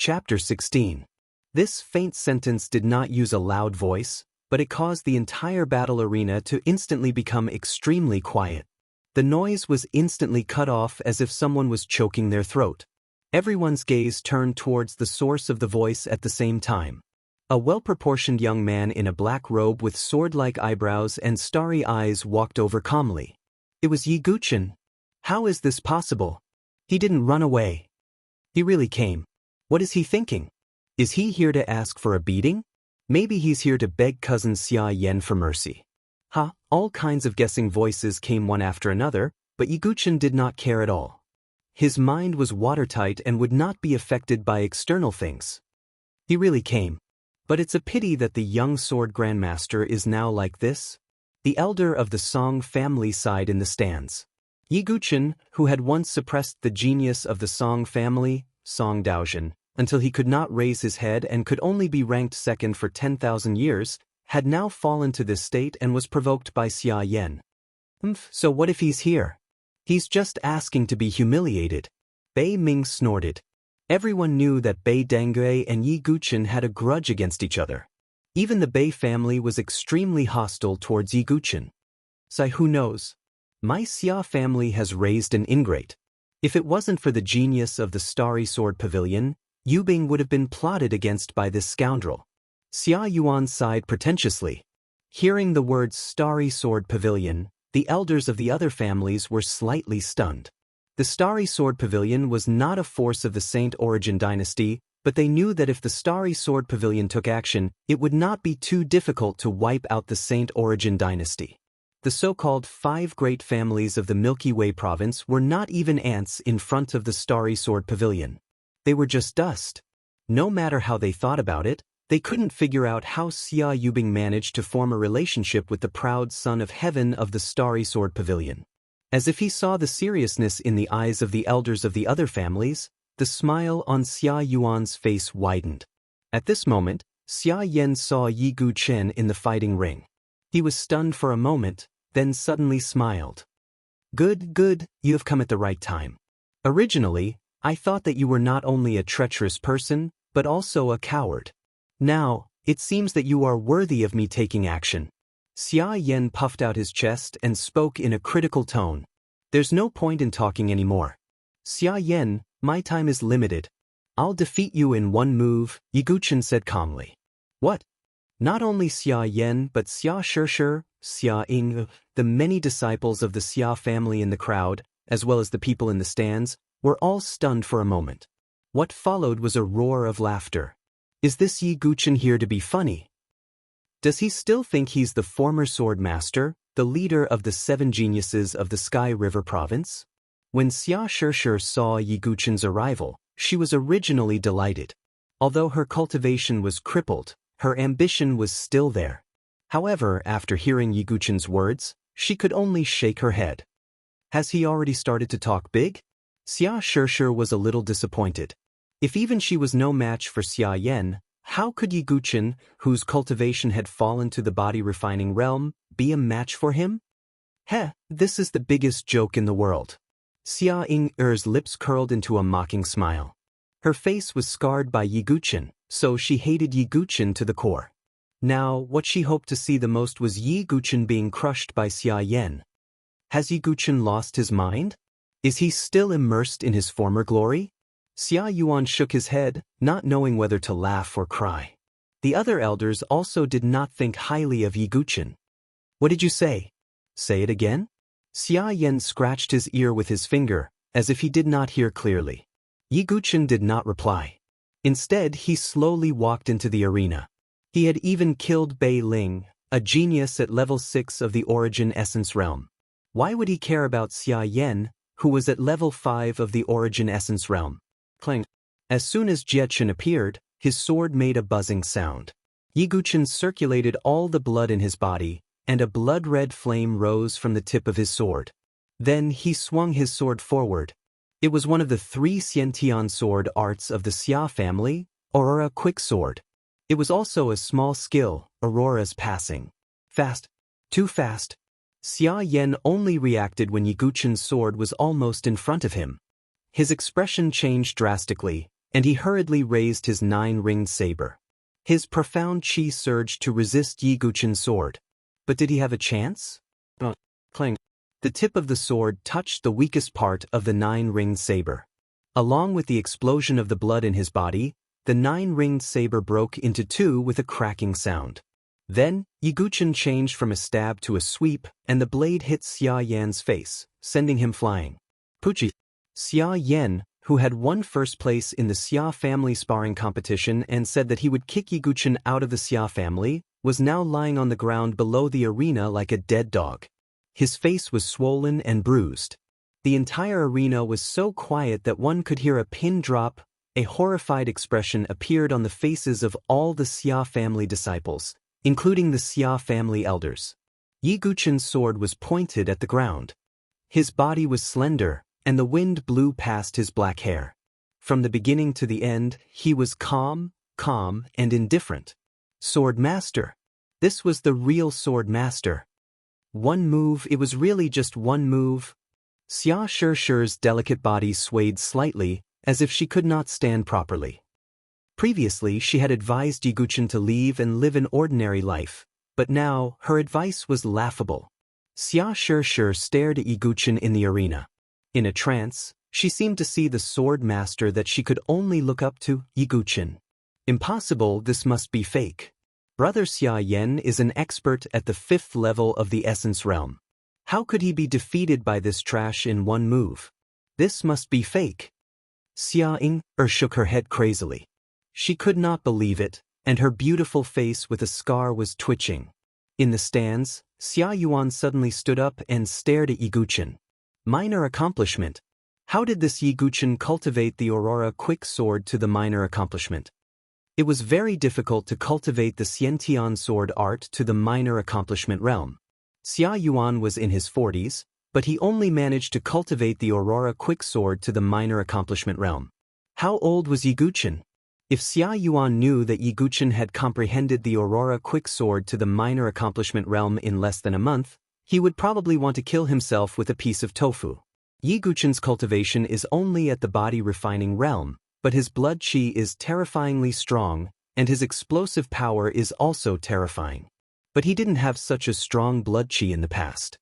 Chapter 16. This faint sentence did not use a loud voice, but it caused the entire battle arena to instantly become extremely quiet. The noise was instantly cut off as if someone was choking their throat. Everyone's gaze turned towards the source of the voice at the same time. A well-proportioned young man in a black robe with sword-like eyebrows and starry eyes walked over calmly. It was Yi Guchen. How is this possible? He didn't run away. He really came. What is he thinking? Is he here to ask for a beating? Maybe he's here to beg cousin Xia Yan for mercy. All kinds of guessing voices came one after another, but Yi Guchen did not care at all. His mind was watertight and would not be affected by external things. He really came. But it's a pity that the young sword grandmaster is now like this. The elder of the Song family sighed in the stands. Yi Guchen, who had once suppressed the genius of the Song family, Song Daozhen, until he could not raise his head and could only be ranked second for 10,000 years, had now fallen to this state and was provoked by Xia Yan. So what if he's here? He's just asking to be humiliated. Bei Ming snorted. Everyone knew that Bei Dangui and Yi Guchen had a grudge against each other. Even the Bei family was extremely hostile towards Yi Guchen. Who knows? My Xia family has raised an ingrate. If it wasn't for the genius of the Starry Sword Pavilion, Yubing would have been plotted against by this scoundrel. Xia Yuan sighed pretentiously. Hearing the words Starry Sword Pavilion, the elders of the other families were slightly stunned. The Starry Sword Pavilion was not a force of the Saint Origin dynasty, but they knew that if the Starry Sword Pavilion took action, it would not be too difficult to wipe out the Saint Origin dynasty. The so-called 5 great families of the Milky Way province were not even ants in front of the Starry Sword Pavilion. They were just dust. No matter how they thought about it, they couldn't figure out how Xia Yubing managed to form a relationship with the proud son of heaven of the Starry Sword Pavilion. As if he saw the seriousness in the eyes of the elders of the other families, the smile on Xia Yuan's face widened. At this moment, Xia Yan saw Yi Guchen in the fighting ring. He was stunned for a moment, then suddenly smiled. Good, you have come at the right time. Originally, I thought that you were not only a treacherous person, but also a coward. Now, it seems that you are worthy of me taking action. Xia Yan puffed out his chest and spoke in a critical tone. There's no point in talking anymore. Xia Yan, my time is limited. I'll defeat you in one move, Yi Guchen said calmly. What? Not only Xia Yan but Xia Shishir, Xia Ying, the many disciples of the Xia family in the crowd, as well as the people in the stands, were all stunned for a moment. What followed was a roar of laughter. Is this Yi Guchen here to be funny? Does he still think he's the former sword master, the leader of the 7 geniuses of the Sky River province? When Xia Shishir saw Yi Guchen's arrival, she was originally delighted. Although her cultivation was crippled, her ambition was still there. However, after hearing Yi Guchen's words, she could only shake her head. Has he already started to talk big? Xia Shishir was a little disappointed. If even she was no match for Xia Yan, how could Yi Guchen, whose cultivation had fallen to the body-refining realm, be a match for him? This is the biggest joke in the world. Xia Ying's lips curled into a mocking smile. Her face was scarred by Yi Guchen, so she hated Yi Guchen to the core. Now, what she hoped to see the most was Yi Guchen being crushed by Xia Yan. Has Yi Guchen lost his mind? Is he still immersed in his former glory? Xia Yuan shook his head, not knowing whether to laugh or cry. The other elders also did not think highly of Yi Guchen. What did you say? Say it again? Xia Yan scratched his ear with his finger, as if he did not hear clearly. Yi Guchen did not reply. Instead, he slowly walked into the arena. He had even killed Bei Ling, a genius at level 6 of the Origin Essence realm. Why would he care about Xia Yan, who was at level 5 of the Origin Essence realm? Clang. As soon as Jie Chen appeared, his sword made a buzzing sound. Yi Guchen circulated all the blood in his body, and a blood-red flame rose from the tip of his sword. Then he swung his sword forward. It was one of the 3 Xiantian sword arts of the Xia family, Aurora Quick Sword. It was also a small skill, Aurora's Passing. Fast. Too fast. Xia Yan only reacted when Yi Guchen's sword was almost in front of him. His expression changed drastically, and he hurriedly raised his 9-ringed saber. His profound chi surged to resist Yi Guchen's sword. But did he have a chance? Clang. The tip of the sword touched the weakest part of the 9-ringed saber. Along with the explosion of the blood in his body, the 9-ringed saber broke into two with a cracking sound. Then, Yi Guchen changed from a stab to a sweep, and the blade hit Xia Yan's face, sending him flying. Puchi. Xia Yan, who had won first place in the Xia family sparring competition and said that he would kick Yi Guchen out of the Xia family, was now lying on the ground below the arena like a dead dog. His face was swollen and bruised. The entire arena was so quiet that one could hear a pin drop. A horrified expression appeared on the faces of all the Xia family disciples, including the Xia family elders. Yi Guchen's sword was pointed at the ground. His body was slender, and the wind blew past his black hair. From the beginning to the end, he was calm, and indifferent. Sword master. This was the real sword master. One move, it was really just one move. Xia Shishi's delicate body swayed slightly, as if she could not stand properly. Previously, she had advised Yi Guchen to leave and live an ordinary life, but now, her advice was laughable. Xia Shishi stared at Yi Guchen in the arena. In a trance, she seemed to see the sword master that she could only look up to, Yi Guchen. Impossible, this must be fake. Brother Xia Yan is an expert at the 5th level of the essence realm. How could he be defeated by this trash in one move? This must be fake. Xia Ying shook her head crazily. She could not believe it, and her beautiful face with a scar was twitching. In the stands, Xia Yuan suddenly stood up and stared at Yi Guchen. Minor accomplishment. How did this Yi Guchen cultivate the Aurora quick sword to the minor accomplishment? It was very difficult to cultivate the Xiantian sword art to the minor accomplishment realm. Xia Yuan was in his 40s, but he only managed to cultivate the Aurora quick sword to the minor accomplishment realm. How old was Yi Guchen? If Xia Yuan knew that Yi Guchen had comprehended the Aurora quick sword to the minor accomplishment realm in less than a month, he would probably want to kill himself with a piece of tofu. Yi Guchen's cultivation is only at the body refining realm, but his blood qi is terrifyingly strong, and his explosive power is also terrifying. But he didn't have such a strong blood qi in the past.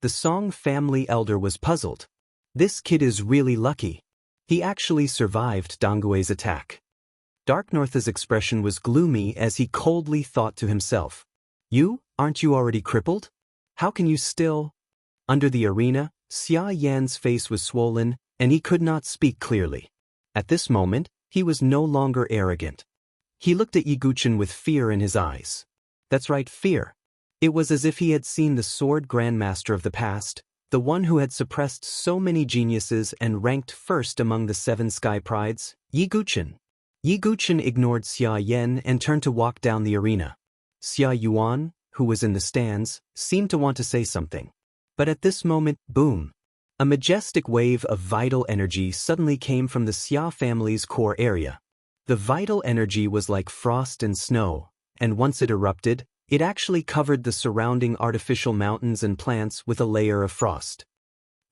The Song family elder was puzzled. This kid is really lucky. He actually survived Donggui's attack. Dark North's expression was gloomy as he coldly thought to himself. Aren't you already crippled? How can you still? Under the arena, Xia Yan's face was swollen, and he could not speak clearly. At this moment, he was no longer arrogant. He looked at Yi Guchen with fear in his eyes. That's right, fear. It was as if he had seen the sword grandmaster of the past, the one who had suppressed so many geniuses and ranked first among the 7 sky prides, Yi Guchen. Yi Guchen ignored Xia Yan and turned to walk down the arena. Xia Yuan, who was in the stands, seemed to want to say something. But at this moment, boom! A majestic wave of vital energy suddenly came from the Xia family's core area. The vital energy was like frost and snow, and once it erupted, it actually covered the surrounding artificial mountains and plants with a layer of frost.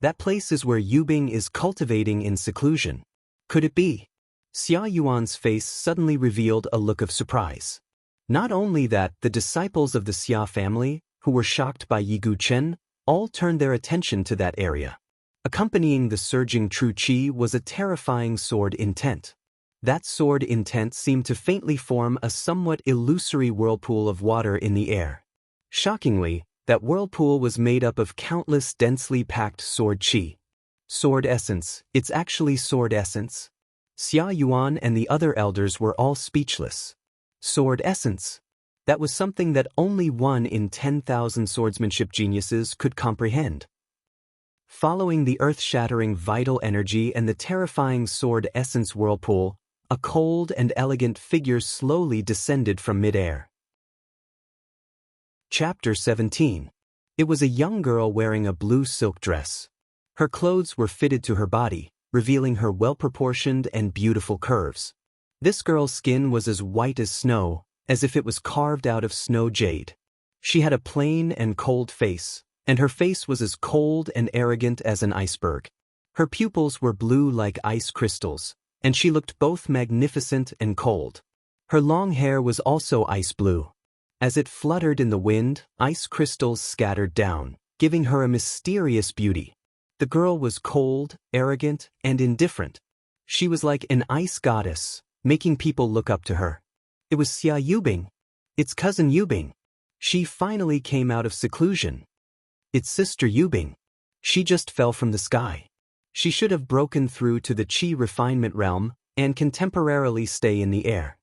That place is where Yubing is cultivating in seclusion. Could it be? Xia Yuan's face suddenly revealed a look of surprise. Not only that, the disciples of the Xia family, who were shocked by Yi Guchen, all turned their attention to that area. Accompanying the surging true qi was a terrifying sword intent. That sword intent seemed to faintly form a somewhat illusory whirlpool of water in the air. Shockingly, that whirlpool was made up of countless densely packed sword qi. Sword essence, it's actually sword essence. Xia Yuan and the other elders were all speechless. Sword essence. That was something that only 1 in 10,000 swordsmanship geniuses could comprehend. Following the earth-shattering vital energy and the terrifying sword essence whirlpool, a cold and elegant figure slowly descended from midair. Chapter 17. It was a young girl wearing a blue silk dress. Her clothes were fitted to her body, revealing her well-proportioned and beautiful curves. This girl's skin was as white as snow, as if it was carved out of snow jade. She had a plain and cold face, and her face was as cold and arrogant as an iceberg. Her pupils were blue like ice crystals, and she looked both magnificent and cold. Her long hair was also ice blue. As it fluttered in the wind, ice crystals scattered down, giving her a mysterious beauty. The girl was cold, arrogant, and indifferent. She was like an ice goddess, making people look up to her. It was Xia Yubing. Its cousin Yubing. She finally came out of seclusion. Its sister Yubing. She just fell from the sky. She should have broken through to the Qi refinement realm and can temporarily stay in the air.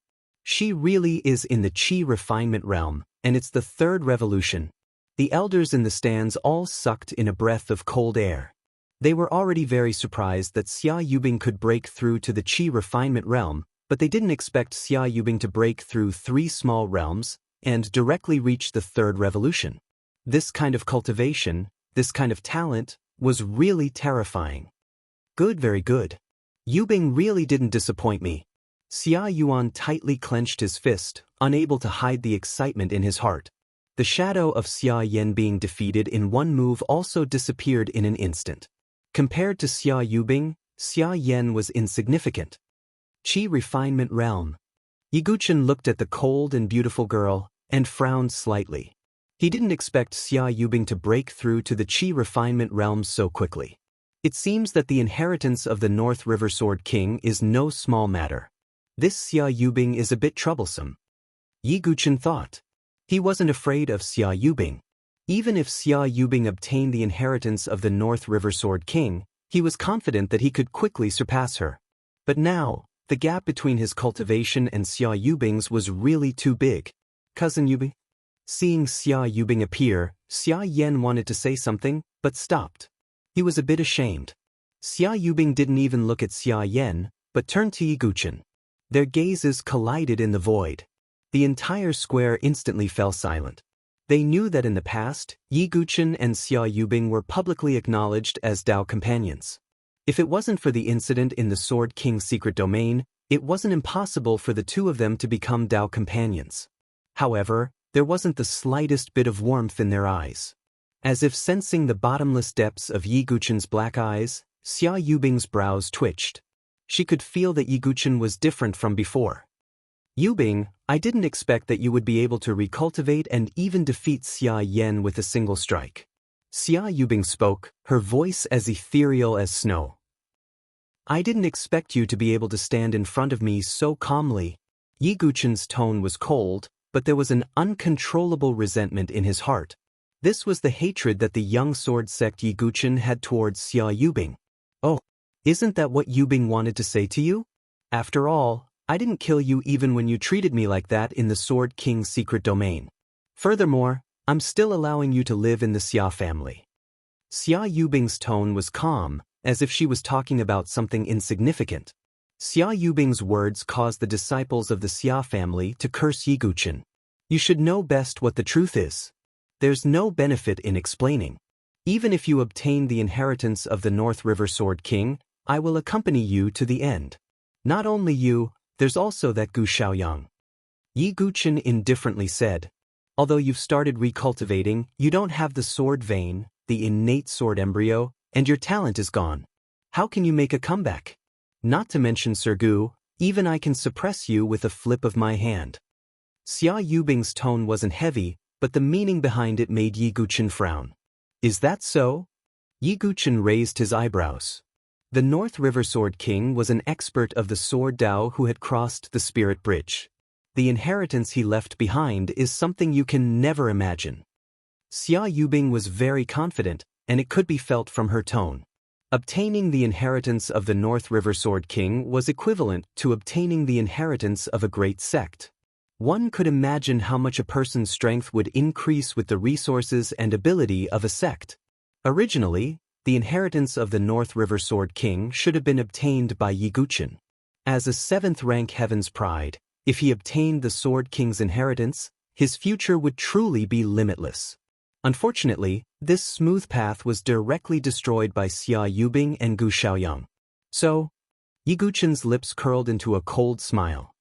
She really is in the Qi refinement realm, and it's the third revolution. The elders in the stands all sucked in a breath of cold air. They were already very surprised that Xia Yubing could break through to the Qi refinement realm, but they didn't expect Xia Yubing to break through 3 small realms and directly reach the third revolution. This kind of cultivation, this kind of talent, was really terrifying. Good, very good. Yubing really didn't disappoint me. Xia Yuan tightly clenched his fist, unable to hide the excitement in his heart. The shadow of Xia Yan being defeated in one move also disappeared in an instant. Compared to Xia Yubing, Xia Yan was insignificant. Qi refinement realm. Yiguchen looked at the cold and beautiful girl and frowned slightly. He didn't expect Xia Yubing to break through to the Qi refinement realm so quickly. It seems that the inheritance of the North River Sword King is no small matter. This Xia Yubing is a bit troublesome. Yiguchen thought. He wasn't afraid of Xia Yubing. Even if Xia Yubing obtained the inheritance of the North River Sword King, he was confident that he could quickly surpass her. But now, the gap between his cultivation and Xia Yubing's was really too big. Cousin Yubing? Seeing Xia Yubing appear, Xia Yan wanted to say something, but stopped. He was a bit ashamed. Xia Yubing didn't even look at Xia Yan, but turned to Yiguchen. Their gazes collided in the void. The entire square instantly fell silent. They knew that in the past, Yiguchen and Xia Yubing were publicly acknowledged as Dao companions. If it wasn't for the incident in the Sword King's secret domain, it wasn't impossible for the two of them to become Dao companions. However, there wasn't the slightest bit of warmth in their eyes. As if sensing the bottomless depths of Yiguchen's black eyes, Xia Yubing's brows twitched. She could feel that Yiguchen was different from before. Yubing, I didn't expect that you would be able to recultivate and even defeat Xia Yan with a single strike. Xia Yubing spoke, her voice as ethereal as snow. I didn't expect you to be able to stand in front of me so calmly. Yiguchen's tone was cold, but there was an uncontrollable resentment in his heart. This was the hatred that the young sword sect Yiguchen had towards Xia Yubing. Oh, isn't that what Yubing wanted to say to you? After all, I didn't kill you even when you treated me like that in the Sword King's secret domain. Furthermore, I'm still allowing you to live in the Xia family. Xia Yubing's tone was calm, as if she was talking about something insignificant. Xia Yubing's words caused the disciples of the Xia family to curse Yiguchen. You should know best what the truth is. There's no benefit in explaining. Even if you obtain the inheritance of the North River Sword King, I will accompany you to the end. Not only you, there's also that Gu Xiaoyang. Yiguchen indifferently said. Although you've started recultivating, you don't have the sword vein, the innate sword embryo, and your talent is gone. How can you make a comeback? Not to mention Sir Gu, even I can suppress you with a flip of my hand. Xia Yubing's tone wasn't heavy, but the meaning behind it made Yiguchen frown. Is that so? Yiguchen raised his eyebrows. The North River Sword King was an expert of the Sword Dao who had crossed the Spirit Bridge. The inheritance he left behind is something you can never imagine. Xia Yubing was very confident, and it could be felt from her tone. Obtaining the inheritance of the North River Sword King was equivalent to obtaining the inheritance of a great sect. One could imagine how much a person's strength would increase with the resources and ability of a sect. Originally, the inheritance of the North River Sword King should have been obtained by Yiguchen. As a 7th-rank Heaven's Pride, if he obtained the Sword King's inheritance, his future would truly be limitless. Unfortunately, this smooth path was directly destroyed by Xia Yubing and Gu Xiaoyang. So, Yiguchen's lips curled into a cold smile.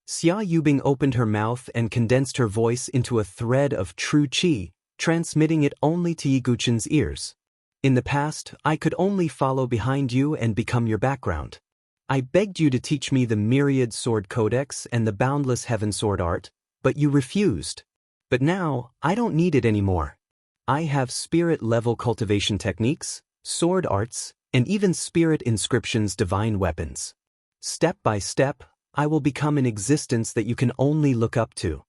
Xia Yubing opened her mouth and condensed her voice into a thread of true qi, transmitting it only to Yiguchen's ears. In the past, I could only follow behind you and become your background. I begged you to teach me the myriad sword codex and the boundless heaven sword art, but you refused. But now, I don't need it anymore. I have spirit-level cultivation techniques, sword arts, and even spirit inscriptions divine weapons. Step by step, I will become an existence that you can only look up to.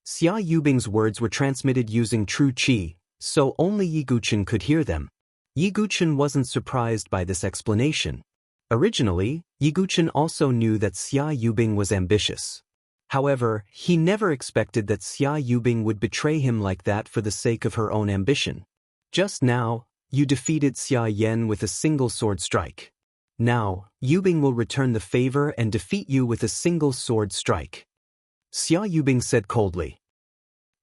Xia Yubing's words were transmitted using true qi, so only Yi Guqin could hear them. Yi Guqin wasn't surprised by this explanation. Originally, Yi Guqin also knew that Xia Yubing was ambitious. However, he never expected that Xia Yubing would betray him like that for the sake of her own ambition. Just now, you defeated Xia Yan with a single sword strike. Now, Yubing will return the favor and defeat you with a single sword strike. Xia Yubing said coldly.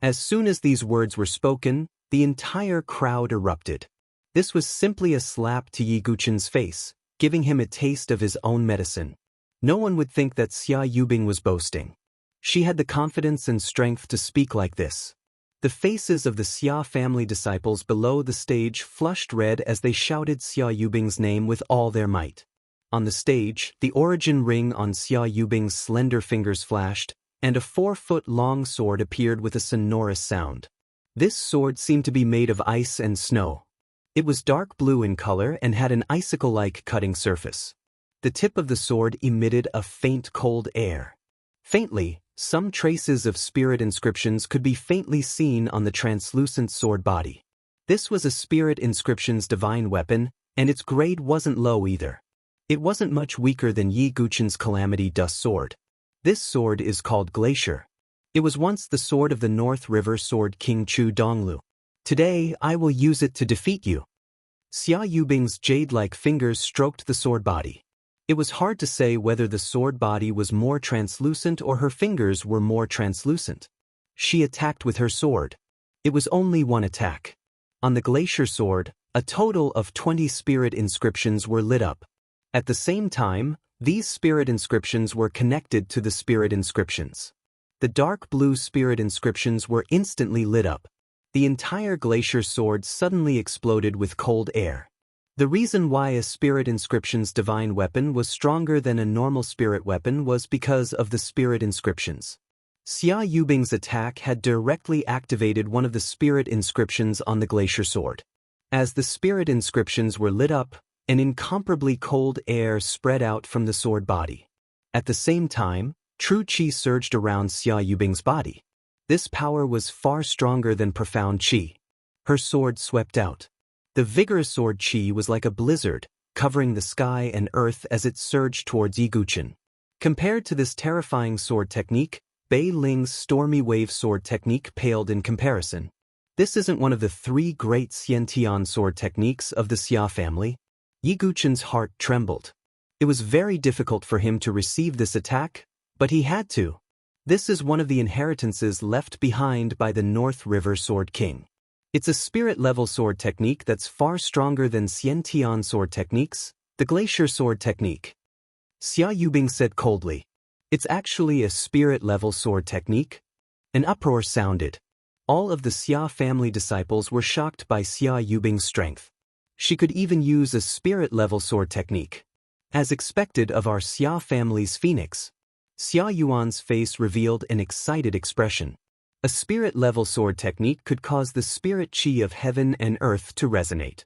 As soon as these words were spoken, the entire crowd erupted. This was simply a slap to Yi Guqin's face, giving him a taste of his own medicine. No one would think that Xia Yubing was boasting. She had the confidence and strength to speak like this. The faces of the Xia family disciples below the stage flushed red as they shouted Xia Yubing's name with all their might. On the stage, the origin ring on Xia Yubing's slender fingers flashed, and a 4-foot-long sword appeared with a sonorous sound. This sword seemed to be made of ice and snow. It was dark blue in color and had an icicle-like cutting surface. The tip of the sword emitted a faint cold air. Faintly, some traces of spirit inscriptions could be faintly seen on the translucent sword body. This was a spirit inscription's divine weapon, and its grade wasn't low either. It wasn't much weaker than Yi Guqin's Calamity Dust sword. This sword is called Glacier. It was once the sword of the North River Sword King Chu Donglu. Today, I will use it to defeat you. Xia Yubing's jade-like fingers stroked the sword body. It was hard to say whether the sword body was more translucent or her fingers were more translucent. She attacked with her sword. It was only one attack. On the Glacier sword, a total of 20 spirit inscriptions were lit up. At the same time, these spirit inscriptions were connected to the spirit inscriptions. The dark blue spirit inscriptions were instantly lit up. The entire Glacier sword suddenly exploded with cold air. The reason why a spirit inscription's divine weapon was stronger than a normal spirit weapon was because of the spirit inscriptions. Xia Yubing's attack had directly activated one of the spirit inscriptions on the Glacier sword. As the spirit inscriptions were lit up, an incomparably cold air spread out from the sword body. At the same time, true qi surged around Xia Yubing's body. This power was far stronger than profound qi. Her sword swept out. The vigorous sword qi was like a blizzard, covering the sky and earth as it surged towards Yi Guqin. Compared to this terrifying sword technique, Bei Ling's stormy wave sword technique paled in comparison. This isn't one of the 3 great Xiantian sword techniques of the Xia family. Yi Guqin's heart trembled. It was very difficult for him to receive this attack, but he had to. This is one of the inheritances left behind by the North River Sword King. It's a spirit-level sword technique that's far stronger than Xiantian sword techniques, the Glacier sword technique. Xia Yubing said coldly. It's actually a spirit-level sword technique? An uproar sounded. All of the Xia family disciples were shocked by Xia Yubing's strength. She could even use a spirit-level sword technique. As expected of our Xia family's phoenix, Xia Yuan's face revealed an excited expression. A spirit-level sword technique could cause the spirit qi of heaven and earth to resonate.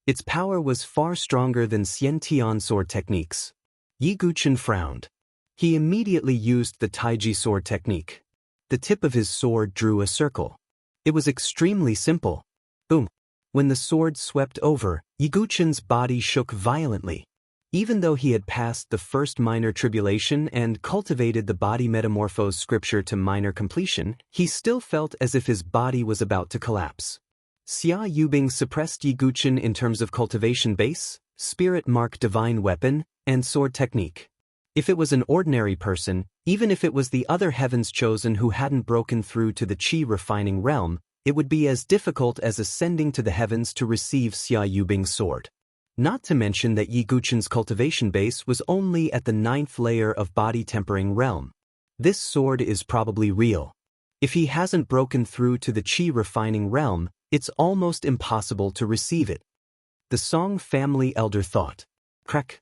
Its power was far stronger than Xiantian sword techniques. Yi Guqin frowned. He immediately used the Taiji sword technique. The tip of his sword drew a circle. It was extremely simple. Boom. When the sword swept over, Yi Guqin's body shook violently. Even though he had passed the first minor tribulation and cultivated the body metamorphose scripture to minor completion, he still felt as if his body was about to collapse. Xia Yubing suppressed Yi Guqin in terms of cultivation base, spirit mark divine weapon, and sword technique. If it was an ordinary person, even if it was the other heavens chosen who hadn't broken through to the qi refining realm, it would be as difficult as ascending to the heavens to receive Xia Yubing's sword. Not to mention that Yi Guqin's cultivation base was only at the 9th layer of body tempering realm. This sword is probably real. If he hasn't broken through to the qi refining realm, it's almost impossible to receive it. The Song family elder thought. Crack.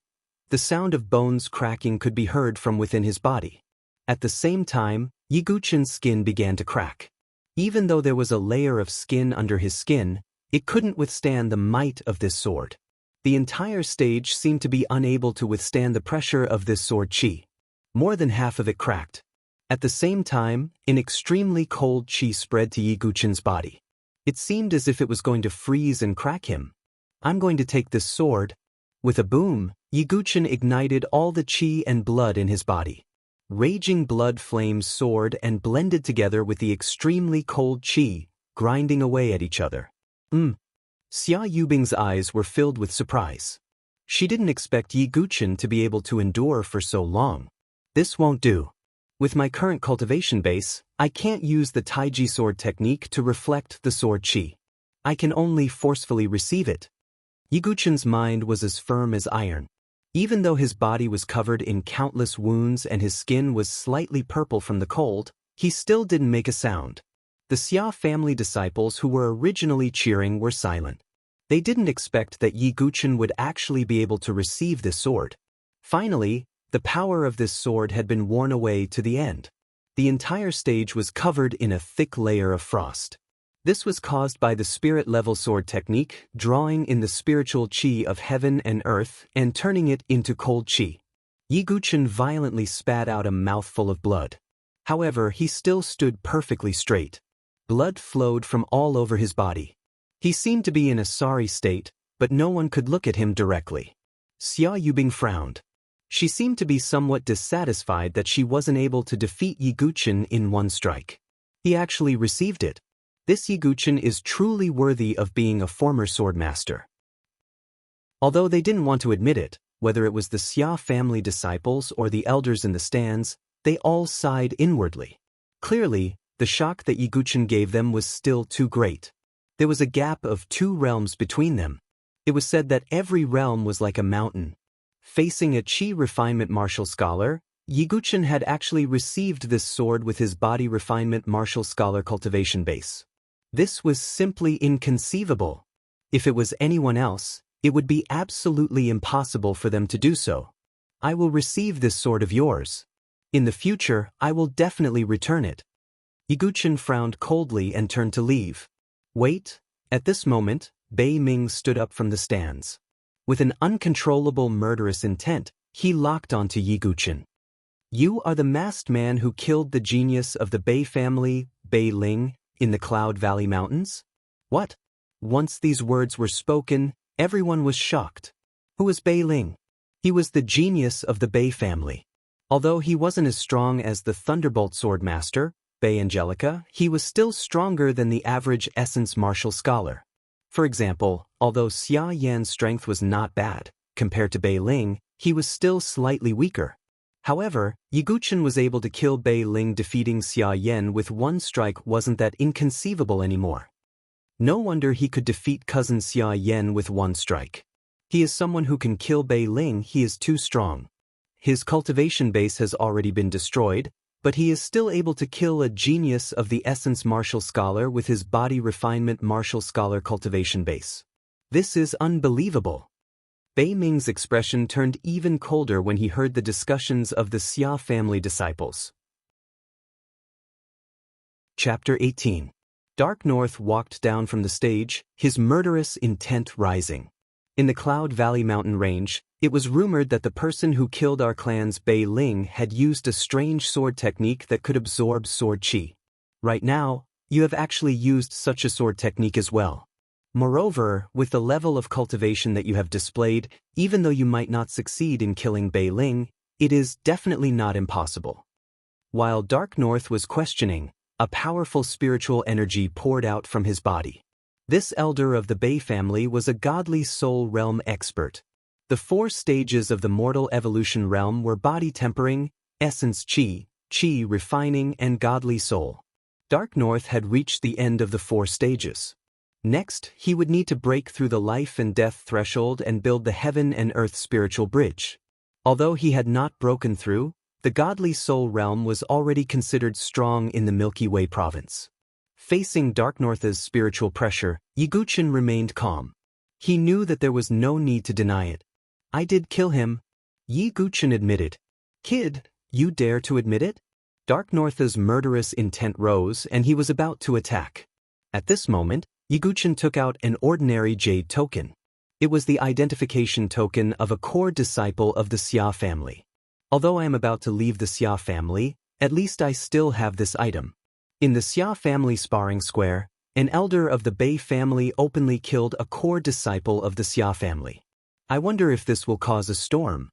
The sound of bones cracking could be heard from within his body. At the same time, Yiguchen's skin began to crack. Even though there was a layer of skin under his skin, it couldn't withstand the might of this sword. The entire stage seemed to be unable to withstand the pressure of this sword chi. More than half of it cracked. At the same time, an extremely cold chi spread to Yiguchen's body. It seemed as if it was going to freeze and crack him. I'm going to take this sword. With a boom, Yiguchen ignited all the chi and blood in his body. Raging blood flames soared and blended together with the extremely cold chi, grinding away at each other. Xia Yubing's eyes were filled with surprise. She didn't expect Yiguchen to be able to endure for so long. This won't do. With my current cultivation base, I can't use the Taiji sword technique to reflect the sword chi. I can only forcefully receive it. Yiguchen's mind was as firm as iron. Even though his body was covered in countless wounds and his skin was slightly purple from the cold, he still didn't make a sound. The Xia family disciples who were originally cheering were silent. They didn't expect that Yiguchen would actually be able to receive this sword. Finally, the power of this sword had been worn away to the end. The entire stage was covered in a thick layer of frost. This was caused by the spirit-level sword technique, drawing in the spiritual chi of heaven and earth and turning it into cold chi. Yiguchen violently spat out a mouthful of blood. However, he still stood perfectly straight. Blood flowed from all over his body. He seemed to be in a sorry state, but no one could look at him directly. Xia Yubing frowned. She seemed to be somewhat dissatisfied that she wasn't able to defeat Yiguchen in one strike. He actually received it. This Yiguchen is truly worthy of being a former sword master. Although they didn't want to admit it, whether it was the Xia family disciples or the elders in the stands, they all sighed inwardly. Clearly, the shock that Yiguchen gave them was still too great. There was a gap of 2 realms between them. It was said that every realm was like a mountain. Facing a chi refinement martial scholar, Yiguchen had actually received this sword with his body refinement martial scholar cultivation base. This was simply inconceivable. If it was anyone else, it would be absolutely impossible for them to do so. I will receive this sword of yours. In the future, I will definitely return it. Yiguchen frowned coldly and turned to leave. Wait. At this moment, Bei Ming stood up from the stands. With an uncontrollable murderous intent, he locked onto Yiguchen. You are the masked man who killed the genius of the Bei family, Bei Ling, in the Cloud Valley Mountains? What? Once these words were spoken, everyone was shocked. Who was Bei Ling? He was the genius of the Bei family. Although he wasn't as strong as the Thunderbolt Sword Master, Bei Angelica, he was still stronger than the average Essence Martial Scholar. For example, although Xia Yan's strength was not bad, compared to Bei Ling, he was still slightly weaker. However, Yiguchen was able to kill Bei Ling. Defeating Xia Yan with one strike wasn't that inconceivable anymore. No wonder he could defeat cousin Xia Yan with one strike. He is someone who can kill Bei Ling. He is too strong. His cultivation base has already been destroyed, but he is still able to kill a genius of the Essence Martial Scholar with his Body Refinement Martial Scholar cultivation base. This is unbelievable. Bei Ming's expression turned even colder when he heard the discussions of the Xia family disciples. Chapter 18. Dark North walked down from the stage, his murderous intent rising. In the Cloud Valley mountain range, it was rumored that the person who killed our clan's Bei Ling had used a strange sword technique that could absorb sword chi. Right now, you have actually used such a sword technique as well. Moreover, with the level of cultivation that you have displayed, even though you might not succeed in killing Bei Ling, it is definitely not impossible. While Dark North was questioning, a powerful spiritual energy poured out from his body. This elder of the Bei family was a godly soul realm expert. The 4 stages of the mortal evolution realm were body tempering, essence chi, chi refining, and godly soul. Dark North had reached the end of the 4 stages. Next, he would need to break through the life and death threshold and build the heaven and earth spiritual bridge. Although he had not broken through, the godly soul realm was already considered strong in the Milky Way province. Facing Dark North's spiritual pressure, Yiguchen remained calm. He knew that there was no need to deny it. I did kill him. Yi Guchen admitted. Kid, you dare to admit it? Dark Northa's murderous intent rose and he was about to attack. At this moment, Yi Guchen took out an ordinary jade token. It was the identification token of a core disciple of the Xia family. Although I am about to leave the Xia family, at least I still have this item. In the Xia family sparring square, an elder of the Bei family openly killed a core disciple of the Xia family. I wonder if this will cause a storm.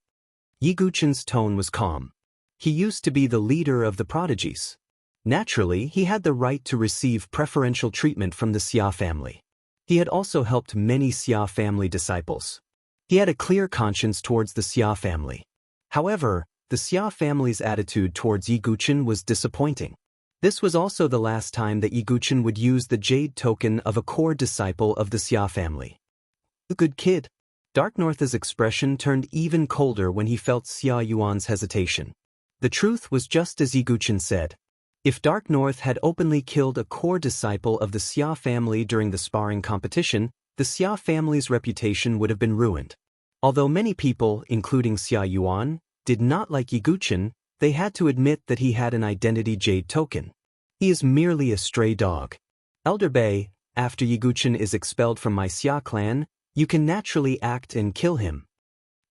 Yi Guchen's tone was calm. He used to be the leader of the prodigies. Naturally, he had the right to receive preferential treatment from the Xia family. He had also helped many Xia family disciples. He had a clear conscience towards the Xia family. However, the Xia family's attitude towards Yi Guchen was disappointing. This was also the last time that Yi Guchen would use the jade token of a core disciple of the Xia family. Good kid. Dark Northa's expression turned even colder when he felt Xia Yuan's hesitation. The truth was just as Yi Guchen said. If Dark North had openly killed a core disciple of the Xia family during the sparring competition, the Xia family's reputation would have been ruined. Although many people, including Xia Yuan, did not like Yi Guchen, they had to admit that he had an identity jade token. He is merely a stray dog. Elder Bei, after Yi Guchen is expelled from my Xia clan, you can naturally act and kill him.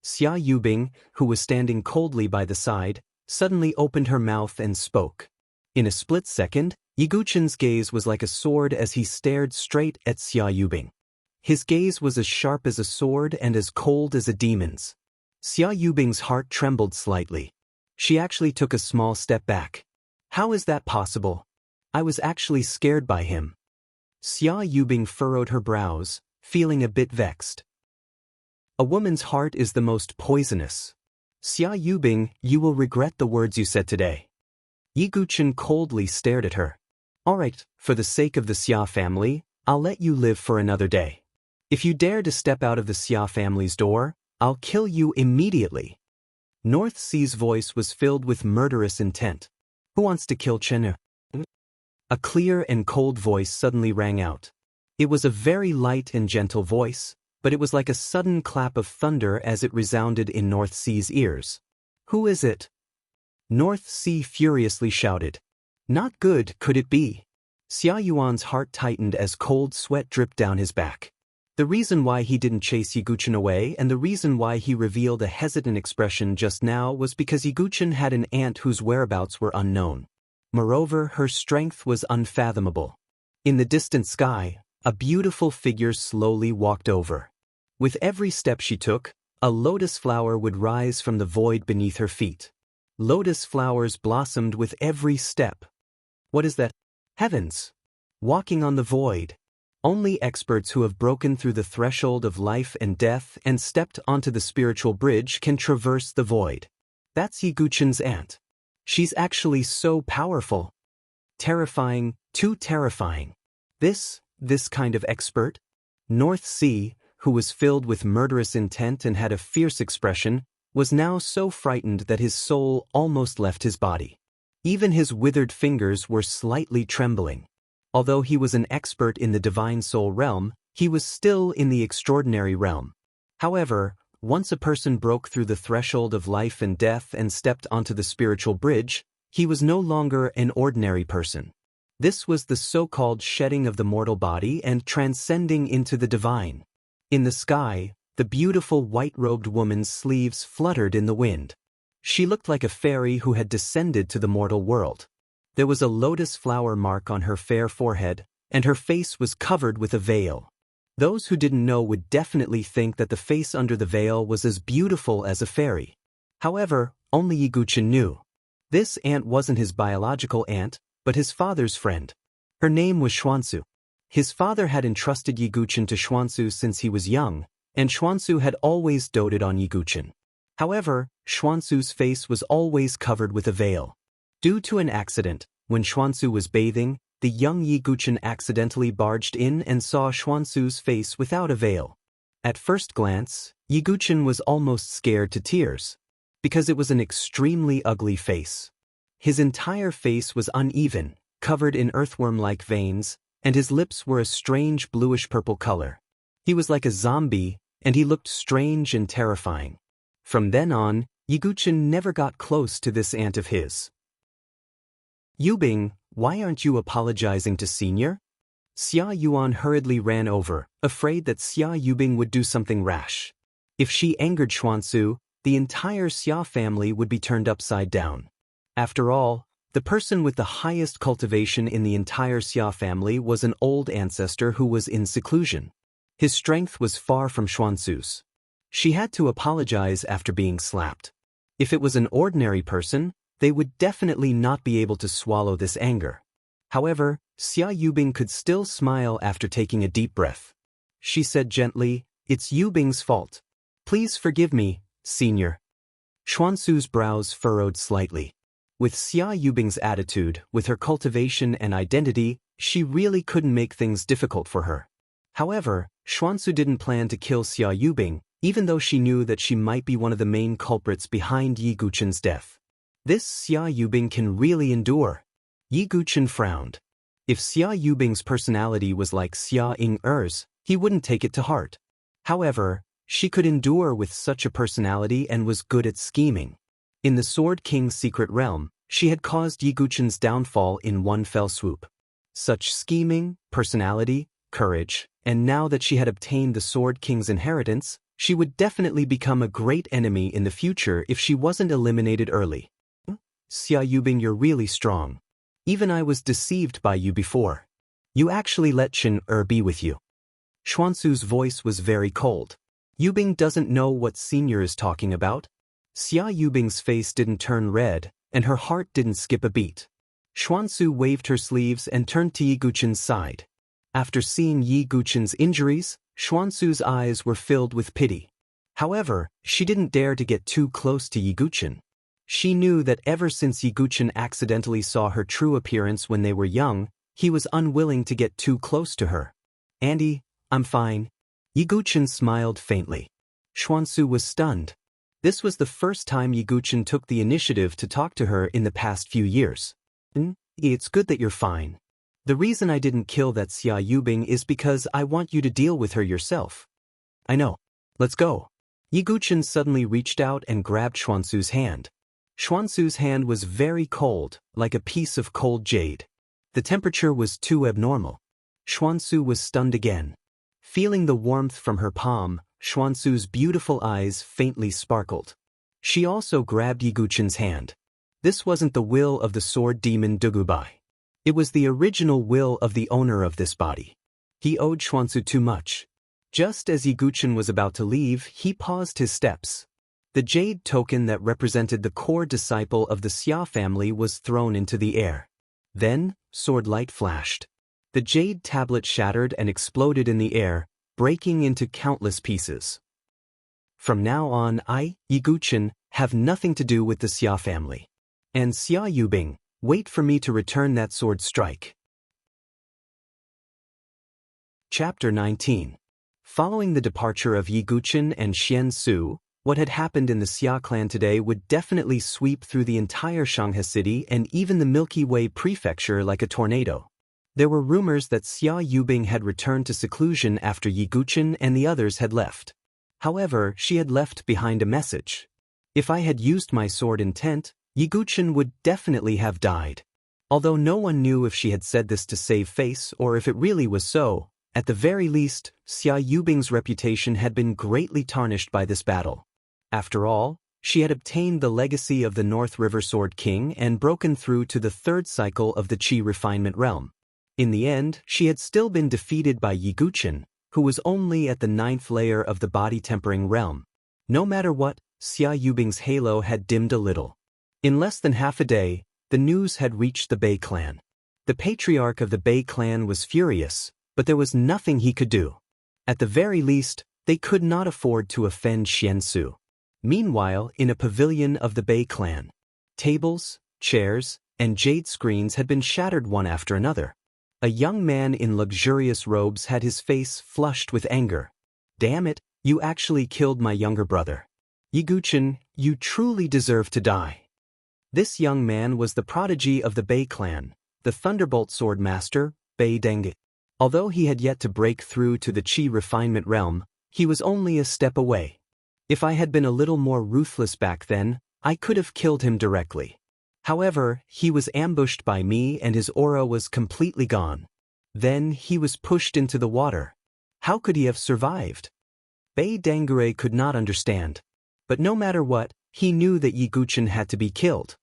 Xia Yubing, who was standing coldly by the side, suddenly opened her mouth and spoke. In a split second, Yi Guchen's gaze was like a sword as he stared straight at Xia Yubing. His gaze was as sharp as a sword and as cold as a demon's. Xia Yubing's heart trembled slightly. She actually took a small step back. How is that possible? I was actually scared by him. Xia Yubing furrowed her brows, feeling a bit vexed. A woman's heart is the most poisonous. Xia Yubing, you will regret the words you said today. Yi Guchen coldly stared at her. All right, for the sake of the Xia family, I'll let you live for another day. If you dare to step out of the Xia family's door, I'll kill you immediately. North Sea's voice was filled with murderous intent. Who wants to kill Chenu? A clear and cold voice suddenly rang out. It was a very light and gentle voice, but it was like a sudden clap of thunder as it resounded in North Sea's ears. Who is it? North Sea furiously shouted. Not good, could it be? Xia Yuan's heart tightened as cold sweat dripped down his back. The reason why he didn't chase Yi Guchen away and the reason why he revealed a hesitant expression just now was because Yi Guchen had an aunt whose whereabouts were unknown. Moreover, her strength was unfathomable. In the distant sky, a beautiful figure slowly walked over. With every step she took, a lotus flower would rise from the void beneath her feet. Lotus flowers blossomed with every step. What is that? Heavens! Walking on the void. Only experts who have broken through the threshold of life and death and stepped onto the spiritual bridge can traverse the void. That's Yi Guchen's aunt. She's actually so powerful. Terrifying, too terrifying. This kind of expert? North Sea, who was filled with murderous intent and had a fierce expression, was now so frightened that his soul almost left his body. Even his withered fingers were slightly trembling. Although he was an expert in the divine soul realm, he was still in the extraordinary realm. However, once a person broke through the threshold of life and death and stepped onto the spiritual bridge, he was no longer an ordinary person. This was the so-called shedding of the mortal body and transcending into the divine. In the sky, the beautiful white-robed woman's sleeves fluttered in the wind. She looked like a fairy who had descended to the mortal world. There was a lotus flower mark on her fair forehead, and her face was covered with a veil. Those who didn't know would definitely think that the face under the veil was as beautiful as a fairy. However, only Yi Guchen knew. This aunt wasn't his biological aunt, but his father's friend. Her name was Xuansu. His father had entrusted Yi Guchen to Xuansu since he was young, and Xuansu had always doted on Yi Guchen. However, Xuansu's face was always covered with a veil. Due to an accident, when Xuansu was bathing, the young Yi Guchen accidentally barged in and saw Xuansu's face without a veil. At first glance, Yi Guchen was almost scared to tears, because it was an extremely ugly face. His entire face was uneven, covered in earthworm-like veins, and his lips were a strange bluish-purple color. He was like a zombie, and he looked strange and terrifying. From then on, Yiguchen never got close to this aunt of his. Yubing, why aren't you apologizing to Senior? Xia Yuan hurriedly ran over, afraid that Xia Yubing would do something rash. If she angered Xuansu, the entire Xia family would be turned upside down. After all, the person with the highest cultivation in the entire Xia family was an old ancestor who was in seclusion. His strength was far from Xuansu's. She had to apologize after being slapped. If it was an ordinary person, they would definitely not be able to swallow this anger. However, Xia Yubing could still smile after taking a deep breath. She said gently, "It's Yubing's fault. Please forgive me, Senior." Xuansu's brows furrowed slightly. With Xia Yubing's attitude, with her cultivation and identity, she really couldn't make things difficult for her. However, Xuansu didn't plan to kill Xia Yubing, even though she knew that she might be one of the main culprits behind Yi Guchen's death. This Xia Yubing can really endure. Yi Guchen frowned. If Xia Yubing's personality was like Xia Ying-er's, he wouldn't take it to heart. However, she could endure with such a personality and was good at scheming. In the Sword King's secret realm, she had caused Yi Guchen's downfall in one fell swoop. Such scheming, personality, courage, and now that she had obtained the Sword King's inheritance, she would definitely become a great enemy in the future if she wasn't eliminated early. Xia Yubing, you're really strong. Even I was deceived by you before. You actually let Chen be with you. Xuansu's voice was very cold. Yubing doesn't know what Senior is talking about. Xia Yubing's face didn't turn red, and her heart didn't skip a beat. Xuansu waved her sleeves and turned to Yi Guchen's side. After seeing Yi Guchen's injuries, Xuansu's eyes were filled with pity. However, she didn't dare to get too close to Yi Guchen. She knew that ever since Yi Guchen accidentally saw her true appearance when they were young, he was unwilling to get too close to her. "Andy, I'm fine." Yi Guchen smiled faintly. Xuansu was stunned. This was the first time Yi Guchen took the initiative to talk to her in the past few years. It's good that you're fine. The reason I didn't kill that Xia Yubing is because I want you to deal with her yourself." "I know. Let's go." Yi Guchen suddenly reached out and grabbed Xuansu's hand. Xuansu's hand was very cold, like a piece of cold jade. The temperature was too abnormal. Xuansu was stunned again. Feeling the warmth from her palm, Xuansu's beautiful eyes faintly sparkled. She also grabbed Yi Guchen's hand. This wasn't the will of the sword demon Dugubai. It was the original will of the owner of this body. He owed Xuansu too much. Just as Yi Guchen was about to leave, he paused his steps. The jade token that represented the core disciple of the Xia family was thrown into the air. Then, sword light flashed. The jade tablet shattered and exploded in the air, breaking into countless pieces. From now on, I, Yi Guchen, have nothing to do with the Xia family. And Xia Yubing, wait for me to return that sword strike. Chapter 19. Following the departure of Yi Guchen and Xian Su, what had happened in the Xia clan today would definitely sweep through the entire Shanghai city and even the Milky Way prefecture like a tornado. There were rumors that Xia Yubing had returned to seclusion after Yi Guchen and the others had left. However, she had left behind a message. If I had used my sword intent, Yi Guchen would definitely have died. Although no one knew if she had said this to save face or if it really was so, at the very least, Xia Yubing's reputation had been greatly tarnished by this battle. After all, she had obtained the legacy of the North River Sword King and broken through to the third cycle of the Qi refinement realm. In the end, she had still been defeated by Yi Guchen, who was only at the 9th layer of the body tempering realm. No matter what, Xia Yubing's halo had dimmed a little. In less than half a day, the news had reached the Bei clan. The patriarch of the Bei clan was furious, but there was nothing he could do. At the very least, they could not afford to offend Xian Su. Meanwhile, in a pavilion of the Bei clan, tables, chairs, and jade screens had been shattered one after another. A young man in luxurious robes had his face flushed with anger. "Damn it, you actually killed my younger brother. Yi Guchen, you truly deserve to die." This young man was the prodigy of the Bei clan, the Thunderbolt Sword Master, Bei Deng. Although he had yet to break through to the Qi refinement realm, he was only a step away. If I had been a little more ruthless back then, I could have killed him directly. However, he was ambushed by me and his aura was completely gone. Then he was pushed into the water. How could he have survived? Bei Dangure could not understand. But no matter what, he knew that Yi Guchen had to be killed.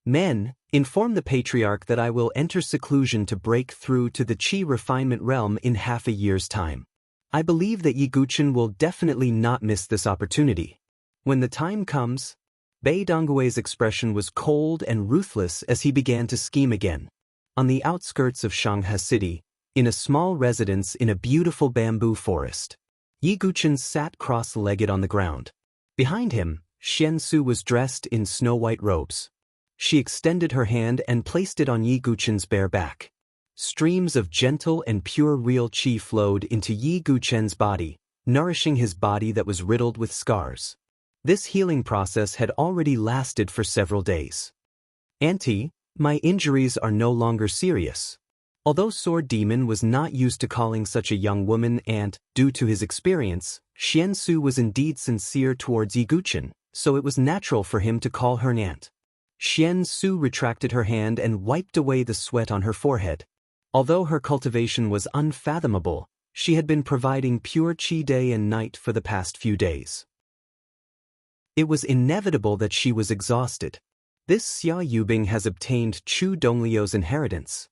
Men, inform the patriarch that I will enter seclusion to break through to the Qi refinement realm in half a year's time. I believe that Yi Guchen will definitely not miss this opportunity. When the time comes, Bei Dongue's expression was cold and ruthless as he began to scheme again. On the outskirts of Shanghai City, in a small residence in a beautiful bamboo forest, Yi Guchen sat cross-legged on the ground. Behind him, Xian Su was dressed in snow-white robes. She extended her hand and placed it on Yi Guchen's bare back. Streams of gentle and pure real qi flowed into Yi Guchen's body, nourishing his body that was riddled with scars. This healing process had already lasted for several days. "Auntie, my injuries are no longer serious." Although Sword Demon was not used to calling such a young woman aunt due to his experience, Xian Su was indeed sincere towards Yi Guchen, so it was natural for him to call her an aunt. Xian Su retracted her hand and wiped away the sweat on her forehead. Although her cultivation was unfathomable, she had been providing pure qi day and night for the past few days. It was inevitable that she was exhausted. This Xia Yubing has obtained Chu Donglio's inheritance.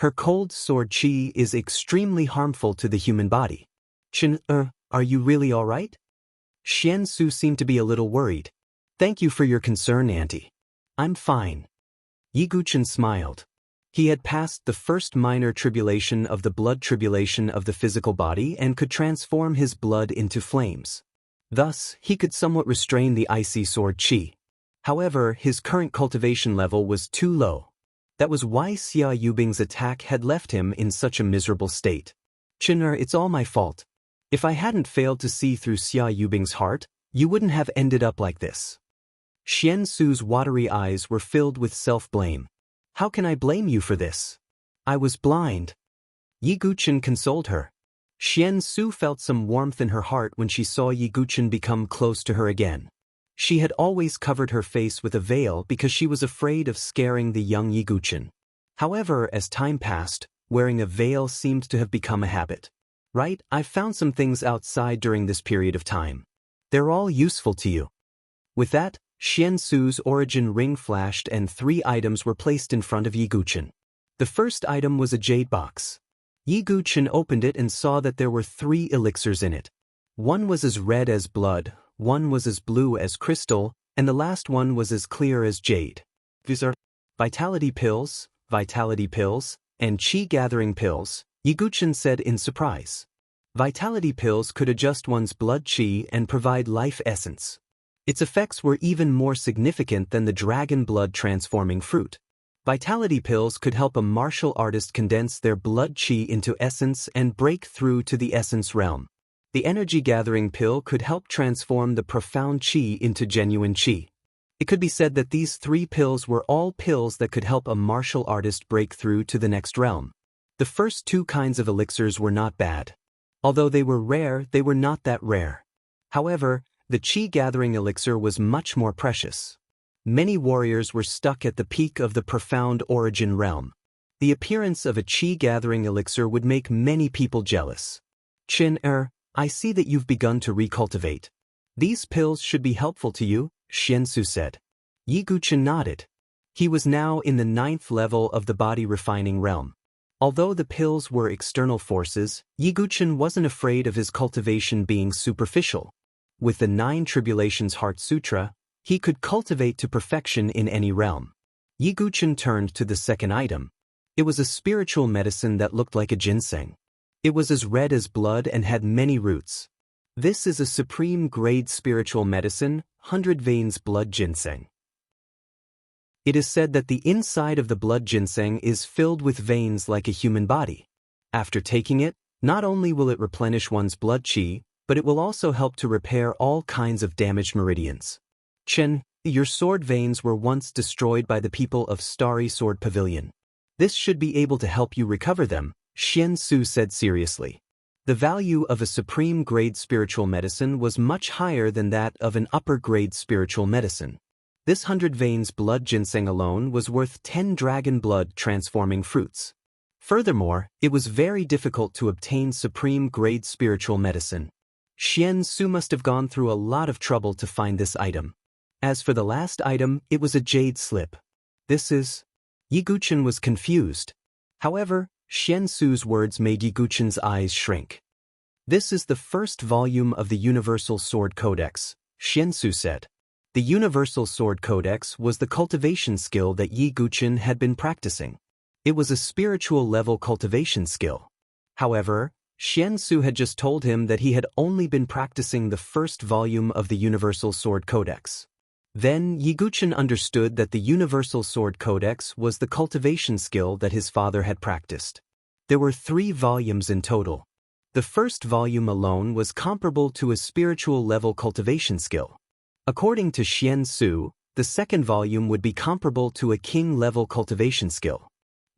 Her cold sword qi is extremely harmful to the human body. "Chen, are you really all right?" Xian Su seemed to be a little worried. "Thank you for your concern, Auntie. I'm fine." Yi Guchen smiled. He had passed the first minor tribulation of the blood tribulation of the physical body and could transform his blood into flames. Thus, he could somewhat restrain the icy sword qi. However, his current cultivation level was too low. That was why Xia Yubing's attack had left him in such a miserable state. "Chin'er, it's all my fault. If I hadn't failed to see through Xia Yubing's heart, you wouldn't have ended up like this." Xian Su's watery eyes were filled with self-blame. "How can I blame you for this? I was blind." Yi Guchen consoled her. Xian Su felt some warmth in her heart when she saw Yi Guchen become close to her again. She had always covered her face with a veil because she was afraid of scaring the young Yi Guchen. However, as time passed, wearing a veil seemed to have become a habit. "Right, I've found some things outside during this period of time. They're all useful to you." With that, Xian Su's origin ring flashed and 3 items were placed in front of Yi Guchen. The first item was a jade box. Yi Guchen opened it and saw that there were 3 elixirs in it. One was as red as blood, one was as blue as crystal, and the last one was as clear as jade. These are vitality pills, and qi gathering pills, Yi Guchen said in surprise. Vitality pills could adjust one's blood qi and provide life essence. Its effects were even more significant than the dragon blood transforming fruit. Vitality pills could help a martial artist condense their blood qi into essence and break through to the essence realm. The energy gathering pill could help transform the profound qi into genuine qi. It could be said that these 3 pills were all pills that could help a martial artist break through to the next realm. The first 2 kinds of elixirs were not bad. Although they were rare, they were not that rare. However, the qi-gathering elixir was much more precious. Many warriors were stuck at the peak of the profound origin realm. The appearance of a qi-gathering elixir would make many people jealous. "Chin, I see that you've begun to recultivate. These pills should be helpful to you," Xian Su said. Yi Guchen nodded. He was now in the 9th level of the body refining realm. Although the pills were external forces, Yi Guchen wasn't afraid of his cultivation being superficial. With the 9 Tribulations Heart Sutra, he could cultivate to perfection in any realm. Yi Guchen turned to the second item. It was a spiritual medicine that looked like a ginseng. It was as red as blood and had many roots. This is a supreme grade spiritual medicine, 100 veins blood ginseng. It is said that the inside of the blood ginseng is filled with veins like a human body. After taking it, not only will it replenish one's blood qi, but it will also help to repair all kinds of damaged meridians. "Chen, your sword veins were once destroyed by the people of Starry Sword Pavilion. This should be able to help you recover them," Xian Su said seriously. The value of a supreme-grade spiritual medicine was much higher than that of an upper-grade spiritual medicine. This 100 veins blood ginseng alone was worth 10 dragon blood transforming fruits. Furthermore, it was very difficult to obtain supreme-grade spiritual medicine. Xian Su must have gone through a lot of trouble to find this item. As for the last item, it was a jade slip. This is... Yi Guchen was confused. However, Xian Su's words made Yi Guchen's eyes shrink. This is the first volume of the Universal Sword Codex, Xian Su said. The Universal Sword Codex was the cultivation skill that Yi Guchen had been practicing. It was a spiritual level cultivation skill. However, Xian Su had just told him that he had only been practicing the first volume of the Universal Sword Codex. Then Yi Guchen understood that the Universal Sword Codex was the cultivation skill that his father had practiced. There were 3 volumes in total. The first volume alone was comparable to a spiritual level cultivation skill. According to Xian Su, the second volume would be comparable to a king-level cultivation skill.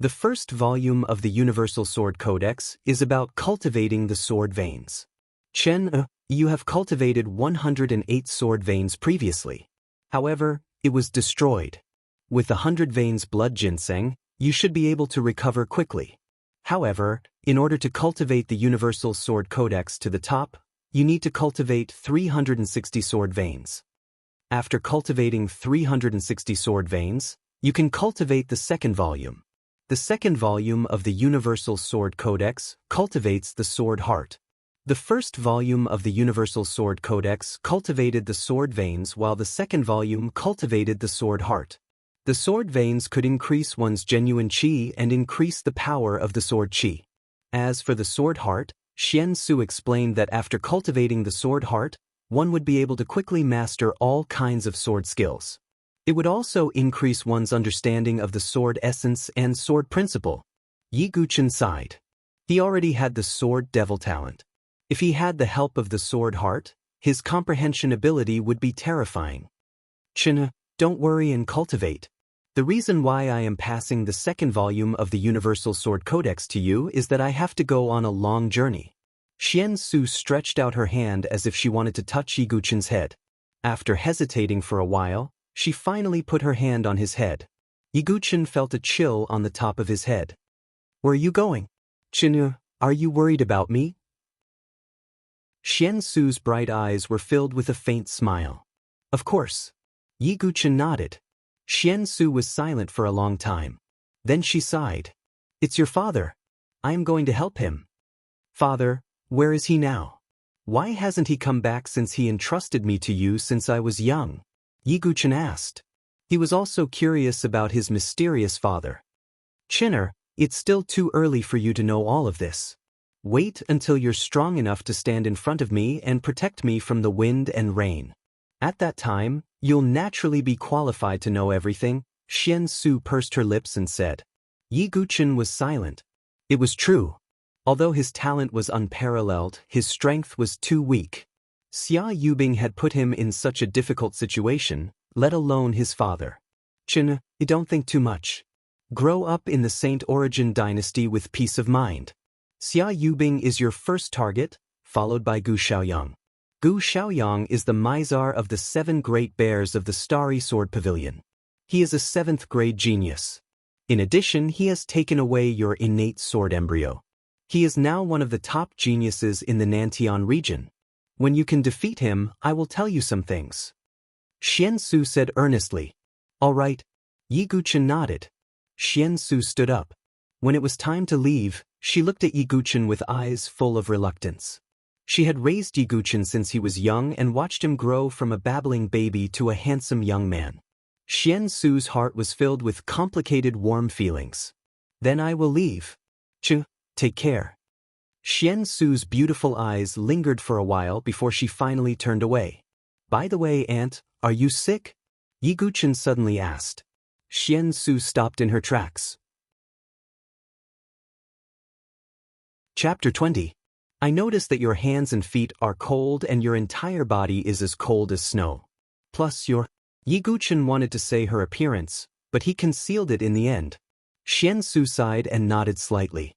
The first volume of the Universal Sword Codex is about cultivating the sword veins. Chen, you have cultivated 108 sword veins previously. However, it was destroyed. With the 100 veins blood ginseng, you should be able to recover quickly. However, in order to cultivate the Universal Sword Codex to the top, you need to cultivate 360 sword veins. After cultivating 360 sword veins, you can cultivate the second volume. The second volume of the Universal Sword Codex cultivates the sword heart. The first volume of the Universal Sword Codex cultivated the sword veins while the second volume cultivated the sword heart. The sword veins could increase one's genuine qi and increase the power of the sword qi. As for the sword heart, Xian Su explained that after cultivating the sword heart, one would be able to quickly master all kinds of sword skills. It would also increase one's understanding of the sword essence and sword principle. Yi Guchen sighed. He already had the sword devil talent. If he had the help of the sword heart, his comprehension ability would be terrifying. Chen, don't worry and cultivate. The reason why I am passing the second volume of the Universal Sword Codex to you is that I have to go on a long journey. Xian Su stretched out her hand as if she wanted to touch Yi Guchen's head. After hesitating for a while, she finally put her hand on his head. Yi Guchen felt a chill on the top of his head. Where are you going? Chen, are you worried about me? Xian Su's bright eyes were filled with a faint smile. Of course. Yi Guchen nodded. Xian Su was silent for a long time. Then she sighed. It's your father. I am going to help him. Father, where is he now? Why hasn't he come back since he entrusted me to you since I was young? Yi Guchen asked. He was also curious about his mysterious father. Chinner, it's still too early for you to know all of this. Wait until you're strong enough to stand in front of me and protect me from the wind and rain. At that time, you'll naturally be qualified to know everything. Xian Su pursed her lips and said. Yi Guchen was silent. It was true. Although his talent was unparalleled, his strength was too weak. Xia Yubing had put him in such a difficult situation, let alone his father. Chen, you don't think too much. Grow up in the Saint Origin dynasty with peace of mind. Xia Yubing is your first target, followed by Gu Xiaoyang. Gu Xiaoyang is the Mizar of the 7 great bears of the Starry Sword Pavilion. He is a 7th grade genius. In addition, he has taken away your innate sword embryo. He is now one of the top geniuses in the Nantian region. When you can defeat him, I will tell you some things. Xian Su said earnestly. All right. Yi Guchen nodded. Xian Su stood up. When it was time to leave, she looked at Yi Guchen with eyes full of reluctance. She had raised Yi Guchen since he was young and watched him grow from a babbling baby to a handsome young man. Xian Su's heart was filled with complicated warm feelings. Then I will leave. Take care. Xian Su's beautiful eyes lingered for a while before she finally turned away. By the way, Aunt, are you sick? Yi Guchen suddenly asked. Xian Su stopped in her tracks. Chapter 20. I notice that your hands and feet are cold and your entire body is as cold as snow. Plus your... Yi Guchen wanted to say her appearance, but he concealed it in the end. Xian Su sighed and nodded slightly.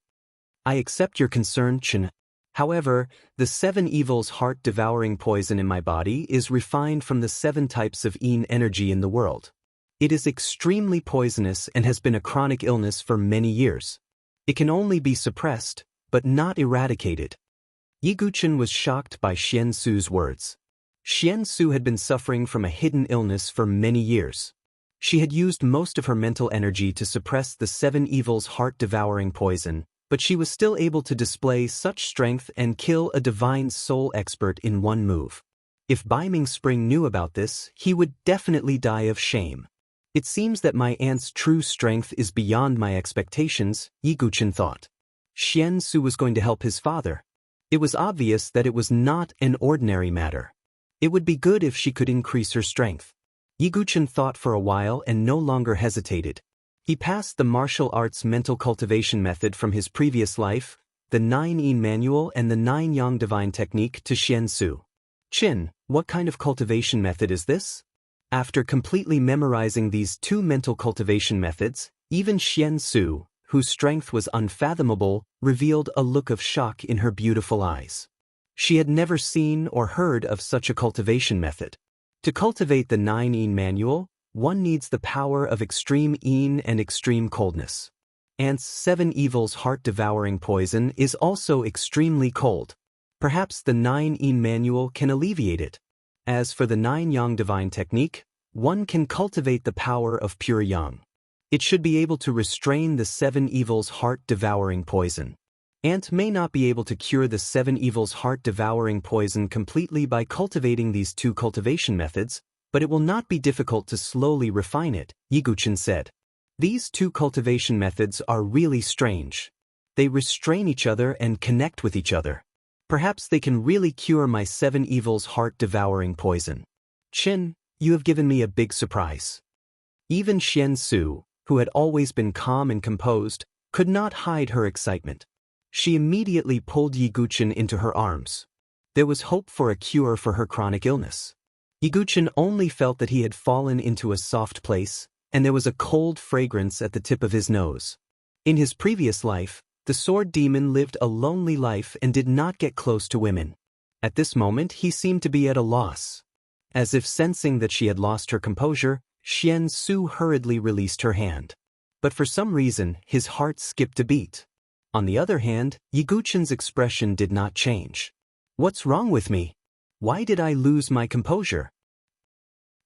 I accept your concern, Chen. However, the 7 evils heart-devouring poison in my body is refined from the 7 types of yin energy in the world. It is extremely poisonous and has been a chronic illness for many years. It can only be suppressed, but not eradicated. Yi Guchen was shocked by Xian Su's words. Xian Su had been suffering from a hidden illness for many years. She had used most of her mental energy to suppress the 7 evils heart-devouring poison, but she was still able to display such strength and kill a divine soul expert in one move. If Bai Ming Spring knew about this, he would definitely die of shame. It seems that my aunt's true strength is beyond my expectations, Yi Guchen thought. Xian Su was going to help his father. It was obvious that it was not an ordinary matter. It would be good if she could increase her strength. Yi Guchen thought for a while and no longer hesitated. He passed the martial arts mental cultivation method from his previous life, the 9 Yin manual and the 9 Yang divine technique to Xian Su. Qin, what kind of cultivation method is this? After completely memorizing these 2 mental cultivation methods, even Xian Su, whose strength was unfathomable, revealed a look of shock in her beautiful eyes. She had never seen or heard of such a cultivation method. To cultivate the 9 Yin manual, one needs the power of extreme yin and extreme coldness. Ant's 7 evils heart-devouring poison is also extremely cold. Perhaps the 9 Yin manual can alleviate it. As for the 9 Yang divine technique, one can cultivate the power of pure Yang. It should be able to restrain the 7 evils heart-devouring poison. Ant may not be able to cure the 7 evils heart-devouring poison completely by cultivating these 2 cultivation methods, but it will not be difficult to slowly refine it, Yi Guchen said. These 2 cultivation methods are really strange. They restrain each other and connect with each other. Perhaps they can really cure my 7 evils heart-devouring poison. Qin, you have given me a big surprise. Even Xian Su, who had always been calm and composed, could not hide her excitement. She immediately pulled Yi Guchen into her arms. There was hope for a cure for her chronic illness. Yi Guchen only felt that he had fallen into a soft place, and there was a cold fragrance at the tip of his nose. In his previous life, the sword demon lived a lonely life and did not get close to women. At this moment he seemed to be at a loss. As if sensing that she had lost her composure, Xian Su hurriedly released her hand. But for some reason, his heart skipped a beat. On the other hand, Yi Guchen's expression did not change. What's wrong with me? Why did I lose my composure?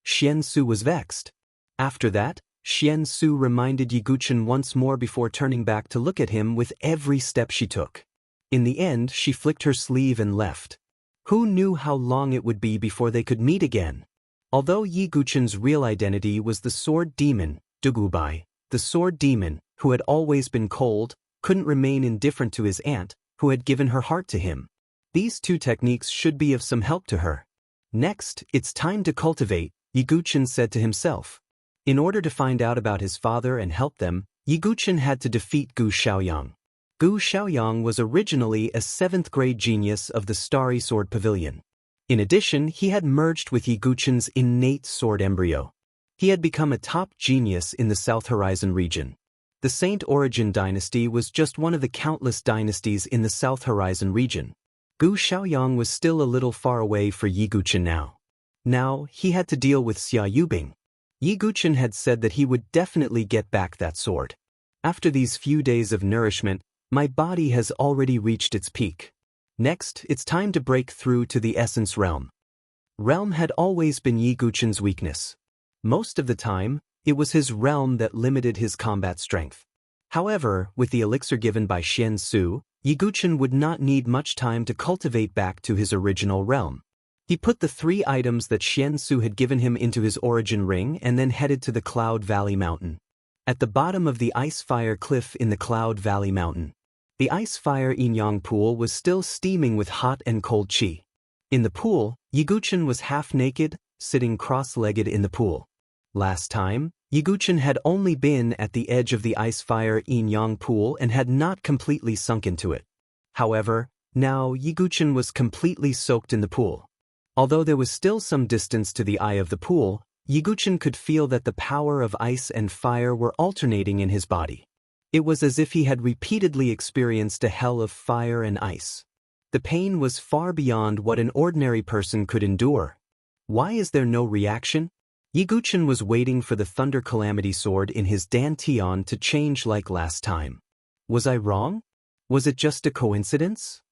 Xian Su was vexed. After that, Xian Su reminded Yi Guchen once more before turning back to look at him with every step she took. In the end, she flicked her sleeve and left. Who knew how long it would be before they could meet again? Although Yi Guchen's real identity was the sword demon, Dugubai, the sword demon, who had always been cold, couldn't remain indifferent to his aunt, who had given her heart to him. These 2 techniques should be of some help to her. Next, it's time to cultivate, Yi Guchen said to himself. In order to find out about his father and help them, Yi Guchen had to defeat Gu Xiaoyang. Gu Xiaoyang was originally a 7th-grade genius of the Starry Sword Pavilion. In addition, he had merged with Yi Guchen's innate sword embryo. He had become a top genius in the South Horizon region. The Saint Origin dynasty was just one of the countless dynasties in the South Horizon region. Gu Xiaoyang was still a little far away for Yi Guchen now. Now, he had to deal with Xia Yubing. Yi Guchen had said that he would definitely get back that sword. After these few days of nourishment, my body has already reached its peak. Next, it's time to break through to the essence realm. Realm had always been Yi Guchen's weakness. Most of the time, it was his realm that limited his combat strength. However, with the elixir given by Xian Su, Yi Guchen would not need much time to cultivate back to his original realm. He put the 3 items that Xian Su had given him into his origin ring and then headed to the Cloud Valley Mountain. At the bottom of the ice-fire cliff in the Cloud Valley Mountain, the ice-fire yin-yang pool was still steaming with hot and cold qi. In the pool, Yi Guchen was half-naked, sitting cross-legged in the pool. Last time, Yi Guchen had only been at the edge of the ice-fire yin-yang pool and had not completely sunk into it. However, now Yi Guchen was completely soaked in the pool. Although there was still some distance to the eye of the pool, Yi Guchen could feel that the power of ice and fire were alternating in his body. It was as if he had repeatedly experienced a hell of fire and ice. The pain was far beyond what an ordinary person could endure. Why is there no reaction? Yiguchen was waiting for the Thunder Calamity Sword in his dantian to change like last time. Was I wrong? Was it just a coincidence?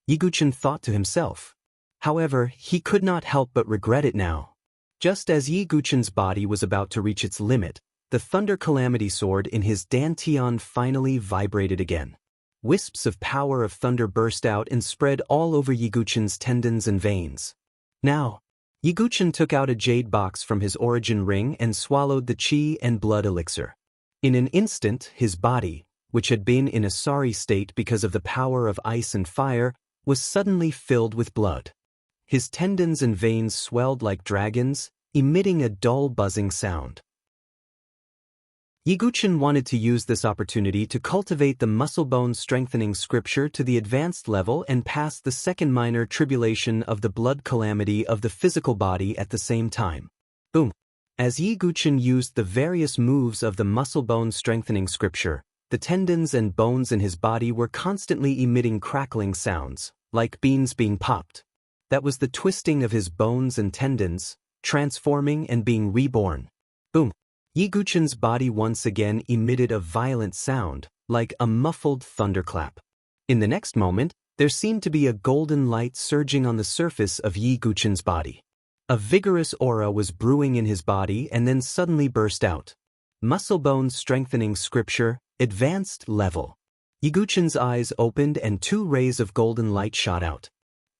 Yiguchen thought to himself. However, he could not help but regret it now. Just as Yiguchen's body was about to reach its limit, the Thunder Calamity Sword in his dantian finally vibrated again. Wisps of power of thunder burst out and spread all over Yiguchen's tendons and veins. Now, Yiguchen took out a jade box from his origin ring and swallowed the chi and blood elixir. In an instant, his body, which had been in a sorry state because of the power of ice and fire, was suddenly filled with blood. His tendons and veins swelled like dragons, emitting a dull buzzing sound. Yiguchen wanted to use this opportunity to cultivate the muscle-bone strengthening scripture to the advanced level and pass the second minor tribulation of the blood calamity of the physical body at the same time. Boom! As Yiguchen used the various moves of the muscle-bone strengthening scripture, the tendons and bones in his body were constantly emitting crackling sounds, like beans being popped. That was the twisting of his bones and tendons, transforming and being reborn. Boom! Yiguchen's body once again emitted a violent sound, like a muffled thunderclap. In the next moment, there seemed to be a golden light surging on the surface of Yiguchen's body. A vigorous aura was brewing in his body and then suddenly burst out. Muscle-bone strengthening scripture, advanced level. Yiguchen's eyes opened and 2 rays of golden light shot out.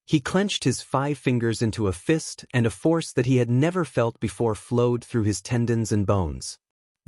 He clenched his 5 fingers into a fist, and a force that he had never felt before flowed through his tendons and bones.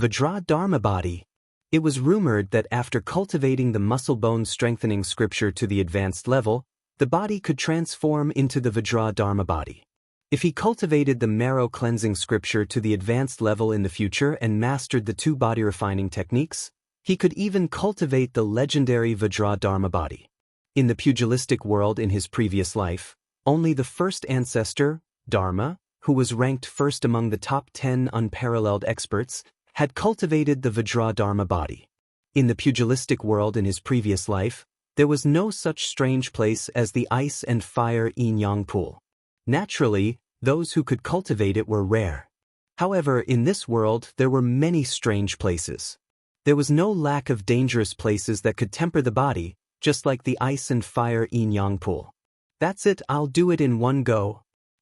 Vajra Dharma body. It was rumored that after cultivating the muscle-bone strengthening scripture to the advanced level, the body could transform into the Vajra Dharma body. If he cultivated the marrow cleansing scripture to the advanced level in the future and mastered the 2 body refining techniques, he could even cultivate the legendary Vajra Dharma body. In the pugilistic world in his previous life, only the first ancestor, Dharma, who was ranked first among the top 10 unparalleled experts, had cultivated the Vajra Dharma body. In the pugilistic world in his previous life, there was no such strange place as the ice and fire yin-yang pool. Naturally, those who could cultivate it were rare. However, in this world there were many strange places. There was no lack of dangerous places that could temper the body, just like the ice and fire yin-yang pool. That's it, I'll do it in one go.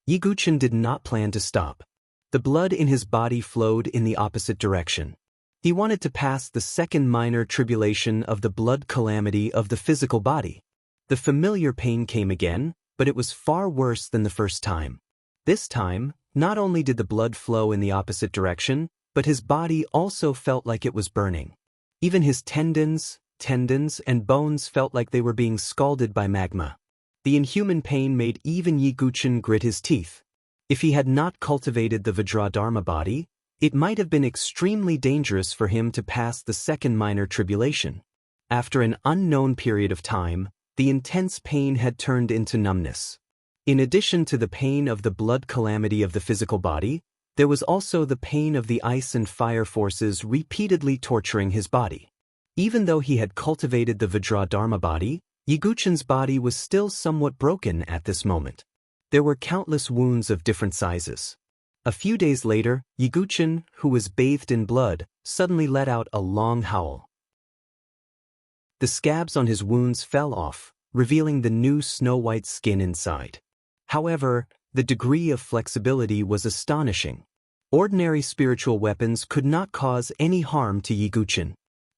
Yiguchen did not plan to stop. The blood in his body flowed in the opposite direction. He wanted to pass the second minor tribulation of the blood calamity of the physical body. The familiar pain came again, but it was far worse than the first time. This time, not only did the blood flow in the opposite direction, but his body also felt like it was burning. Even his tendons and bones felt like they were being scalded by magma. The inhuman pain made even Yiguchen grit his teeth. If he had not cultivated the Vajra Dharma body, it might have been extremely dangerous for him to pass the second minor tribulation. After an unknown period of time, the intense pain had turned into numbness. In addition to the pain of the blood calamity of the physical body, there was also the pain of the ice and fire forces repeatedly torturing his body. Even though he had cultivated the Vajra Dharma body, Yiguchen's body was still somewhat broken at this moment. There were countless wounds of different sizes. A few days later, Yiguchen, who was bathed in blood, suddenly let out a long howl. The scabs on his wounds fell off, revealing the new snow-white skin inside. However, the degree of flexibility was astonishing. Ordinary spiritual weapons could not cause any harm to Yiguchen.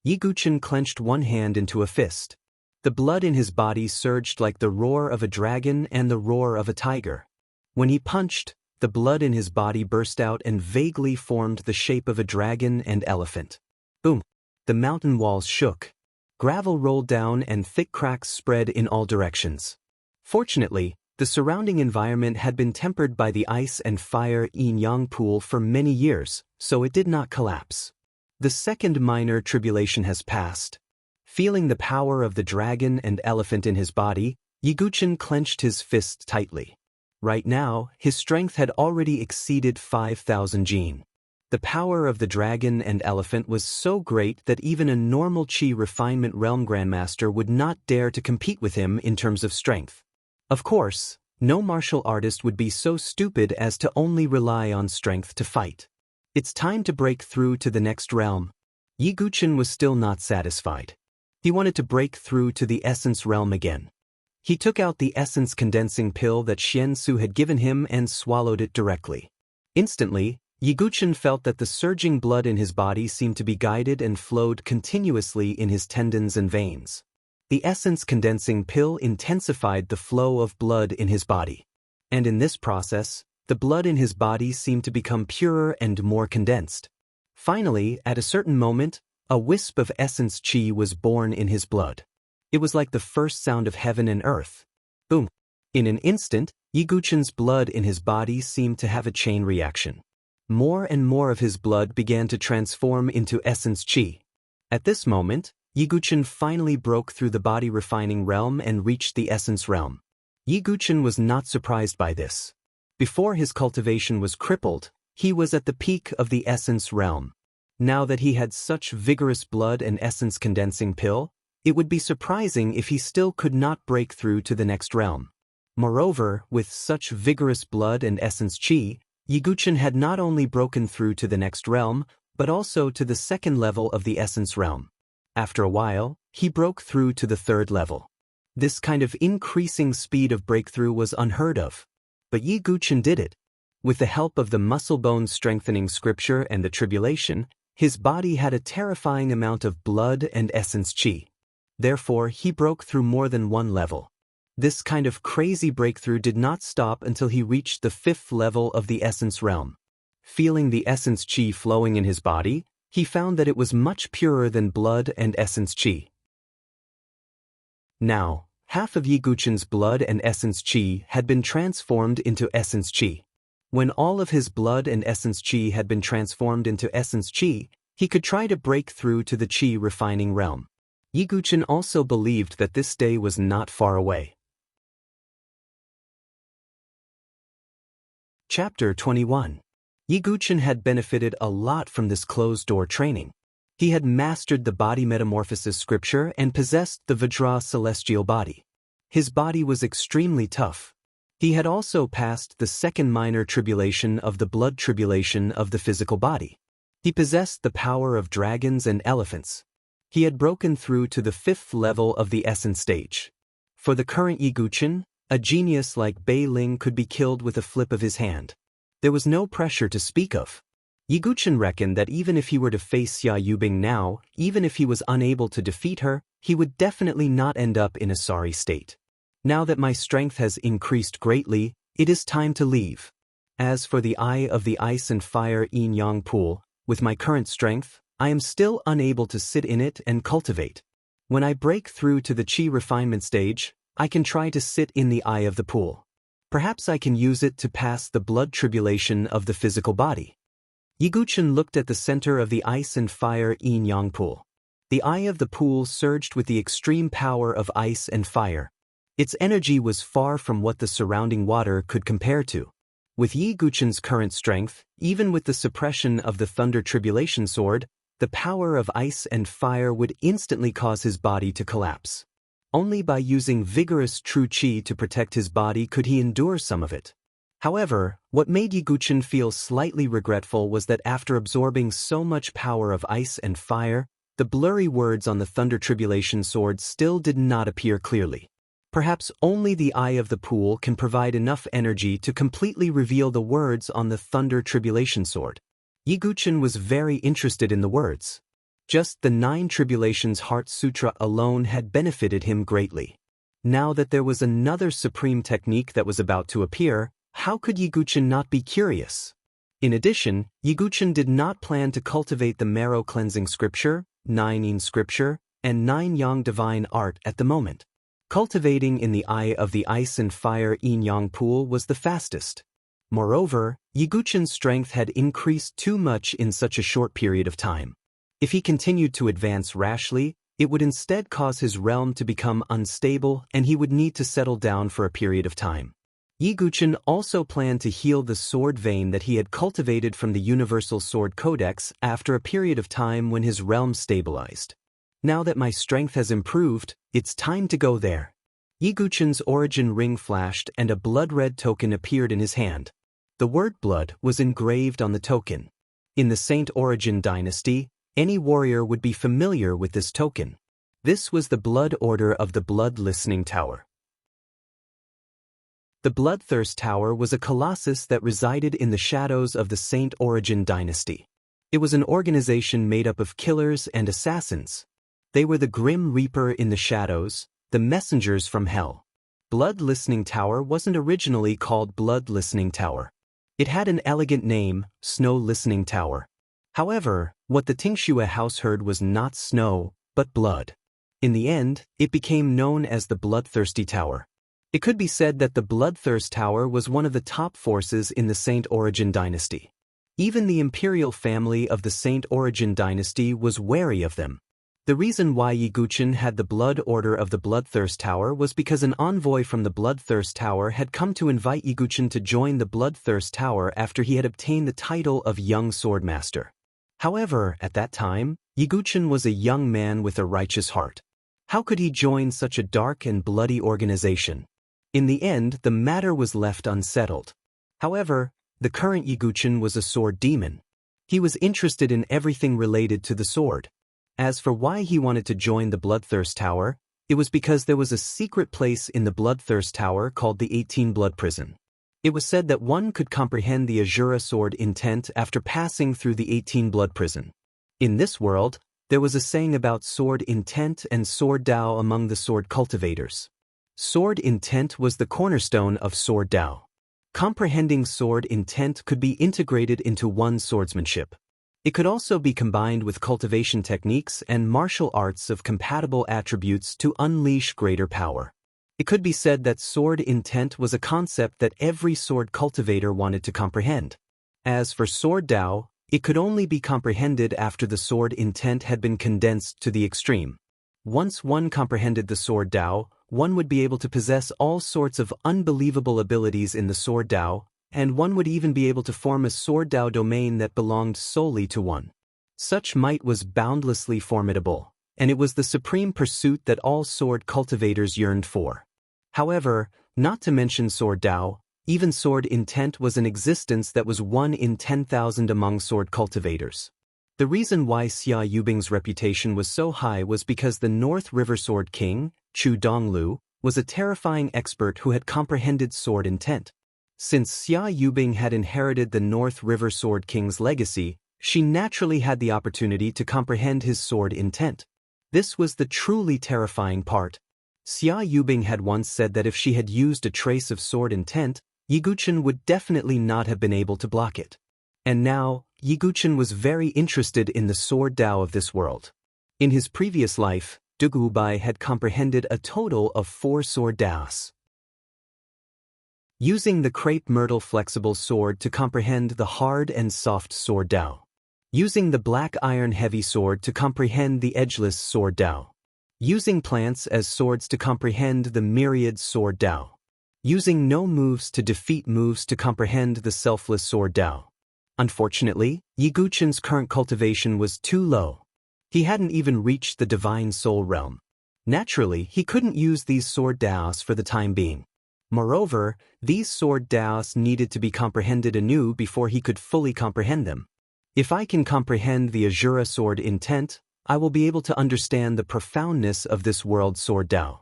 Yiguchen clenched one hand into a fist. The blood in his body surged like the roar of a dragon and the roar of a tiger. When he punched, the blood in his body burst out and vaguely formed the shape of a dragon and elephant. Boom! The mountain walls shook. Gravel rolled down and thick cracks spread in all directions. Fortunately, the surrounding environment had been tempered by the ice and fire yin-yang pool for many years, so it did not collapse. The second minor tribulation has passed. Feeling the power of the dragon and elephant in his body, Yiguchen clenched his fist tightly. Right now, his strength had already exceeded 5,000 jin. The power of the dragon and elephant was so great that even a normal Qi Refinement Realm Grandmaster would not dare to compete with him in terms of strength. Of course, no martial artist would be so stupid as to only rely on strength to fight. It's time to break through to the next realm. Yi Guchen was still not satisfied. He wanted to break through to the essence realm again. He took out the essence condensing pill that Xian Su had given him and swallowed it directly. Instantly, Yi Guchen felt that the surging blood in his body seemed to be guided and flowed continuously in his tendons and veins. The essence condensing pill intensified the flow of blood in his body. And in this process, the blood in his body seemed to become purer and more condensed. Finally, at a certain moment, a wisp of essence qi was born in his blood. It was like the first sound of heaven and earth. Boom! In an instant, Yi Guchen's blood in his body seemed to have a chain reaction. More and more of his blood began to transform into essence qi. At this moment, Yi Guchen finally broke through the body refining realm and reached the essence realm. Yi Guchen was not surprised by this. Before his cultivation was crippled, he was at the peak of the essence realm. Now that he had such vigorous blood and essence condensing pill, it would be surprising if he still could not break through to the next realm. Moreover, with such vigorous blood and essence qi, Yi Guchen had not only broken through to the next realm, but also to the second level of the essence realm. After a while, he broke through to the third level. This kind of increasing speed of breakthrough was unheard of. But Yi Guchen did it. With the help of the muscle-bone strengthening scripture and the tribulation, his body had a terrifying amount of blood and essence qi. Therefore, he broke through more than one level. This kind of crazy breakthrough did not stop until he reached the fifth level of the essence realm. Feeling the essence qi flowing in his body, he found that it was much purer than blood and essence qi. Now, half of Yi Guchen's blood and essence qi had been transformed into essence qi. When all of his blood and essence qi had been transformed into essence qi, he could try to break through to the qi refining realm. Yi Guchen also believed that this day was not far away. Chapter 21. Yi Guchen had benefited a lot from this closed-door training. He had mastered the body metamorphosis scripture and possessed the Vajra celestial body. His body was extremely tough. He had also passed the second minor tribulation of the blood tribulation of the physical body. He possessed the power of dragons and elephants. He had broken through to the fifth level of the essence stage. For the current Yi Guchen, a genius like Bei Ling could be killed with a flip of his hand. There was no pressure to speak of. Yi Guchen reckoned that even if he were to face Xia Yubing now, even if he was unable to defeat her, he would definitely not end up in a sorry state. Now that my strength has increased greatly, it is time to leave. As for the eye of the ice and fire yin-yang pool, with my current strength, I am still unable to sit in it and cultivate. When I break through to the qi refinement stage, I can try to sit in the eye of the pool. Perhaps I can use it to pass the blood tribulation of the physical body. Yi Guchen looked at the center of the ice and fire yin-yang pool. The eye of the pool surged with the extreme power of ice and fire. Its energy was far from what the surrounding water could compare to. With Yi Guchen's current strength, even with the suppression of the thunder tribulation sword, the power of ice and fire would instantly cause his body to collapse. Only by using vigorous true qi to protect his body could he endure some of it. However, what made Yi Guchen feel slightly regretful was that after absorbing so much power of ice and fire, the blurry words on the thunder tribulation sword still did not appear clearly. Perhaps only the eye of the pool can provide enough energy to completely reveal the words on the thunder tribulation sword. Yi Guchen was very interested in the words. Just the 9 Tribulations Heart Sutra alone had benefited him greatly. Now that there was another supreme technique that was about to appear, how could Yi Guchen not be curious? In addition, Yi Guchen did not plan to cultivate the marrow cleansing scripture, 9 Yin scripture, and 9 Yang divine art at the moment. Cultivating in the eye of the ice and fire yin-yang pool was the fastest. Moreover, Yi Guchen's strength had increased too much in such a short period of time. If he continued to advance rashly, it would instead cause his realm to become unstable and he would need to settle down for a period of time. Yi Guchen also planned to heal the sword vein that he had cultivated from the Universal Sword Codex after a period of time when his realm stabilized. Now that my strength has improved, it's time to go there. Yiguchen's origin ring flashed and a blood-red token appeared in his hand. The word blood was engraved on the token. In the Saint Origin dynasty, any warrior would be familiar with this token. This was the blood order of the Blood Listening Tower. The Bloodthirst Tower was a colossus that resided in the shadows of the Saint Origin dynasty. It was an organization made up of killers and assassins. They were the Grim Reaper in the shadows, the messengers from hell. Blood Listening Tower wasn't originally called Blood Listening Tower. It had an elegant name, Snow Listening Tower. However, what the Tingxue house heard was not snow, but blood. In the end, it became known as the Bloodthirsty Tower. It could be said that the Bloodthirst Tower was one of the top forces in the Saint Origin dynasty. Even the imperial family of the Saint Origin dynasty was wary of them. The reason why Yiguchen had the blood order of the Bloodthirst Tower was because an envoy from the Bloodthirst Tower had come to invite Yiguchen to join the Bloodthirst Tower after he had obtained the title of Young Swordmaster. However, at that time, Yiguchen was a young man with a righteous heart. How could he join such a dark and bloody organization? In the end, the matter was left unsettled. However, the current Yiguchen was a sword demon. He was interested in everything related to the sword. As for why he wanted to join the Bloodthirst Tower, it was because there was a secret place in the Bloodthirst Tower called the 18 Blood Prison. It was said that one could comprehend the Azura sword intent after passing through the 18 Blood Prison. In this world, there was a saying about sword intent and sword Dao among the sword cultivators. Sword intent was the cornerstone of sword Dao. Comprehending sword intent could be integrated into one swordsmanship. It could also be combined with cultivation techniques and martial arts of compatible attributes to unleash greater power. It could be said that sword intent was a concept that every sword cultivator wanted to comprehend. As for sword Dao, it could only be comprehended after the sword intent had been condensed to the extreme. Once one comprehended the sword Dao, one would be able to possess all sorts of unbelievable abilities in the sword Dao, and one would even be able to form a sword Dao domain that belonged solely to one. Such might was boundlessly formidable, and it was the supreme pursuit that all sword cultivators yearned for. However, not to mention sword Dao, even sword intent was an existence that was 1 in 10,000 among sword cultivators. The reason why Xia Yubing's reputation was so high was because the North River Sword King, Chu Donglu, was a terrifying expert who had comprehended sword intent. Since Xia Yubing had inherited the North River Sword King's legacy, she naturally had the opportunity to comprehend his sword intent. This was the truly terrifying part. Xia Yubing had once said that if she had used a trace of sword intent, Yiguchen would definitely not have been able to block it. And now, Yiguchen was very interested in the sword Dao of this world. In his previous life, Dugubai had comprehended a total of 4 sword Daos. Using the crepe myrtle flexible sword to comprehend the hard and soft sword Dao. Using the black iron heavy sword to comprehend the edgeless sword Dao. Using plants as swords to comprehend the myriad sword Dao. Using no moves to defeat moves to comprehend the selfless sword Dao. Unfortunately, Yiguchen's current cultivation was too low. He hadn't even reached the divine soul realm. Naturally, he couldn't use these sword Daos for the time being. Moreover, these sword Daos needed to be comprehended anew before he could fully comprehend them. If I can comprehend the Azura sword intent, I will be able to understand the profoundness of this world's sword Dao.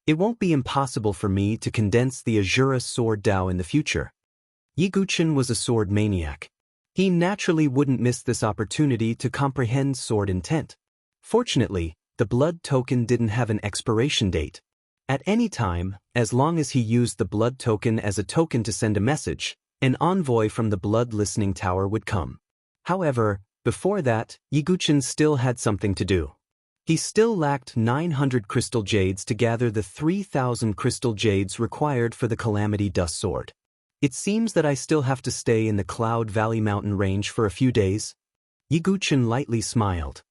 It won't be impossible for me to condense the Azura sword Dao in the future. Yiguchen was a sword maniac. He naturally wouldn't miss this opportunity to comprehend sword intent. Fortunately, the blood token didn't have an expiration date. At any time, as long as he used the blood token as a token to send a message, an envoy from the Blood Listening Tower would come. However, before that, Yiguchen still had something to do. He still lacked 900 crystal jades to gather the 3,000 crystal jades required for the Calamity Dust Sword. It seems that I still have to stay in the Cloud Valley mountain range for a few days. Yiguchen lightly smiled.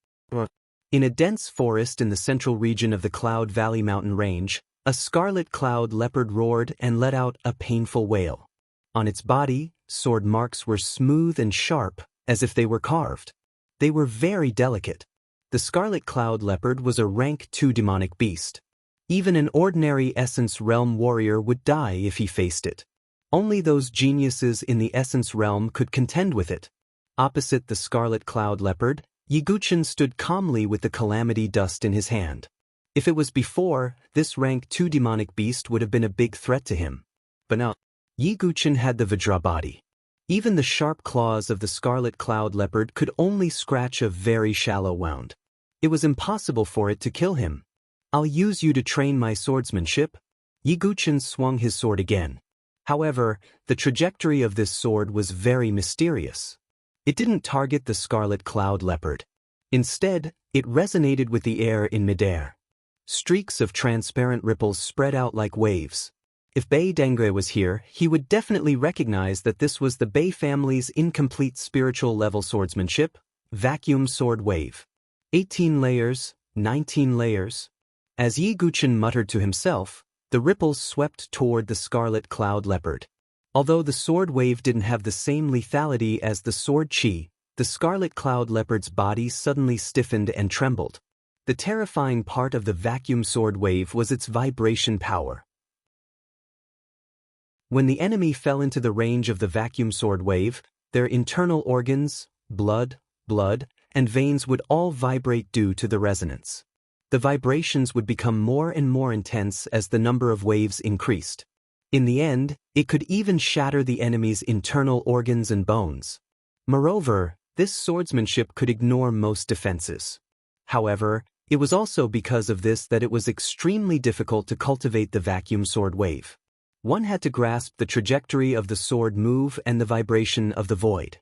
In a dense forest in the central region of the Cloud Valley mountain range, a scarlet cloud leopard roared and let out a painful wail. On its body, sword marks were smooth and sharp, as if they were carved. They were very delicate. The scarlet cloud leopard was a rank 2 demonic beast. Even an ordinary Essence Realm warrior would die if he faced it. Only those geniuses in the Essence Realm could contend with it. Opposite the Scarlet Cloud Leopard, Yiguchen stood calmly with the Calamity Dust in his hand. If it was before, this rank 2 demonic beast would have been a big threat to him. But now, Yiguchen had the Vajra body. Even the sharp claws of the Scarlet Cloud Leopard could only scratch a very shallow wound. It was impossible for it to kill him. I'll use you to train my swordsmanship. Yiguchen swung his sword again. However, the trajectory of this sword was very mysterious. It didn't target the Scarlet Cloud Leopard. Instead, it resonated with the air in midair. Streaks of transparent ripples spread out like waves. If Bei Dengui was here, he would definitely recognize that this was the Bei family's incomplete spiritual level swordsmanship, Vacuum Sword Wave. 18 layers, 19 layers. As Yiguchen muttered to himself, the ripples swept toward the Scarlet Cloud Leopard. Although the sword wave didn't have the same lethality as the sword chi, the Scarlet Cloud Leopard's body suddenly stiffened and trembled. The terrifying part of the vacuum sword wave was its vibration power. When the enemy fell into the range of the vacuum sword wave, their internal organs, blood, and veins would all vibrate due to the resonance. The vibrations would become more and more intense as the number of waves increased. In the end, it could even shatter the enemy's internal organs and bones. Moreover, this swordsmanship could ignore most defenses. However, it was also because of this that it was extremely difficult to cultivate the vacuum sword wave. One had to grasp the trajectory of the sword move and the vibration of the void.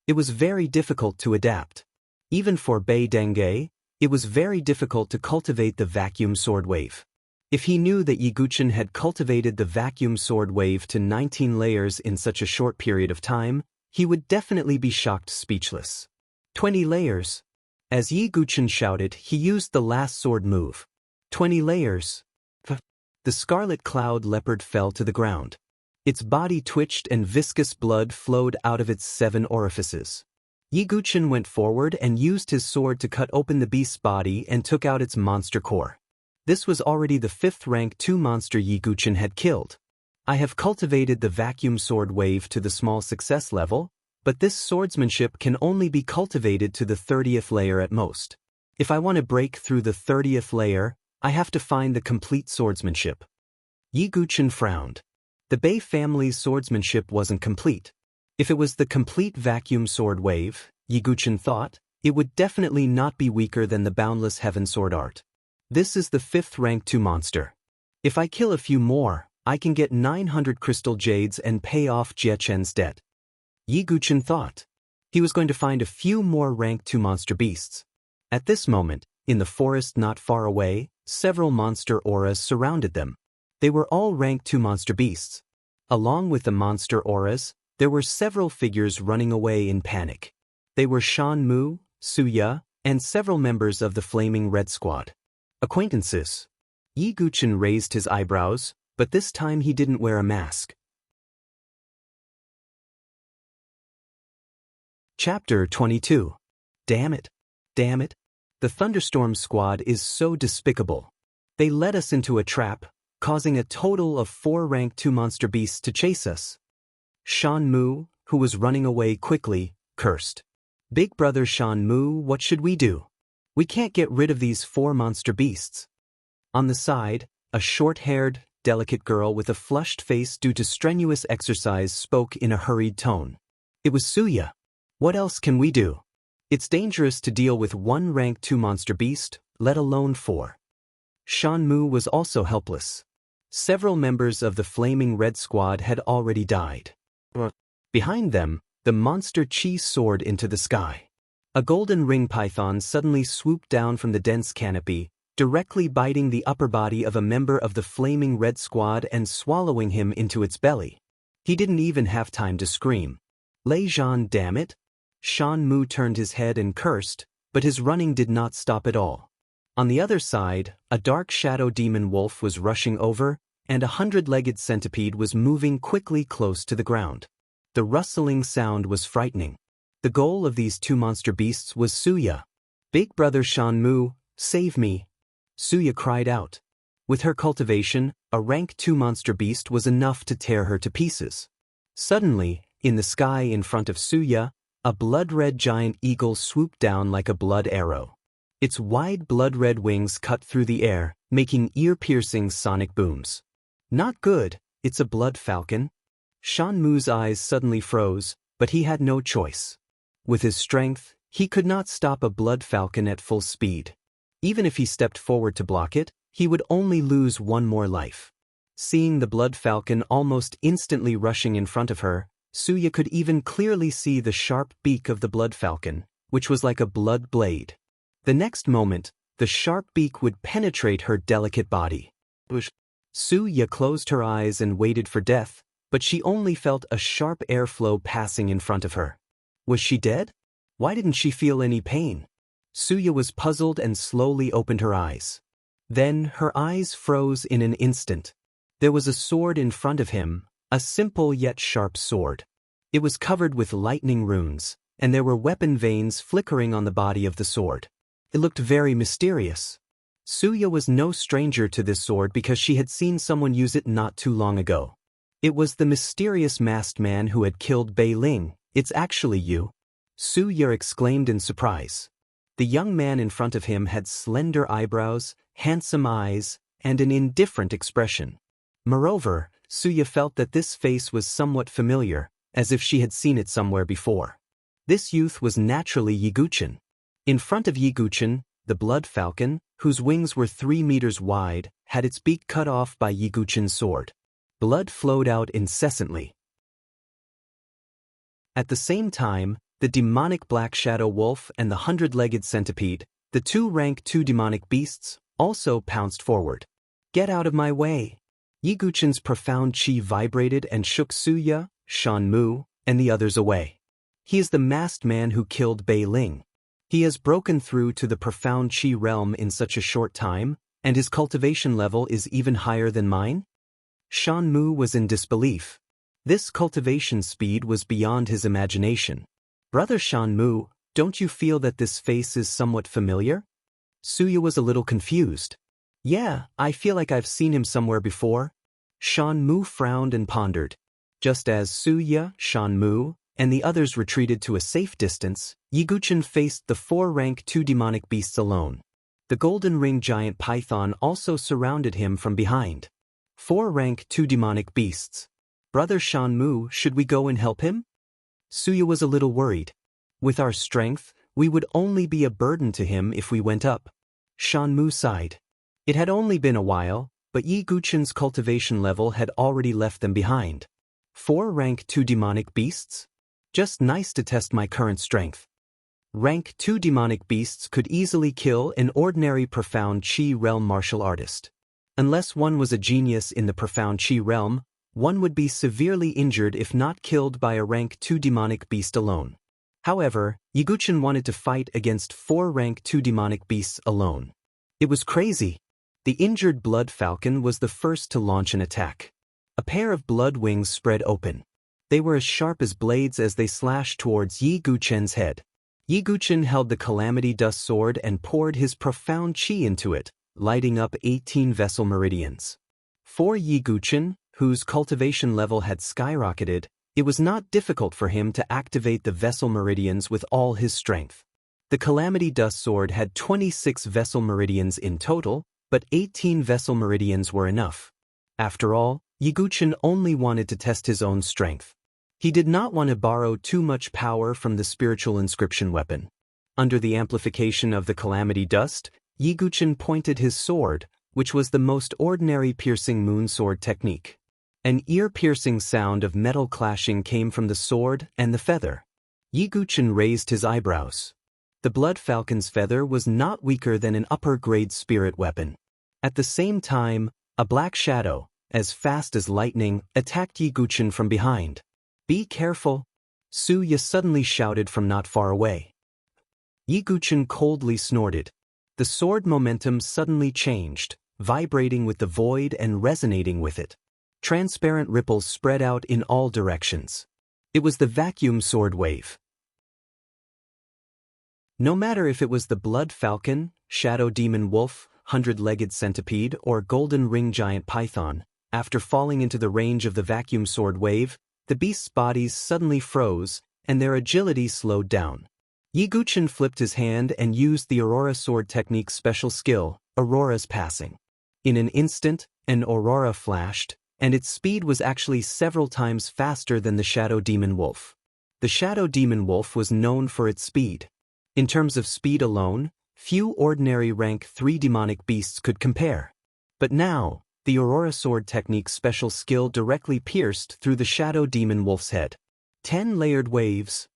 It was very difficult to adapt. Even for Bei Dengui, it was very difficult to cultivate the vacuum sword wave. If he knew that Yiguchen had cultivated the vacuum sword wave to 19 layers in such a short period of time, he would definitely be shocked speechless. 20 layers. As Yiguchen shouted, he used the last sword move. 20 layers. The Scarlet Cloud Leopard fell to the ground. Its body twitched and viscous blood flowed out of its 7 orifices. Yiguchen went forward and used his sword to cut open the beast's body and took out its monster core. This was already the 5th rank 2 monster Yiguchen had killed. I have cultivated the vacuum sword wave to the small success level, but this swordsmanship can only be cultivated to the 30th layer at most. If I want to break through the 30th layer, I have to find the complete swordsmanship. Yiguchen frowned. The Bei family's swordsmanship wasn't complete. If it was the complete vacuum sword wave, Yiguchen thought, it would definitely not be weaker than the Boundless Heaven sword art. This is the 5th rank 2 monster. If I kill a few more, I can get 900 crystal jades and pay off Jie Chen's debt. Yiguchen thought. He was going to find a few more rank 2 monster beasts. At this moment, in the forest not far away, several monster auras surrounded them. They were all rank 2 monster beasts. Along with the monster auras, there were several figures running away in panic. They were Shan Mu, Suya, and several members of the Flaming Red Squad. Acquaintances. Yiguchen raised his eyebrows, but this time he didn't wear a mask. Chapter 22. Damn it. Damn it. The Thunderstorm Squad is so despicable. They led us into a trap, causing a total of 4 rank 2 monster beasts to chase us. Shan Mu, who was running away quickly, cursed. Big brother Shan Mu, what should we do? We can't get rid of these 4 monster beasts. On the side, a short-haired, delicate girl with a flushed face due to strenuous exercise spoke in a hurried tone. It was Suya. What else can we do? It's dangerous to deal with 1 rank 2 monster beast, let alone 4. Shan Mu was also helpless. Several members of the Flaming Red Squad had already died. Behind them, the monster Chi soared into the sky. A golden ring python suddenly swooped down from the dense canopy, directly biting the upper body of a member of the Flaming Red Squad and swallowing him into its belly. He didn't even have time to scream. Lei Zhan, damn it! Shan Mu turned his head and cursed, but his running did not stop at all. On the other side, a dark shadow demon wolf was rushing over, and a 100-legged centipede was moving quickly close to the ground. The rustling sound was frightening. The goal of these 2 monster beasts was Suya. Big brother Shan Mu, save me! Suya cried out. With her cultivation, a rank 2 monster beast was enough to tear her to pieces. Suddenly, in the sky in front of Suya, a blood-red giant eagle swooped down like a blood arrow. Its wide blood-red wings cut through the air, making ear-piercing sonic booms. Not good, it's a blood falcon. Shan Mu's eyes suddenly froze, but he had no choice. With his strength, he could not stop a blood falcon at full speed. Even if he stepped forward to block it, he would only lose one more life. Seeing the blood falcon almost instantly rushing in front of her, Suya could even clearly see the sharp beak of the blood falcon, which was like a blood blade. The next moment, the sharp beak would penetrate her delicate body. Suya closed her eyes and waited for death, but she only felt a sharp airflow passing in front of her. Was she dead? Why didn't she feel any pain? Suya was puzzled and slowly opened her eyes. Then her eyes froze in an instant. There was a sword in front of him, a simple yet sharp sword. It was covered with lightning runes, and there were weapon veins flickering on the body of the sword. It looked very mysterious. Suya was no stranger to this sword because she had seen someone use it not too long ago. It was the mysterious masked man who had killed Bei Ling. It's actually you. Suya exclaimed in surprise. The young man in front of him had slender eyebrows, handsome eyes, and an indifferent expression. Moreover, Suya felt that this face was somewhat familiar, as if she had seen it somewhere before. This youth was naturally Yiguchen. In front of Yiguchen, the blood falcon, whose wings were 3 meters wide, had its beak cut off by Yiguchen's sword. Blood flowed out incessantly. At the same time, the demonic black shadow wolf and the 100-legged centipede, the 2 rank 2 demonic beasts, also pounced forward. Get out of my way! Yiguchen's profound chi vibrated and shook Suya, Shan Mu, and the others away. He is the masked man who killed Bei Ling. He has broken through to the profound chi realm in such a short time, and his cultivation level is even higher than mine? Shan Mu was in disbelief. This cultivation speed was beyond his imagination. Brother Shan Mu, don't you feel that this face is somewhat familiar? Suya was a little confused. Yeah, I feel like I've seen him somewhere before. Shan Mu frowned and pondered. Just as Suya, Shan Mu, and the others retreated to a safe distance, Yiguchen faced the 4 rank 2 demonic beasts alone. The golden ring giant python also surrounded him from behind. 4 rank 2 demonic beasts. Brother Shan Mu, should we go and help him? Suya was a little worried. With our strength, we would only be a burden to him if we went up. Shan Mu sighed. It had only been a while, but Yiguchen's cultivation level had already left them behind. 4 rank 2 demonic beasts? Just nice to test my current strength. Rank 2 demonic beasts could easily kill an ordinary profound chi realm martial artist. Unless one was a genius in the profound chi realm, one would be severely injured if not killed by a rank 2 demonic beast alone. However, Yiguchen wanted to fight against 4 rank 2 demonic beasts alone. It was crazy. The injured blood falcon was the first to launch an attack. A pair of blood wings spread open. They were as sharp as blades as they slashed towards Yiguchen's head. Yiguchen held the calamity dust sword and poured his profound chi into it, lighting up 18 vessel meridians. For Yiguchen, whose cultivation level had skyrocketed, it was not difficult for him to activate the vessel meridians with all his strength. The calamity dust sword had 26 vessel meridians in total, but 18 vessel meridians were enough. After all, Yiguchen only wanted to test his own strength. He did not want to borrow too much power from the spiritual inscription weapon. Under the amplification of the calamity dust, Yiguchen pointed his sword, which was the most ordinary piercing moon sword technique. An ear-piercing sound of metal clashing came from the sword and the feather. Yiguchen raised his eyebrows. The blood falcon's feather was not weaker than an upper-grade spirit weapon. At the same time, a black shadow, as fast as lightning, attacked Yiguchen from behind. Be careful! Suya suddenly shouted from not far away. Yiguchen coldly snorted. The sword momentum suddenly changed, vibrating with the void and resonating with it. Transparent ripples spread out in all directions. It was the vacuum sword wave. No matter if it was the blood falcon, shadow demon wolf, hundred-legged centipede or golden ring giant python, after falling into the range of the vacuum sword wave, the beasts' bodies suddenly froze, and their agility slowed down. Yiguchen flipped his hand and used the Aurora Sword Technique's special skill, Aurora's Passing. In an instant, an aurora flashed, and its speed was actually several times faster than the Shadow Demon Wolf. The Shadow Demon Wolf was known for its speed. In terms of speed alone, few ordinary rank 3 demonic beasts could compare. But now, the Aurora Sword Technique's special skill directly pierced through the Shadow Demon Wolf's head. 10 layered waves.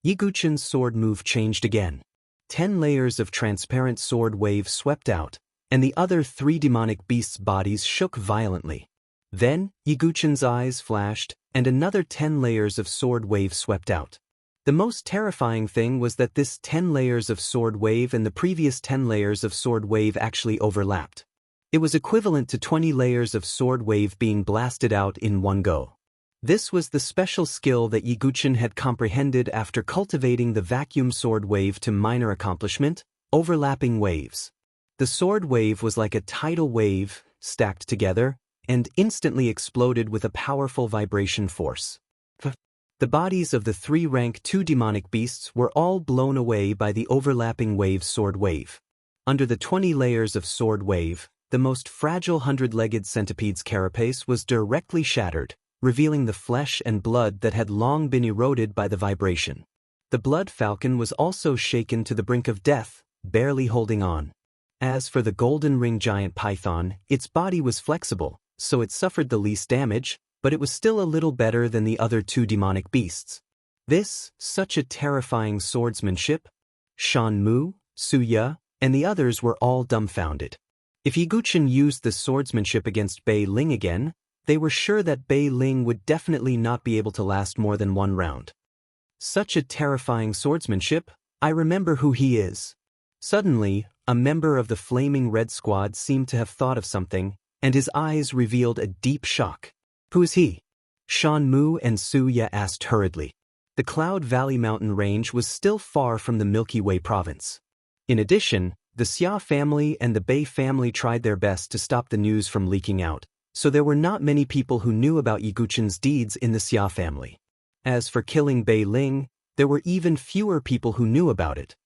Yiguchen's sword move changed again. 10 layers of transparent sword wave swept out, and the other 3 demonic beasts' bodies shook violently. Then, Yiguchen's eyes flashed, and another 10 layers of sword wave swept out. The most terrifying thing was that this 10 layers of sword wave and the previous 10 layers of sword wave actually overlapped. It was equivalent to 20 layers of sword wave being blasted out in one go. This was the special skill that Yiguchen had comprehended after cultivating the vacuum sword wave to minor accomplishment, overlapping waves. The sword wave was like a tidal wave, stacked together, and instantly exploded with a powerful vibration force. The bodies of the 3 rank 2 demonic beasts were all blown away by the overlapping wave sword wave. Under the 20 layers of sword wave, the most fragile hundred-legged centipede's carapace was directly shattered, revealing the flesh and blood that had long been eroded by the vibration. The blood falcon was also shaken to the brink of death, barely holding on. As for the golden ring giant python, its body was flexible, so it suffered the least damage, but it was still a little better than the other 2 demonic beasts. Such a terrifying swordsmanship. Shan Mu, Suya, and the others were all dumbfounded. If Yiguchen used the swordsmanship against Bei Ling again, they were sure that Bei Ling would definitely not be able to last more than 1 round. Such a terrifying swordsmanship, I remember who he is. Suddenly, a member of the Flaming Red Squad seemed to have thought of something, and his eyes revealed a deep shock. Who is he? Shan Mu and Suya asked hurriedly. The Cloud Valley mountain range was still far from the Milky Way province. In addition, the Xia family and the Bei family tried their best to stop the news from leaking out, so there were not many people who knew about Yiguchen's deeds in the Xia family. As for killing Bei Ling, there were even fewer people who knew about it.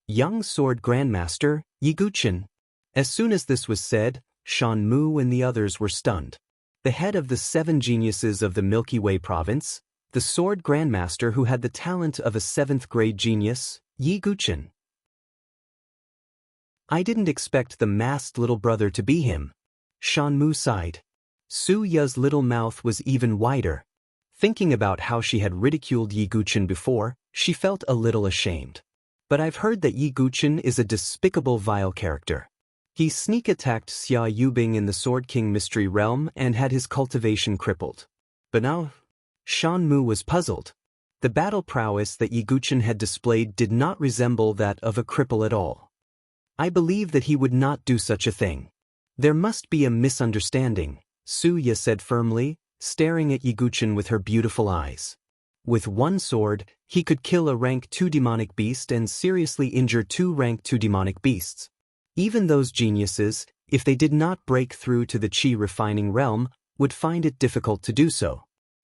Young Sword Grandmaster, Yiguchen. As soon as this was said, Shan Mu and the others were stunned. The head of the 7 geniuses of the Milky Way province, the Sword Grandmaster who had the talent of a 7th-grade genius, Yiguchen. I didn't expect the masked little brother to be him. Shan Mu sighed. Suya's little mouth was even wider. Thinking about how she had ridiculed Yiguchen before, she felt a little ashamed. But I've heard that Yiguchen is a despicable vile character. He sneak-attacked Xia Yubing in the Sword King Mystery Realm and had his cultivation crippled. But now, Shan Mu was puzzled. The battle prowess that Yiguchen had displayed did not resemble that of a cripple at all. I believe that he would not do such a thing. There must be a misunderstanding, Suya said firmly, staring at Yiguchen with her beautiful eyes. With 1 sword, he could kill a rank 2 demonic beast and seriously injure 2 rank 2 demonic beasts. Even those geniuses, if they did not break through to the Qi refining realm, would find it difficult to do so.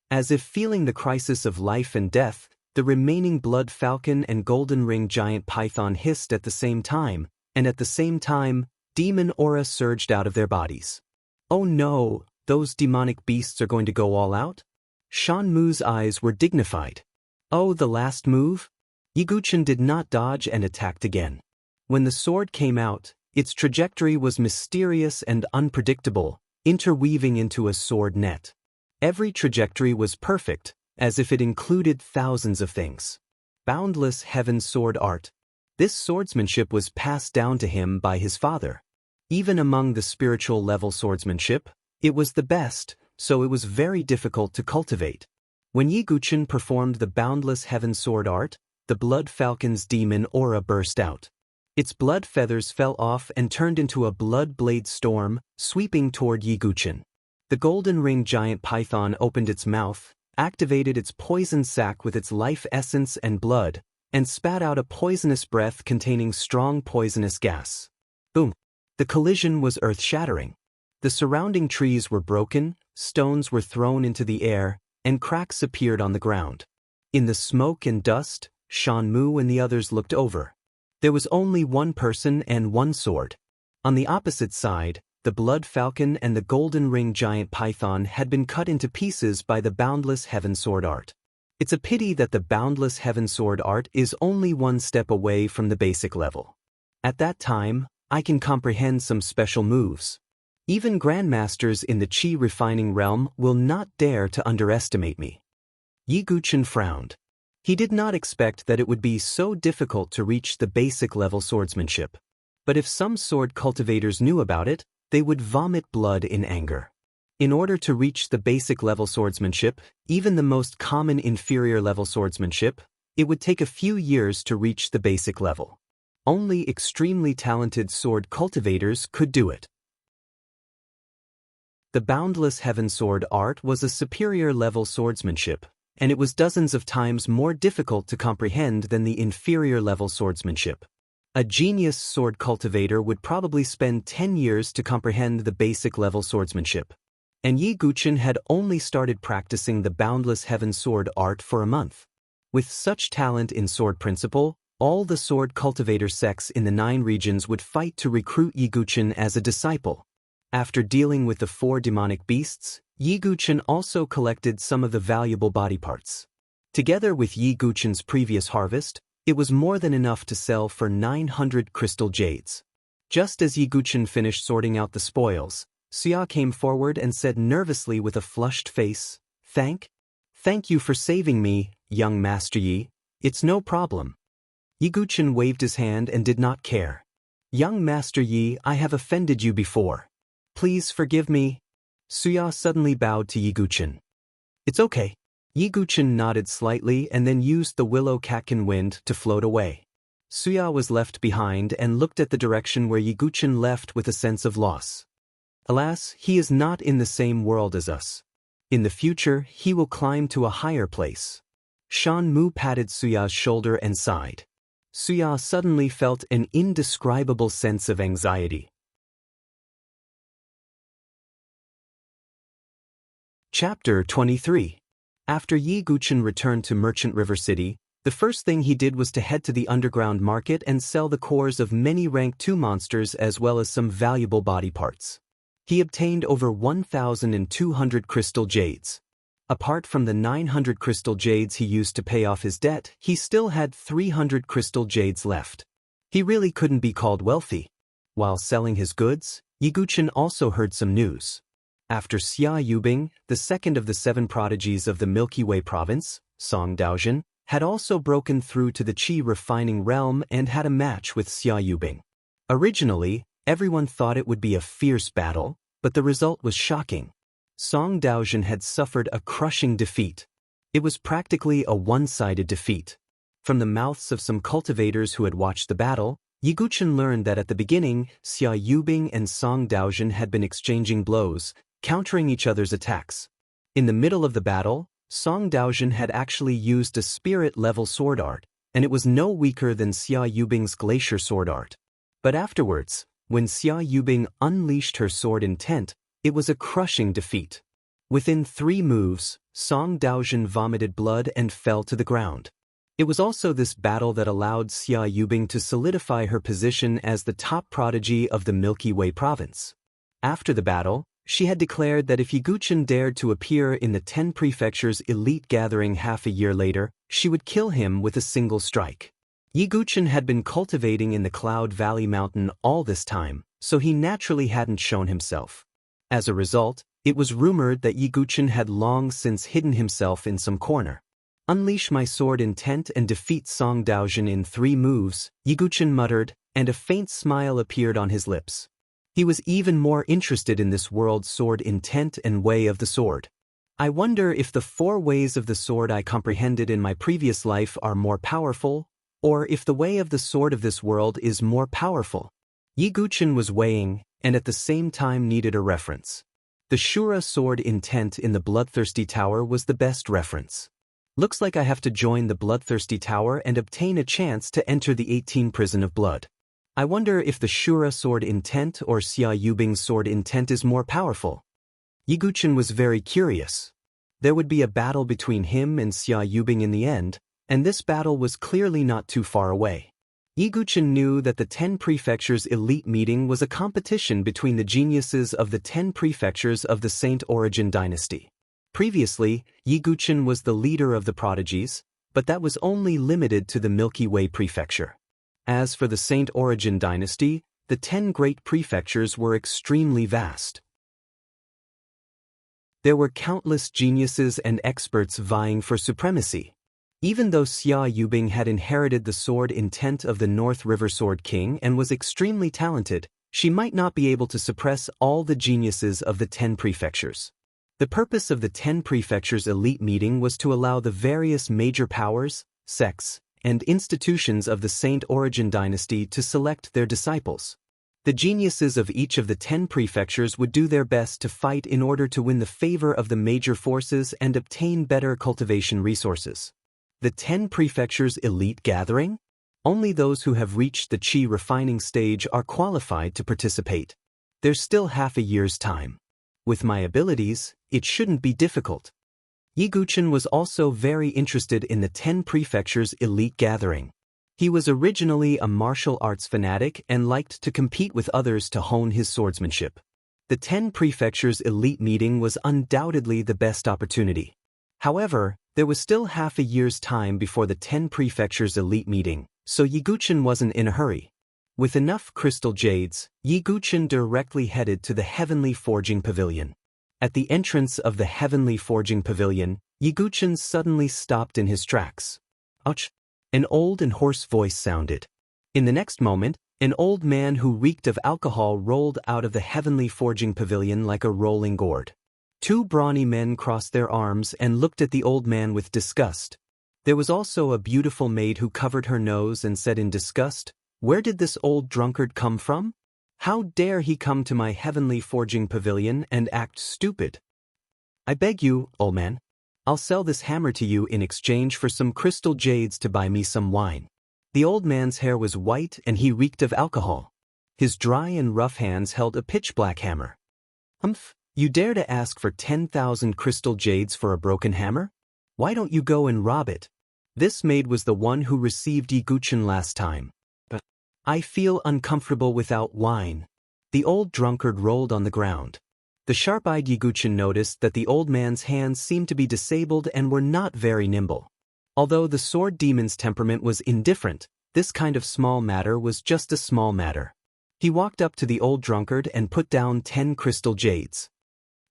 As if feeling the crisis of life and death, the remaining blood falcon and golden ring giant python hissed at the same time, and at the same time, demon aura surged out of their bodies. Oh no, those demonic beasts are going to go all out? Shan Mu's eyes were dignified. Oh, the last move? Yiguchen did not dodge and attacked again. When the sword came out, its trajectory was mysterious and unpredictable, interweaving into a sword net. Every trajectory was perfect, as if it included thousands of things. Boundless heaven sword art. This swordsmanship was passed down to him by his father. Even among the spiritual level swordsmanship, it was the best, so it was very difficult to cultivate. When Yiguchen performed the boundless heaven sword art, the blood falcon's demon aura burst out. Its blood feathers fell off and turned into a blood blade storm, sweeping toward Yiguchen. The golden ring giant python opened its mouth, activated its poison sac with its life essence and blood, and spat out a poisonous breath containing strong poisonous gas. Boom! The collision was earth-shattering. The surrounding trees were broken, stones were thrown into the air, and cracks appeared on the ground. In the smoke and dust, Shan Mu and the others looked over. There was only one person and one sword. On the opposite side, the blood falcon and the golden ring giant python had been cut into pieces by the boundless heaven sword art. It's a pity that the boundless heaven sword art is only one step away from the basic level. At that time, I can comprehend some special moves. Even grandmasters in the Qi refining realm will not dare to underestimate me. Yi Guchen frowned. He did not expect that it would be so difficult to reach the basic level swordsmanship. But if some sword cultivators knew about it, they would vomit blood in anger. In order to reach the basic level swordsmanship, even the most common inferior level swordsmanship, it would take a few years to reach the basic level. Only extremely talented sword cultivators could do it. The boundless heaven sword art was a superior level swordsmanship, and it was dozens of times more difficult to comprehend than the inferior level swordsmanship. A genius sword cultivator would probably spend 10 years to comprehend the basic level swordsmanship. And Yi Guchen had only started practicing the boundless heaven sword art for a month. With such talent in sword principle, all the sword cultivator sects in the 9 regions would fight to recruit Yi Guchen as a disciple. After dealing with the 4 demonic beasts, Yi Guchen also collected some of the valuable body parts. Together with Yi Guchen's previous harvest, it was more than enough to sell for 900 crystal jades. Just as Yi Guchen finished sorting out the spoils, Xia came forward and said nervously with a flushed face, Thank you for saving me, young Master Yi. It's no problem." Yi Guchen waved his hand and did not care. "Young Master Yi, I have offended you before. Please forgive me." Suya suddenly bowed to Yi Guchen. "It's okay." Yi Guchen nodded slightly and then used the willow catkin wind to float away. Suya was left behind and looked at the direction where Yi Guchen left with a sense of loss. Alas, he is not in the same world as us. In the future, he will climb to a higher place. Shan Mu patted Suya's shoulder and sighed. Suya suddenly felt an indescribable sense of anxiety. Chapter 23. After Yi Guchen returned to Merchant River City, the first thing he did was to head to the underground market and sell the cores of many Rank 2 monsters as well as some valuable body parts. He obtained over 1,200 crystal jades. Apart from the 900 crystal jades he used to pay off his debt, he still had 300 crystal jades left. He really couldn't be called wealthy. While selling his goods, Yi Guchen also heard some news. After Xia Yubing, the second of the 7 prodigies of the Milky Way province, Song Daozhen, had also broken through to the Qi refining realm and had a match with Xia Yubing. Originally, everyone thought it would be a fierce battle, but the result was shocking. Song Daozhen had suffered a crushing defeat. It was practically a one-sided defeat. From the mouths of some cultivators who had watched the battle, Yi Guchen learned that at the beginning, Xia Yubing and Song Daozhen had been exchanging blows, countering each other's attacks. In the middle of the battle, Song Daozhen had actually used a spirit-level sword art, and it was no weaker than Xia Yubing's glacier sword art. But afterwards, when Xia Yubing unleashed her sword intent, it was a crushing defeat. Within 3 moves, Song Daozhen vomited blood and fell to the ground. It was also this battle that allowed Xia Yubing to solidify her position as the top prodigy of the Milky Way province. After the battle, she had declared that if Yi Guchen dared to appear in the 10 prefectures elite gathering half a year later, she would kill him with a single strike. Yi Guchen had been cultivating in the Cloud Valley Mountain all this time, so he naturally hadn't shown himself. As a result, it was rumored that Yi Guchen had long since hidden himself in some corner. "Unleash my sword intent and defeat Song Daozhen in 3 moves," Yi Guchen muttered, and a faint smile appeared on his lips. He was even more interested in this world's sword intent and way of the sword. "I wonder if the 4 ways of the sword I comprehended in my previous life are more powerful, or if the way of the sword of this world is more powerful." Yi Guchen was weighing, and at the same time needed a reference. The Shura sword intent in the Bloodthirsty Tower was the best reference. Looks like I have to join the Bloodthirsty Tower and obtain a chance to enter the 18 Prison of Blood. I wonder if the Shura sword intent or Xia Yubing's sword intent is more powerful. Yiguchen was very curious. There would be a battle between him and Xia Yubing in the end, and this battle was clearly not too far away. Yiguchen knew that the 10 prefectures elite meeting was a competition between the geniuses of the 10 prefectures of the Saint Origin dynasty. Previously, Yiguchen was the leader of the prodigies, but that was only limited to the Milky Way prefecture. As for the Saint Origin dynasty, the 10 great prefectures were extremely vast. There were countless geniuses and experts vying for supremacy. Even though Xia Yubing had inherited the sword intent of the North River Sword King and was extremely talented, she might not be able to suppress all the geniuses of the 10 prefectures. The purpose of the 10 prefectures elite meeting was to allow the various major powers, sects, and institutions of the Saint Origin dynasty to select their disciples. The geniuses of each of the 10 prefectures would do their best to fight in order to win the favor of the major forces and obtain better cultivation resources. The 10 prefectures elite gathering? Only those who have reached the qi refining stage are qualified to participate. There's still half a year's time. With my abilities, it shouldn't be difficult. Yiguchen was also very interested in the 10 prefectures elite gathering. He was originally a martial arts fanatic and liked to compete with others to hone his swordsmanship. The 10 prefectures elite meeting was undoubtedly the best opportunity. However, there was still half a year's time before the 10 prefectures elite meeting, so Yiguchen wasn't in a hurry. With enough crystal jades, Yiguchen directly headed to the Heavenly Forging Pavilion. At the entrance of the Heavenly Forging Pavilion, Yiguchen suddenly stopped in his tracks. Ouch! An old and hoarse voice sounded. In the next moment, an old man who reeked of alcohol rolled out of the Heavenly Forging Pavilion like a rolling gourd. 2 brawny men crossed their arms and looked at the old man with disgust. There was also a beautiful maid who covered her nose and said in disgust, "Where did this old drunkard come from? How dare he come to my Heavenly Forging Pavilion and act stupid? I beg you, old man, I'll sell this hammer to you in exchange for some crystal jades to buy me some wine." The old man's hair was white and he reeked of alcohol. His dry and rough hands held a pitch-black hammer. "Humph, you dare to ask for 10,000 crystal jades for a broken hammer? Why don't you go and rob it?" This maid was the one who received Yiguchen last time. "But I feel uncomfortable without wine." The old drunkard rolled on the ground. The sharp-eyed Yiguchen noticed that the old man's hands seemed to be disabled and were not very nimble. Although the sword demon's temperament was indifferent, this kind of small matter was just a small matter. He walked up to the old drunkard and put down 10 crystal jades.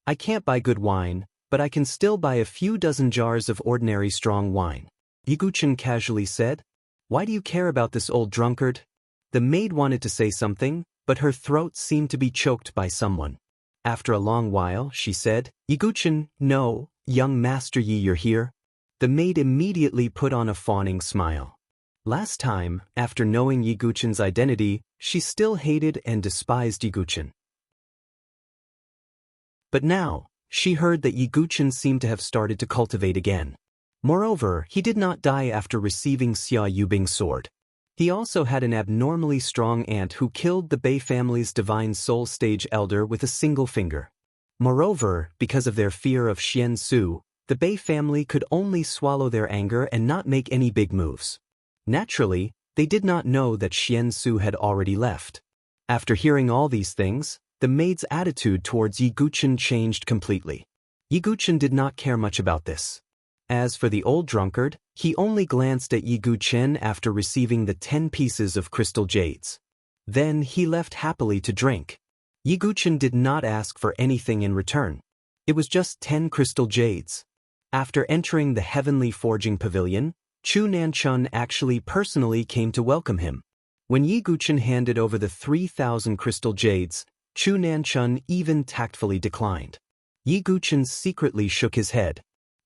"I can't buy good wine, but I can still buy a few dozen jars of ordinary strong wine," Yiguchen casually said. "Why do you care about this old drunkard?" The maid wanted to say something, but her throat seemed to be choked by someone. After a long while, she said, "Yiguchen, no, young Master Yi, you're here." The maid immediately put on a fawning smile. Last time, after knowing Yiguchen's identity, she still hated and despised Yiguchen. But now, she heard that Yiguchen seemed to have started to cultivate again. Moreover, he did not die after receiving Xia Yubing's sword. He also had an abnormally strong aunt who killed the Bei family's divine soul stage elder with a single finger. Moreover, because of their fear of Xian Su, the Bei family could only swallow their anger and not make any big moves. Naturally, they did not know that Xian Su had already left. After hearing all these things, the maid's attitude towards Yiguchen changed completely. Yiguchen did not care much about this. As for the old drunkard, he only glanced at Yiguchen after receiving the 10 pieces of crystal jades. Then he left happily to drink. Yiguchen did not ask for anything in return. It was just 10 crystal jades. After entering the Heavenly Forging Pavilion, Chu Nanchun actually personally came to welcome him. When Yiguchen handed over the 3,000 crystal jades, Chu Nanchun even tactfully declined. Yiguchen secretly shook his head.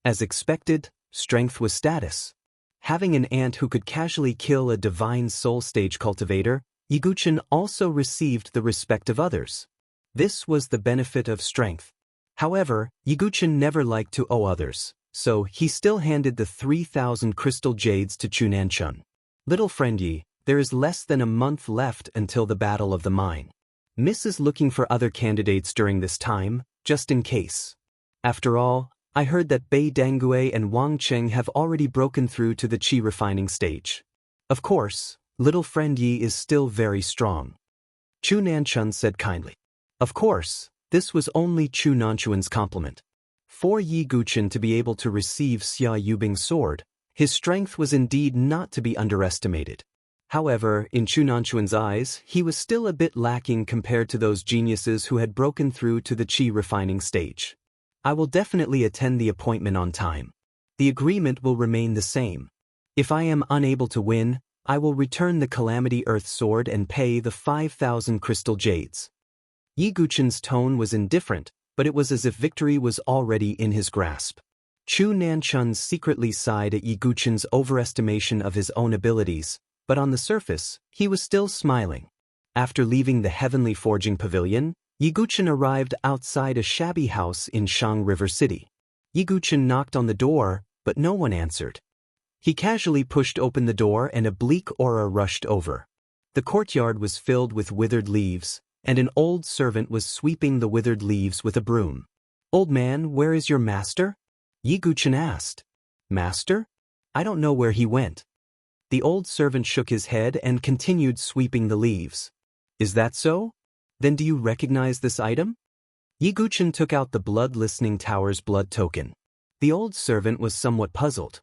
As expected, strength was status. Having an aunt who could casually kill a divine soul stage cultivator, Yiguchen also received the respect of others. This was the benefit of strength. However, Yiguchen never liked to owe others, so he still handed the 3,000 crystal jades to Chu Nanchun. "Little friend Yi, There is less than a month left until the Battle of the Mine. Miss is looking for other candidates during this time, just in case. After all, I heard that Bai Dangue and Wang Cheng have already broken through to the qi refining stage. Of course, little friend Yi is still very strong. Chu Nanchun said kindly. Of course, this was only Chu Nanchuan's compliment. For Yi Guchen to be able to receive Xia Yubing's sword, his strength was indeed not to be underestimated. However, in Chu Nanchuan's eyes, he was still a bit lacking compared to those geniuses who had broken through to the qi refining stage. I will definitely attend the appointment on time. The agreement will remain the same. If I am unable to win, I will return the Calamity Earth Sword and pay the 5,000 crystal jades. Yi Guchen's tone was indifferent, but it was as if victory was already in his grasp. Chu Nanchun secretly sighed at Yi Guchen's overestimation of his own abilities, but on the surface, he was still smiling. After leaving the Heavenly Forging Pavilion, Yi Guchen arrived outside a shabby house in Shang River City. Yi Guchen knocked on the door, but no one answered. He casually pushed open the door and a bleak aura rushed over. The courtyard was filled with withered leaves, and an old servant was sweeping the withered leaves with a broom. "Old man, where is your master?" Yi Guchen asked. "Master? I don't know where he went." The old servant shook his head and continued sweeping the leaves. "Is that so? Then do you recognize this item?" Yi Guchen took out the Blood Listening Tower's blood token. The old servant was somewhat puzzled.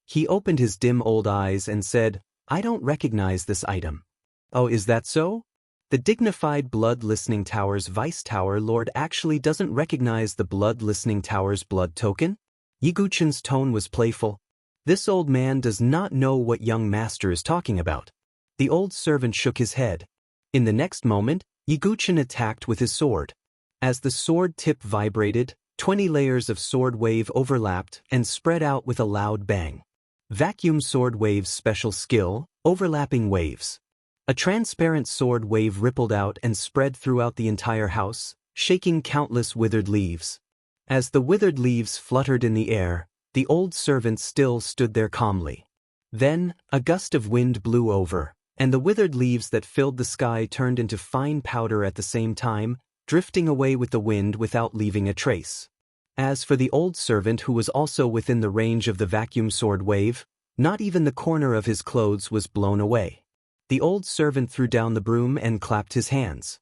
He opened his dim old eyes and said, "I don't recognize this item." "Oh, is that so? The dignified Blood Listening Tower's Vice Tower Lord actually doesn't recognize the Blood Listening Tower's blood token?" Yi Guchen's tone was playful. This old man does not know what young master is talking about. The old servant shook his head. In the next moment, Yi Guchen attacked with his sword. As the sword tip vibrated, 20 layers of sword wave overlapped and spread out with a loud bang. Vacuum Sword Wave's special skill, Overlapping Waves. A transparent sword wave rippled out and spread throughout the entire house, shaking countless withered leaves. As the withered leaves fluttered in the air, the old servant still stood there calmly. Then, a gust of wind blew over, and the withered leaves that filled the sky turned into fine powder at the same time, drifting away with the wind without leaving a trace. As for the old servant who was also within the range of the vacuum sword wave, not even the corner of his clothes was blown away. The old servant threw down the broom and clapped his hands.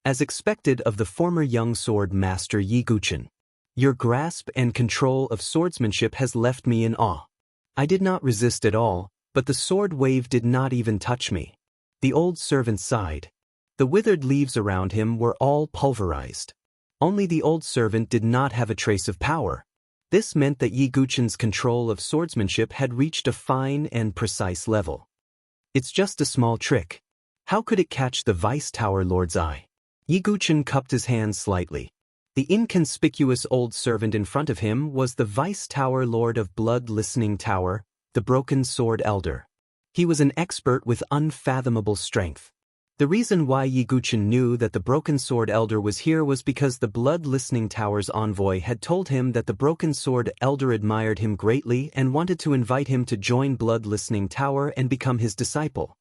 As expected of the former young sword master Yi Guchen, "Your grasp and control of swordsmanship has left me in awe. I did not resist at all, but the sword wave did not even touch me." The old servant sighed. The withered leaves around him were all pulverized. Only the old servant did not have a trace of power. This meant that Yi Guchen's control of swordsmanship had reached a fine and precise level. "It's just a small trick. How could it catch the Vice Tower Lord's eye?" Yi Guchen cupped his hands slightly. The inconspicuous old servant in front of him was the Vice Tower Lord of Blood Listening Tower, the Broken Sword Elder. He was an expert with unfathomable strength. The reason why Yi Guchen knew that the Broken Sword Elder was here was because the Blood Listening Tower's envoy had told him that the Broken Sword Elder admired him greatly and wanted to invite him to join Blood Listening Tower and become his disciple.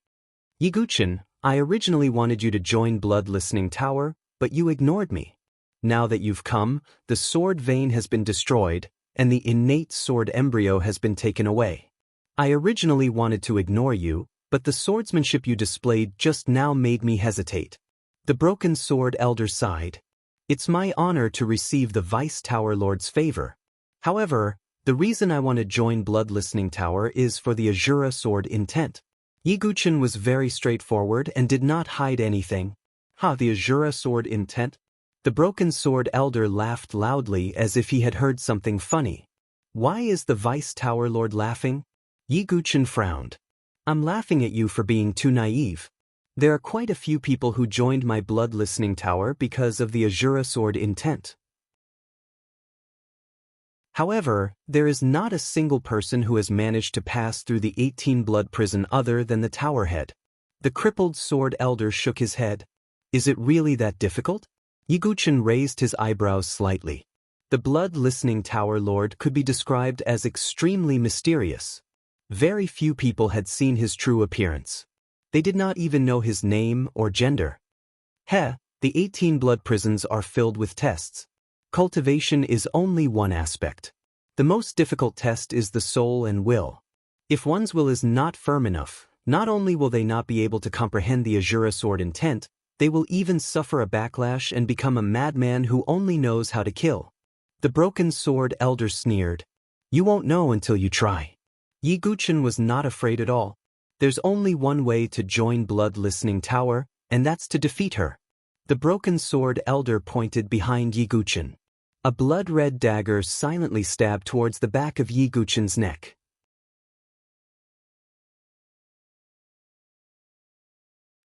"Yi Guchen, I originally wanted you to join Blood Listening Tower, but you ignored me. Now that you've come, the sword vein has been destroyed, and the innate sword embryo has been taken away. I originally wanted to ignore you, but the swordsmanship you displayed just now made me hesitate." The Broken Sword Elder sighed. "It's my honor to receive the Vice Tower Lord's favor. However, the reason I want to join Blood Listening Tower is for the Azura Sword intent." Yi Guchen was very straightforward and did not hide anything. The Azura Sword intent?" The Broken Sword Elder laughed loudly as if he had heard something funny. "Why is the Vice Tower Lord laughing?" Yi Guchen frowned. "I'm laughing at you for being too naive. There are quite a few people who joined my Blood Listening Tower because of the Azura Sword intent. However, there is not a single person who has managed to pass through the 18-blood prison other than the tower head." The crippled Sword Elder shook his head. "Is it really that difficult?" Yi Guchen raised his eyebrows slightly. The Blood Listening Tower Lord could be described as extremely mysterious. Very few people had seen his true appearance. They did not even know his name or gender. The 18 blood prisons are filled with tests. Cultivation is only one aspect. The most difficult test is the soul and will. If one's will is not firm enough, not only will they not be able to comprehend the Azura sword intent, they will even suffer a backlash and become a madman who only knows how to kill. The broken sword elder sneered. You won't know until you try. Yi Guchen was not afraid at all. There's only one way to join Blood Listening Tower, and that's to defeat her. The broken sword elder pointed behind Yi Guchen. A blood-red dagger silently stabbed towards the back of Yi Guchen's neck.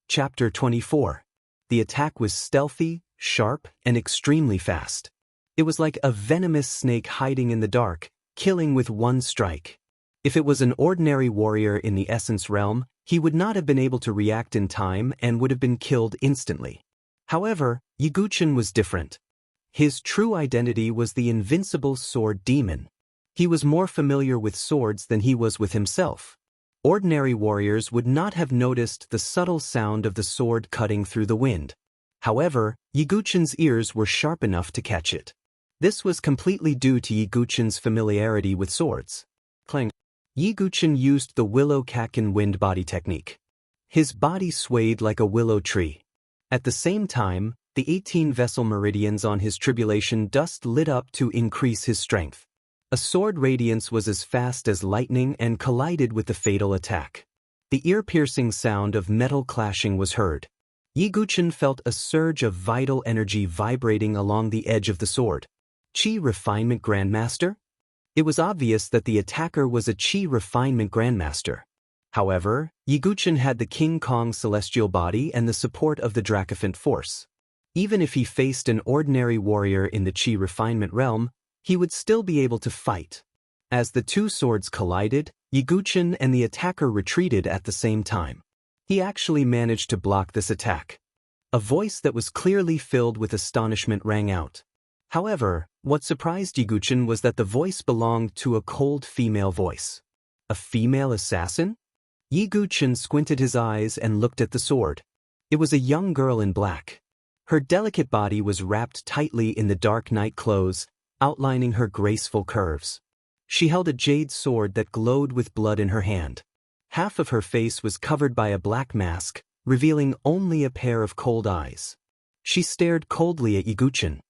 Chapter 24. The attack was stealthy, sharp, and extremely fast. It was like a venomous snake hiding in the dark, killing with one strike. If it was an ordinary warrior in the Essence Realm, he would not have been able to react in time and would have been killed instantly. However, Yi Guchen was different. His true identity was the invincible sword demon. He was more familiar with swords than he was with himself. Ordinary warriors would not have noticed the subtle sound of the sword cutting through the wind. However, Yi Guchen's ears were sharp enough to catch it. This was completely due to Yi Guchen's familiarity with swords. Clang. Yi Guchen used the willow Kaken wind body technique. His body swayed like a willow tree. At the same time, the 18 vessel meridians on his tribulation dust lit up to increase his strength. A sword radiance was as fast as lightning and collided with the fatal attack. The ear-piercing sound of metal clashing was heard. Yi Guchen felt a surge of vital energy vibrating along the edge of the sword. Qi Refinement Grandmaster? It was obvious that the attacker was a Qi Refinement Grandmaster. However, Yi Guchen had the King Kong celestial body and the support of the Dracophant force. Even if he faced an ordinary warrior in the Qi Refinement realm, he would still be able to fight. As the two swords collided, Yi Guchen and the attacker retreated at the same time. He actually managed to block this attack. A voice that was clearly filled with astonishment rang out. However, what surprised Yi Guchen was that the voice belonged to a cold female voice. A female assassin? Yi Guchen squinted his eyes and looked at the sword. It was a young girl in black. Her delicate body was wrapped tightly in the dark night clothes, outlining her graceful curves. She held a jade sword that glowed with blood in her hand. Half of her face was covered by a black mask, revealing only a pair of cold eyes. She stared coldly at Yi Guchen.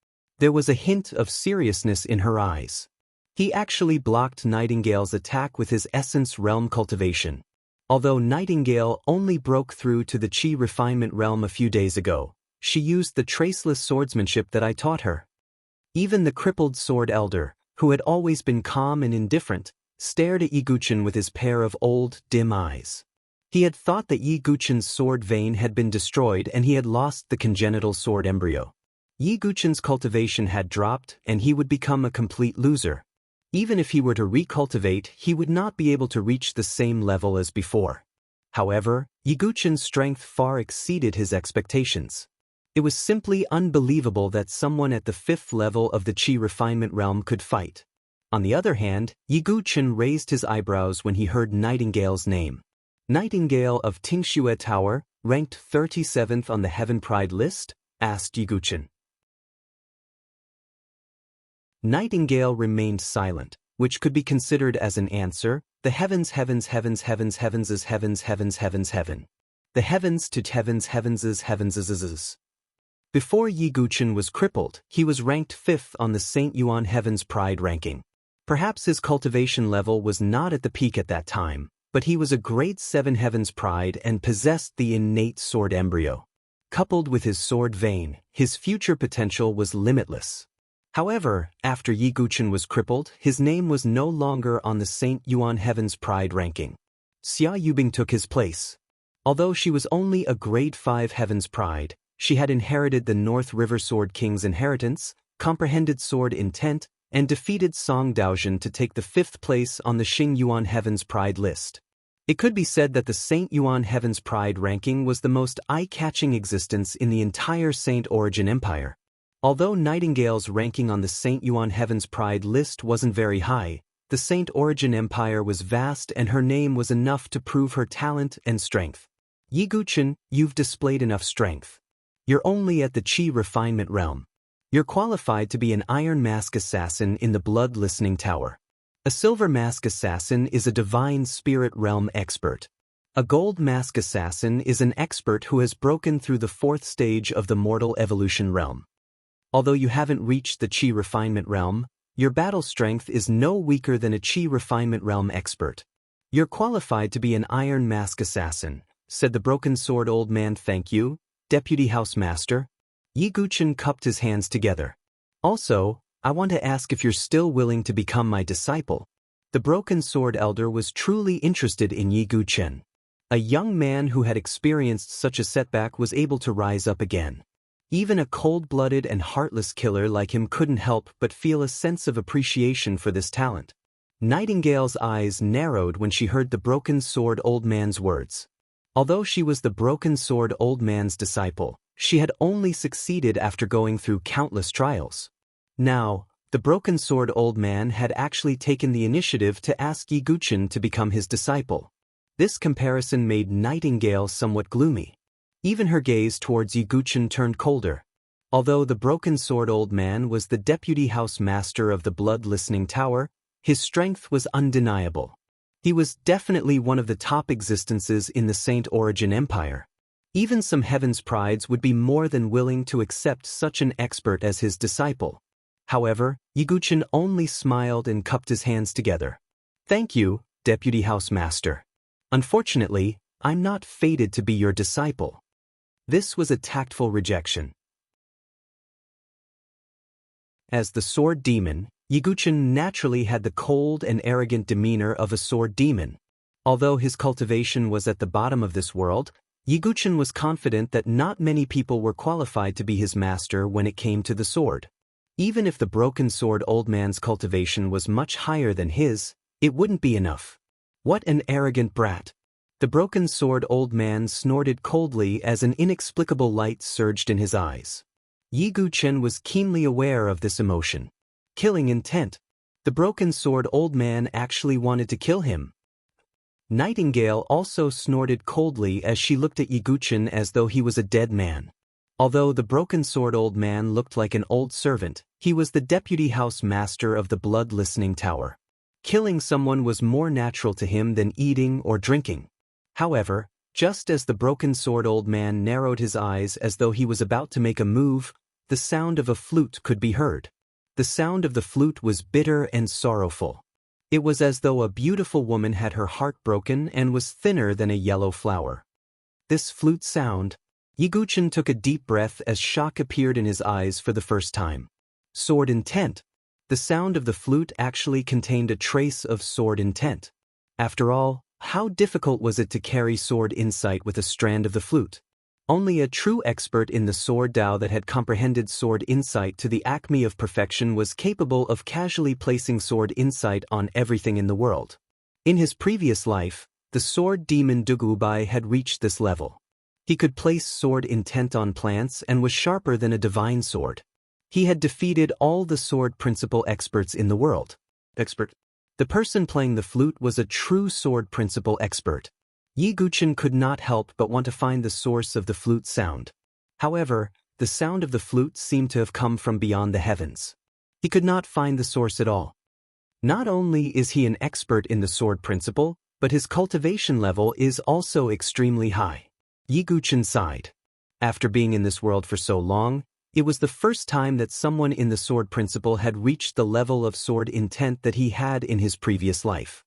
There was a hint of seriousness in her eyes. He actually blocked Nightingale's attack with his Essence Realm cultivation. Although Nightingale only broke through to the Qi Refinement realm a few days ago, she used the traceless swordsmanship that I taught her. Even the crippled sword elder, who had always been calm and indifferent, stared at Yi Guchen with his pair of old, dim eyes. He had thought that Yi Guchen's sword vein had been destroyed and he had lost the congenital sword embryo. Yi Guchen's cultivation had dropped and he would become a complete loser. Even if he were to recultivate, he would not be able to reach the same level as before. However, Yi Guchen's strength far exceeded his expectations. It was simply unbelievable that someone at the 5th level of the Qi Refinement realm could fight. On the other hand, Yi Guchen raised his eyebrows when he heard Nightingale's name. Nightingale of Tingxue Tower, ranked 37th on the Heaven Pride list? Asked Yi Guchen. Nightingale remained silent, which could be considered as an answer. The heavens heavens heavens heavens heavens is heavens heavens heavens heaven. The heavens to heavens heavens is heavens is. Before Yi Guchen was crippled, he was ranked 5th on the St. Yuan Heaven's Pride ranking. Perhaps his cultivation level was not at the peak at that time, but he was a grade 7 Heaven's Pride and possessed the innate sword embryo. Coupled with his sword vein, his future potential was limitless. However, after Yi Guchen was crippled, his name was no longer on the St. Yuan Heaven's Pride ranking. Xia Yubing took his place. Although she was only a grade 5 Heaven's Pride, she had inherited the North River Sword King's inheritance, comprehended sword intent, and defeated Song Daojin to take the 5th place on the Xing Yuan Heaven's Pride list. It could be said that the St. Yuan Heaven's Pride ranking was the most eye-catching existence in the entire Saint Origin Empire. Although Nightingale's ranking on the St. Yuan Heaven's Pride list wasn't very high, the The Saint Origin Empire was vast and her name was enough to prove her talent and strength. Yi Guchen, you've displayed enough strength. You're only at the Qi refinement realm. You're qualified to be an Iron Mask Assassin in the Blood Listening Tower. A Silver Mask Assassin is a Divine Spirit Realm expert. A Gold Mask Assassin is an expert who has broken through the 4th stage of the Mortal Evolution realm. Although you haven't reached the Qi refinement realm, your battle strength is no weaker than a Qi refinement realm expert. You're qualified to be an Iron Mask Assassin, said the Broken Sword Old Man. Thank you, Deputy House Master. Yi Guchen cupped his hands together. Also, I want to ask if you're still willing to become my disciple. The Broken Sword Elder was truly interested in Yi Guchen. A young man who had experienced such a setback was able to rise up again. Even a cold-blooded and heartless killer like him couldn't help but feel a sense of appreciation for this talent. Nightingale's eyes narrowed when she heard the Broken Sword Old Man's words. Although she was the Broken Sword Old Man's disciple, she had only succeeded after going through countless trials. Now, the Broken Sword Old Man had actually taken the initiative to ask Yi Guchen to become his disciple. This comparison made Nightingale somewhat gloomy. Even her gaze towards Yi Guchen turned colder. Although the Broken Sword Old Man was the Deputy House Master of the Blood Listening Tower, his strength was undeniable. He was definitely one of the top existences in the Saint Origin Empire. Even some Heaven's Prides would be more than willing to accept such an expert as his disciple. However, Yi Guchen only smiled and cupped his hands together. Thank you, Deputy House Master. Unfortunately, I'm not fated to be your disciple. This was a tactful rejection. As the Sword Demon, Yi Guchen naturally had the cold and arrogant demeanor of a sword demon. Although his cultivation was at the bottom of this world, Yi Guchen was confident that not many people were qualified to be his master when it came to the sword. Even if the Broken Sword Old Man's cultivation was much higher than his, it wouldn't be enough. What an arrogant brat! The Broken Sword Old Man snorted coldly as an inexplicable light surged in his eyes. Yi Guchen was keenly aware of this emotion. Killing intent. The Broken Sword Old Man actually wanted to kill him. Nightingale also snorted coldly as she looked at Yi Guchen as though he was a dead man. Although the Broken Sword Old Man looked like an old servant, he was the Deputy House Master of the Blood Listening Tower. Killing someone was more natural to him than eating or drinking. However, just as the Broken Sword Old Man narrowed his eyes as though he was about to make a move, the sound of a flute could be heard. The sound of the flute was bitter and sorrowful. It was as though a beautiful woman had her heart broken and was thinner than a yellow flower. This flute sound. Yi Guchen took a deep breath as shock appeared in his eyes for the first time. Sword intent. The sound of the flute actually contained a trace of sword intent. After all, how difficult was it to carry sword insight with a strand of the flute? Only a true expert in the sword Tao that had comprehended sword insight to the acme of perfection was capable of casually placing sword insight on everything in the world. In his previous life, the sword demon Dugubai had reached this level. He could place sword intent on plants and was sharper than a divine sword. He had defeated all the sword principle experts in the world. The person playing the flute was a true sword principle expert. Yi Guchen could not help but want to find the source of the flute sound. However, the sound of the flute seemed to have come from beyond the heavens. He could not find the source at all. Not only is he an expert in the sword principle, but his cultivation level is also extremely high. Yi Guchen sighed. After being in this world for so long, it was the first time that someone in the sword principle had reached the level of sword intent that he had in his previous life.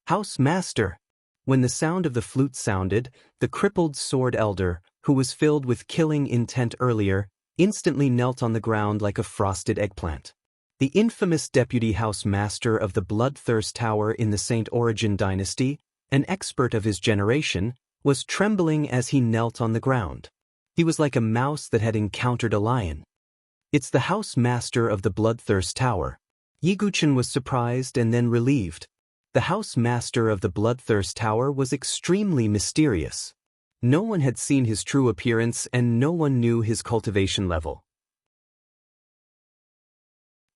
House Master. When the sound of the flute sounded, the crippled sword elder, who was filled with killing intent earlier, instantly knelt on the ground like a frosted eggplant. The infamous Deputy House Master of the Bloodthirst Tower in the Saint Origin dynasty, an expert of his generation, was trembling as he knelt on the ground. He was like a mouse that had encountered a lion. It's the House Master of the Bloodthirst Tower. Yi Guchen was surprised and then relieved. The House Master of the Bloodthirst Tower was extremely mysterious. No one had seen his true appearance and no one knew his cultivation level.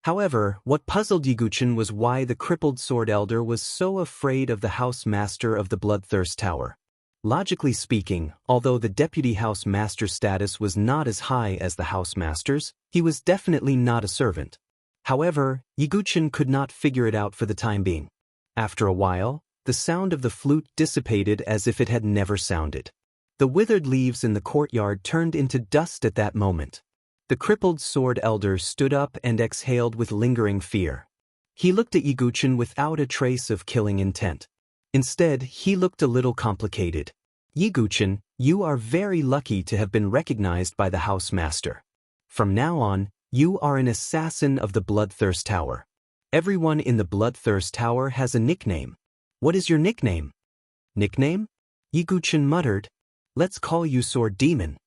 However, what puzzled Yiguchen was why the crippled sword elder was so afraid of the house master of the Bloodthirst Tower. Logically speaking, although the deputy house master status was not as high as the house master's, he was definitely not a servant. However, Yiguchen could not figure it out for the time being. After a while, the sound of the flute dissipated as if it had never sounded. The withered leaves in the courtyard turned into dust at that moment. The crippled sword elder stood up and exhaled with lingering fear. He looked at Yiguchen without a trace of killing intent. Instead, he looked a little complicated. Yiguchen, you are very lucky to have been recognized by the house master. From now on, you are an assassin of the Bloodthirst Tower. Everyone in the Bloodthirst Tower has a nickname. What is your nickname? Nickname? Yiguchen muttered. Let's call you Sword Demon.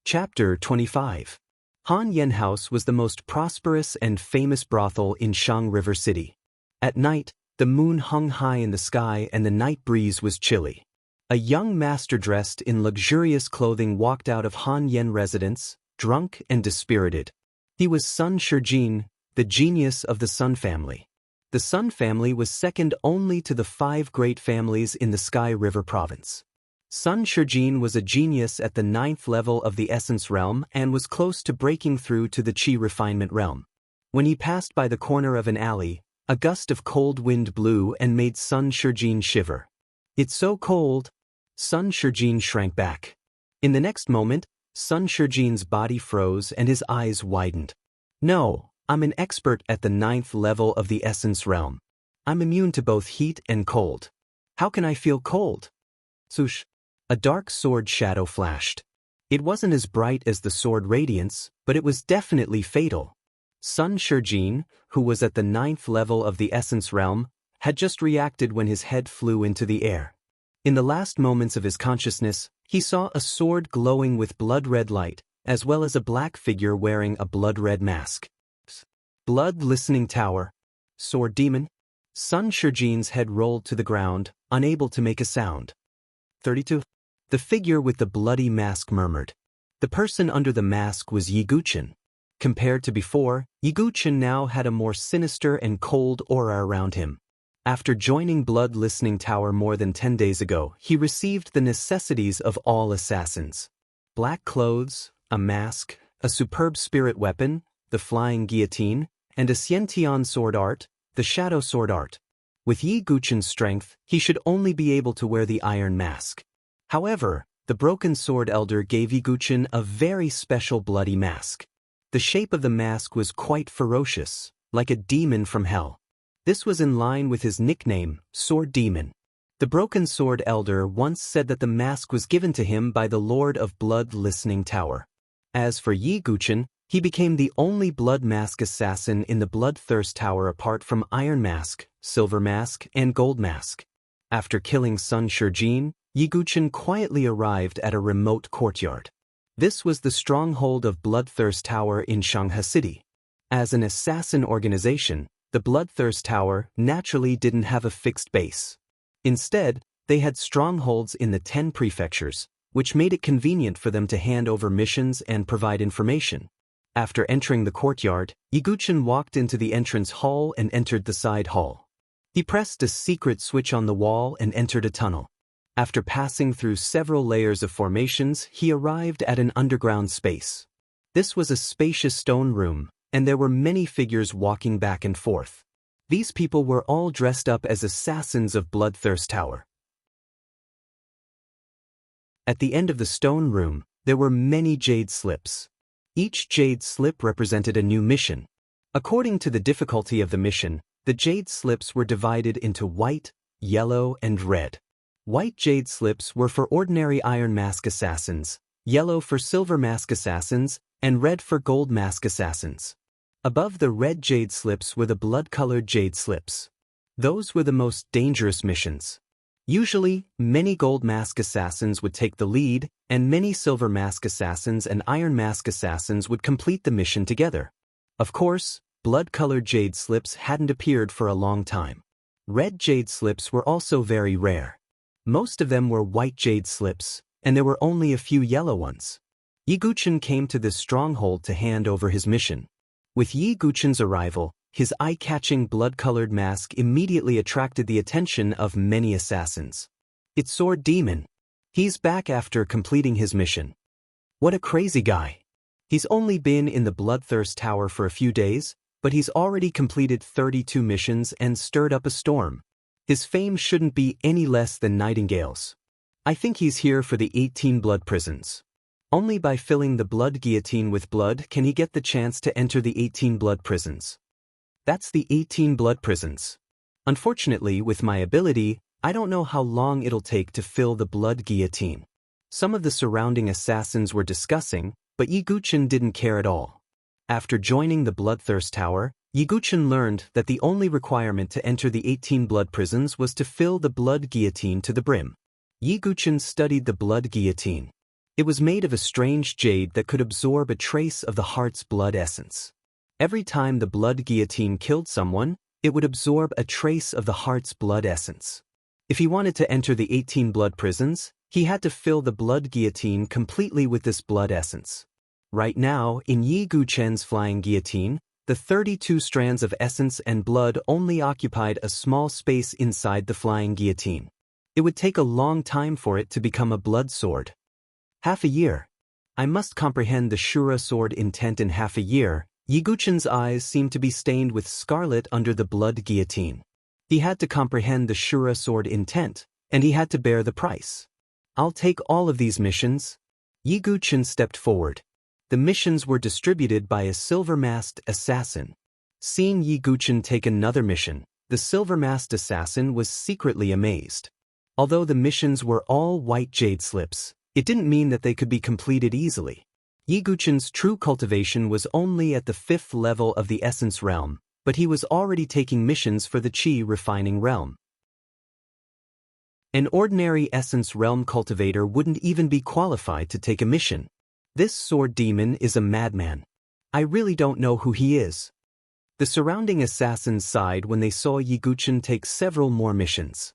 Chapter 25. Han Yen House was the most prosperous and famous brothel in Shang River City. At night, the moon hung high in the sky and the night breeze was chilly. A young master dressed in luxurious clothing walked out of Han Yen residence, drunk and dispirited. He was Sun Shijin, the genius of the Sun family. The Sun family was second only to the 5 great families in the Sky River province. Sun Shijin was a genius at the 9th level of the Essence realm and was close to breaking through to the Qi refinement realm. When he passed by the corner of an alley, a gust of cold wind blew and made Sun Shijin shiver. It's so cold. Sun Shijin shrank back. In the next moment, Sun Shijin's body froze and his eyes widened. No, I'm an expert at the 9th level of the Essence realm. I'm immune to both heat and cold. How can I feel cold? Swoosh. A dark sword shadow flashed. It wasn't as bright as the sword radiance, but it was definitely fatal. Sun Shijin, who was at the 9th level of the Essence realm, had just reacted when his head flew into the air. In the last moments of his consciousness, he saw a sword glowing with blood-red light, as well as a black figure wearing a blood-red mask. Blood Listening Tower. Sword Demon. Sun Shijin's head rolled to the ground, unable to make a sound. 32. The figure with the bloody mask murmured. The person under the mask was Yiguchen. Compared to before, Yiguchen now had a more sinister and cold aura around him. After joining Blood Listening Tower more than 10 days ago, he received the necessities of all assassins. Black clothes, a mask, a superb spirit weapon, the flying guillotine, and a Xiantian sword art, the shadow sword art. With Yiguchen's strength, he should only be able to wear the iron mask. However, the broken sword elder gave Yiguchen a very special bloody mask. The shape of the mask was quite ferocious, like a demon from hell. This was in line with his nickname, Sword Demon. The broken sword elder once said that the mask was given to him by the Lord of Blood Listening Tower. As for Yiguchen, he became the only blood mask assassin in the Bloodthirst Tower apart from Iron Mask, Silver Mask, and Gold Mask. After killing Sun Shijin, Yiguchen quietly arrived at a remote courtyard. This was the stronghold of Bloodthirst Tower in Shanghai City. As an assassin organization, the Bloodthirst Tower naturally didn't have a fixed base. Instead, they had strongholds in the 10 prefectures, which made it convenient for them to hand over missions and provide information. After entering the courtyard, Yiguchen walked into the entrance hall and entered the side hall. He pressed a secret switch on the wall and entered a tunnel. After passing through several layers of formations, he arrived at an underground space. This was a spacious stone room, and there were many figures walking back and forth. These people were all dressed up as assassins of Bloodthirst Tower. At the end of the stone room, there were many jade slips. Each jade slip represented a new mission. According to the difficulty of the mission, the jade slips were divided into white, yellow, and red. White jade slips were for ordinary Iron Mask assassins, yellow for Silver Mask assassins, and red for Gold Mask assassins. Above the red jade slips were the blood-colored jade slips. Those were the most dangerous missions. Usually, many Gold Mask assassins would take the lead, and many Silver Mask assassins and Iron Mask assassins would complete the mission together. Of course, blood-colored jade slips hadn't appeared for a long time. Red jade slips were also very rare. Most of them were white jade slips, and there were only a few yellow ones. Yi Guchen came to this stronghold to hand over his mission. With Yi Guchen's arrival, his eye-catching blood-colored mask immediately attracted the attention of many assassins. It's Sword Demon. He's back after completing his mission. What a crazy guy. He's only been in the Bloodthirst Tower for a few days, but he's already completed 32 missions and stirred up a storm. His fame shouldn't be any less than Nightingale's. I think he's here for the 18 blood prisons. Only by filling the blood guillotine with blood can he get the chance to enter the 18 blood prisons. That's the 18 blood prisons. Unfortunately, with my ability, I don't know how long it'll take to fill the blood guillotine. Some of the surrounding assassins were discussing, but Yi Guchen didn't care at all. After joining the Bloodthirst Tower, Yi Guchen learned that the only requirement to enter the 18 blood prisons was to fill the blood guillotine to the brim. Yi Guchen studied the blood guillotine. It was made of a strange jade that could absorb a trace of the heart's blood essence. Every time the blood guillotine killed someone, it would absorb a trace of the heart's blood essence. If he wanted to enter the 18 blood prisons, he had to fill the blood guillotine completely with this blood essence. Right now, in Yi Guchen's flying guillotine, the 32 strands of essence and blood only occupied a small space inside the flying guillotine. It would take a long time for it to become a blood sword. Half a year. I must comprehend the Shura sword intent in half a year. Yi Guchen's eyes seemed to be stained with scarlet under the blood guillotine. He had to comprehend the Shura sword intent, and he had to bear the price. I'll take all of these missions. Yi Guchen stepped forward. The missions were distributed by a silver-masked assassin. Seeing Yi Guchen take another mission, the silver-masked assassin was secretly amazed. Although the missions were all white jade slips, it didn't mean that they could be completed easily. Yi Guchen's true cultivation was only at the 5th level of the Essence Realm, but he was already taking missions for the Qi Refining Realm. An ordinary Essence Realm cultivator wouldn't even be qualified to take a mission. This Sword Demon is a madman. I really don't know who he is. The surrounding assassins sighed when they saw Yi Guchen take several more missions.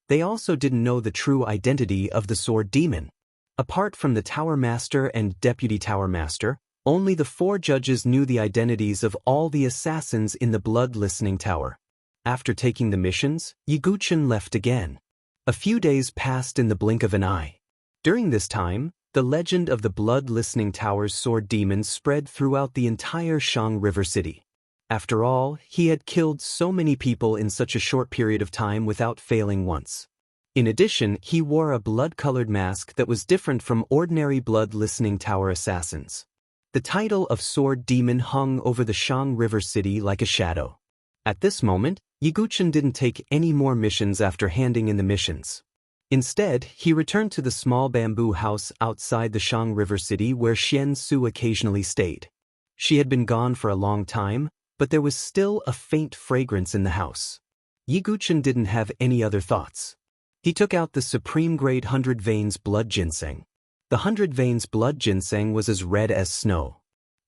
They also didn't know the true identity of the Sword Demon. Apart from the Tower Master and Deputy Tower Master, only the 4 judges knew the identities of all the assassins in the Blood Listening Tower. After taking the missions, Yi Guchen left again. A few days passed in the blink of an eye. During this time, the legend of the Blood Listening Tower's Sword Demon spread throughout the entire Shang River City. After all, he had killed so many people in such a short period of time without failing once. In addition, he wore a blood-colored mask that was different from ordinary Blood Listening Tower assassins. The title of Sword Demon hung over the Shang River City like a shadow. At this moment, Yi Guchen didn't take any more missions after handing in the missions. Instead, he returned to the small bamboo house outside the Shang River City where Xian Su occasionally stayed. She had been gone for a long time, but there was still a faint fragrance in the house. Yi Guchen didn't have any other thoughts. He took out the Supreme Grade 100 Veins Blood Ginseng. The 100 Veins Blood Ginseng was as red as snow.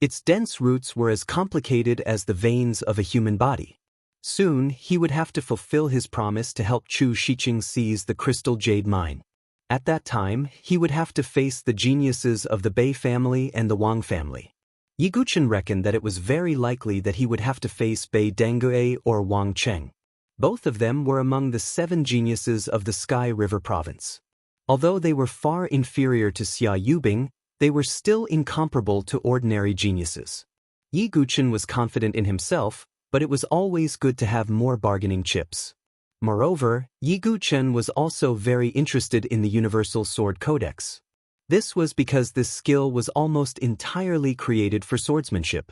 Its dense roots were as complicated as the veins of a human body. Soon, he would have to fulfill his promise to help Chu Shiqing seize the Crystal Jade Mine. At that time, he would have to face the geniuses of the Bei family and the Wang family. Yi Guchen reckoned that it was very likely that he would have to face Bei Dengue or Wang Cheng. Both of them were among the 7 geniuses of the Sky River province. Although they were far inferior to Xia Yubing, they were still incomparable to ordinary geniuses. Yi Guchen was confident in himself, but it was always good to have more bargaining chips. Moreover, Yi Guchen was also very interested in the Universal Sword Codex. This was because this skill was almost entirely created for swordsmanship.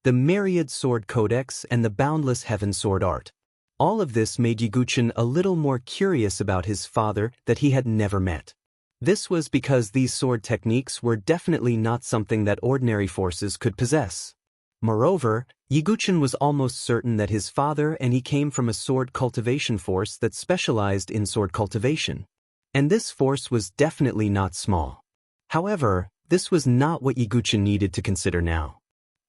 The Myriad Sword Codex and the Boundless Heaven Sword Art. All of this made Yi Guchen a little more curious about his father that he had never met. This was because these sword techniques were definitely not something that ordinary forces could possess. Moreover, Yi Guchen was almost certain that his father and he came from a sword cultivation force that specialized in sword cultivation. And this force was definitely not small. However, this was not what Yi Guchen needed to consider now.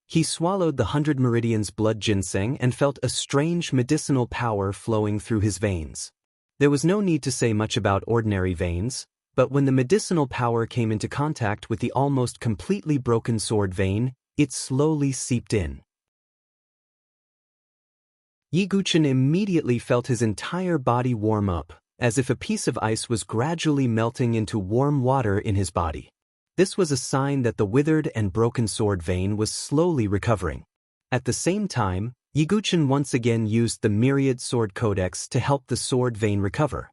He swallowed the 100 Meridians Blood Ginseng and felt a strange medicinal power flowing through his veins. There was no need to say much about ordinary veins. but when the medicinal power came into contact with the almost completely broken sword vein, it slowly seeped in. Yiguchen immediately felt his entire body warm up, as if a piece of ice was gradually melting into warm water in his body. This was a sign that the withered and broken sword vein was slowly recovering. At the same time, Yiguchen once again used the Myriad Sword Codex to help the sword vein recover.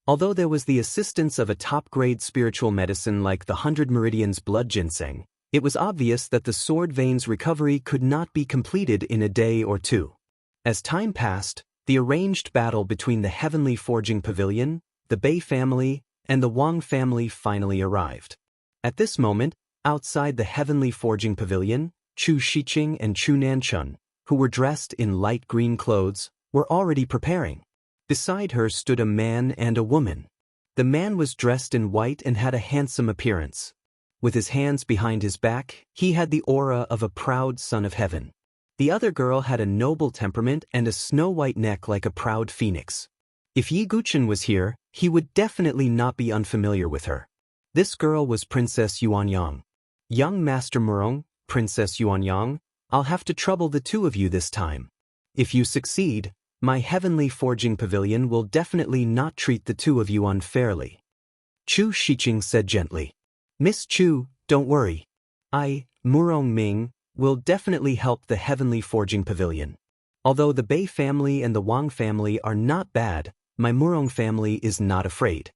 Although there was the assistance of a top-grade spiritual medicine like the 100 Meridians blood ginseng, it was obvious that the sword vein's recovery could not be completed in a day or two. As time passed, the arranged battle between the Heavenly Forging Pavilion, the Bei family, and the Wang family finally arrived. At this moment, outside the Heavenly Forging Pavilion, Chu Shiqing and Chu Nanchun, who were dressed in light green clothes, were already preparing. Beside her stood a man and a woman. The man was dressed in white and had a handsome appearance. With his hands behind his back, he had the aura of a proud son of heaven. The other girl had a noble temperament and a snow-white neck like a proud phoenix. If Yiguchen was here, he would definitely not be unfamiliar with her. This girl was Princess Yuanyang. Young Master Murong, Princess Yuanyang, I'll have to trouble the two of you this time. If you succeed, my Heavenly Forging Pavilion will definitely not treat the two of you unfairly. Chu Shiqing said gently. Miss Chu, don't worry. I, Murong Ming, will definitely help the Heavenly Forging Pavilion. Although the Bei family and the Wang family are not bad, my Murong family is not afraid.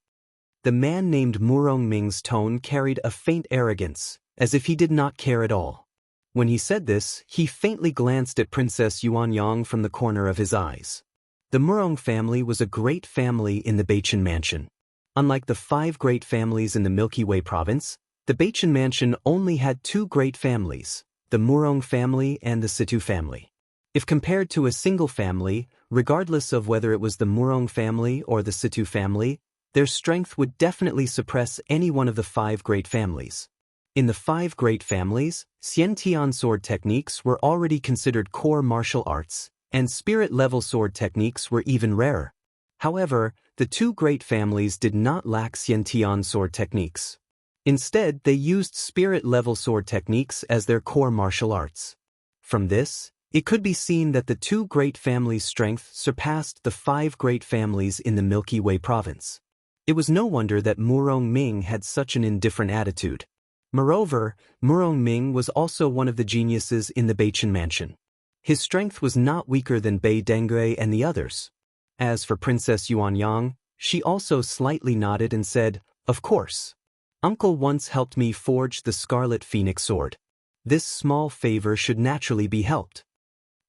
The man named Murong Ming's tone carried a faint arrogance, as if he did not care at all. When he said this, he faintly glanced at Princess Yuanyang from the corner of his eyes. The Murong family was a great family in the Beichen Mansion. Unlike the 5 great families in the Milky Way province, the Beichen Mansion only had 2 great families, the Murong family and the Situ family. If compared to a single family, regardless of whether it was the Murong family or the Situ family, their strength would definitely suppress any one of the 5 great families. In the 5 great families, Xiantian sword techniques were already considered core martial arts, and spirit-level sword techniques were even rarer. However, the 2 great families did not lack Xiantian sword techniques. Instead, they used spirit-level sword techniques as their core martial arts. From this, it could be seen that the 2 great families' strength surpassed the 5 great families in the Milky Way province. It was no wonder that Murong Ming had such an indifferent attitude. Moreover, Murong Ming was also one of the geniuses in the Beichen Mansion. His strength was not weaker than Bei Dengui and the others. As for Princess Yuanyang, she also slightly nodded and said, Of course. Uncle once helped me forge the Scarlet Phoenix sword. This small favor should naturally be helped.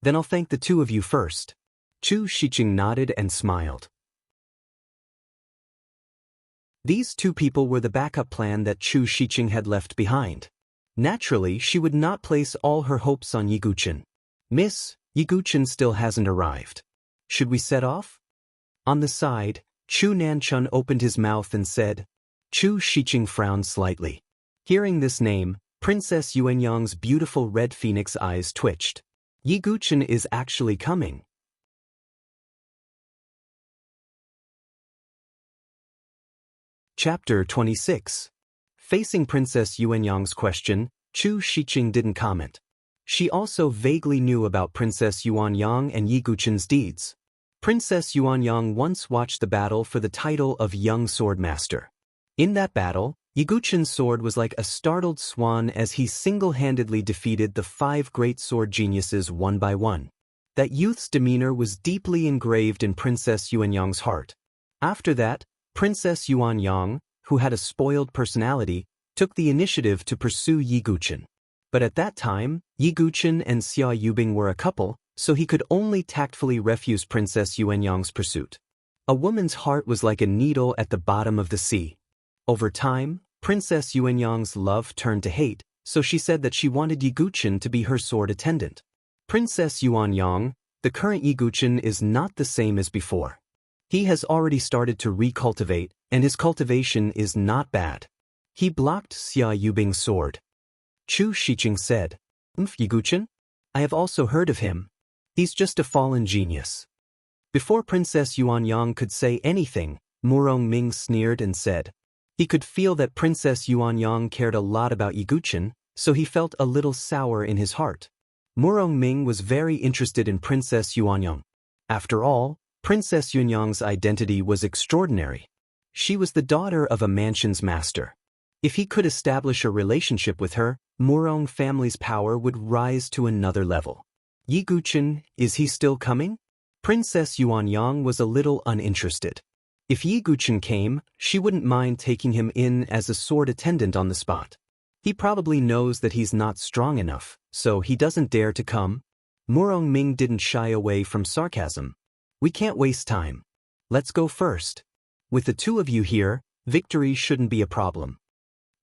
Then I'll thank the two of you first. Chu Shiqing nodded and smiled. These 2 people were the backup plan that Chu Shiqing had left behind. Naturally, she would not place all her hopes on Yiguchen. Miss, Yiguchen still hasn't arrived. Should we set off? On the side, Chu Nanchun opened his mouth and said. Chu Shiqing frowned slightly. Hearing this name, Princess Yuanyang's beautiful red phoenix eyes twitched. Yiguchen is actually coming. Chapter 26. Facing Princess Yuanyang's question, Chu Shiqing didn't comment. She also vaguely knew about Princess Yuanyang and Yiguchen's deeds. Princess Yuanyang once watched the battle for the title of Young Sword Master. In that battle, Yiguchen's sword was like a startled swan as he single-handedly defeated the 5 great sword geniuses one by one. That youth's demeanor was deeply engraved in Princess Yuanyang's heart. After that, Princess Yuanyang, who had a spoiled personality, took the initiative to pursue Yiguchen. But at that time, Yiguchen and Xia Yubing were a couple, so he could only tactfully refuse Princess Yuanyang's pursuit. A woman's heart was like a needle at the bottom of the sea. Over time, Princess Yuanyang's love turned to hate, so she said that she wanted Yiguchen to be her sword attendant. Princess Yuanyang, the current Yiguchen is not the same as before. He has already started to recultivate, and his cultivation is not bad. He blocked Xia Yubing's sword. Chu Shiqing said, Yiguchen? I have also heard of him. He's just a fallen genius. Before Princess Yuanyang could say anything, Murong Ming sneered and said, He could feel that Princess Yuanyang cared a lot about Yi Guchen, so he felt a little sour in his heart. Murong Ming was very interested in Princess Yuanyang. After all, Princess Yuanyang's identity was extraordinary. She was the daughter of a mansion's master. If he could establish a relationship with her, Murong family's power would rise to another level. Yi Guchen, is he still coming? Princess Yuanyang was a little uninterested. If Yi Guchen came, she wouldn't mind taking him in as a sword attendant on the spot. He probably knows that he's not strong enough, so he doesn't dare to come. Murong Ming didn't shy away from sarcasm. We can't waste time. Let's go first. With the two of you here, victory shouldn't be a problem.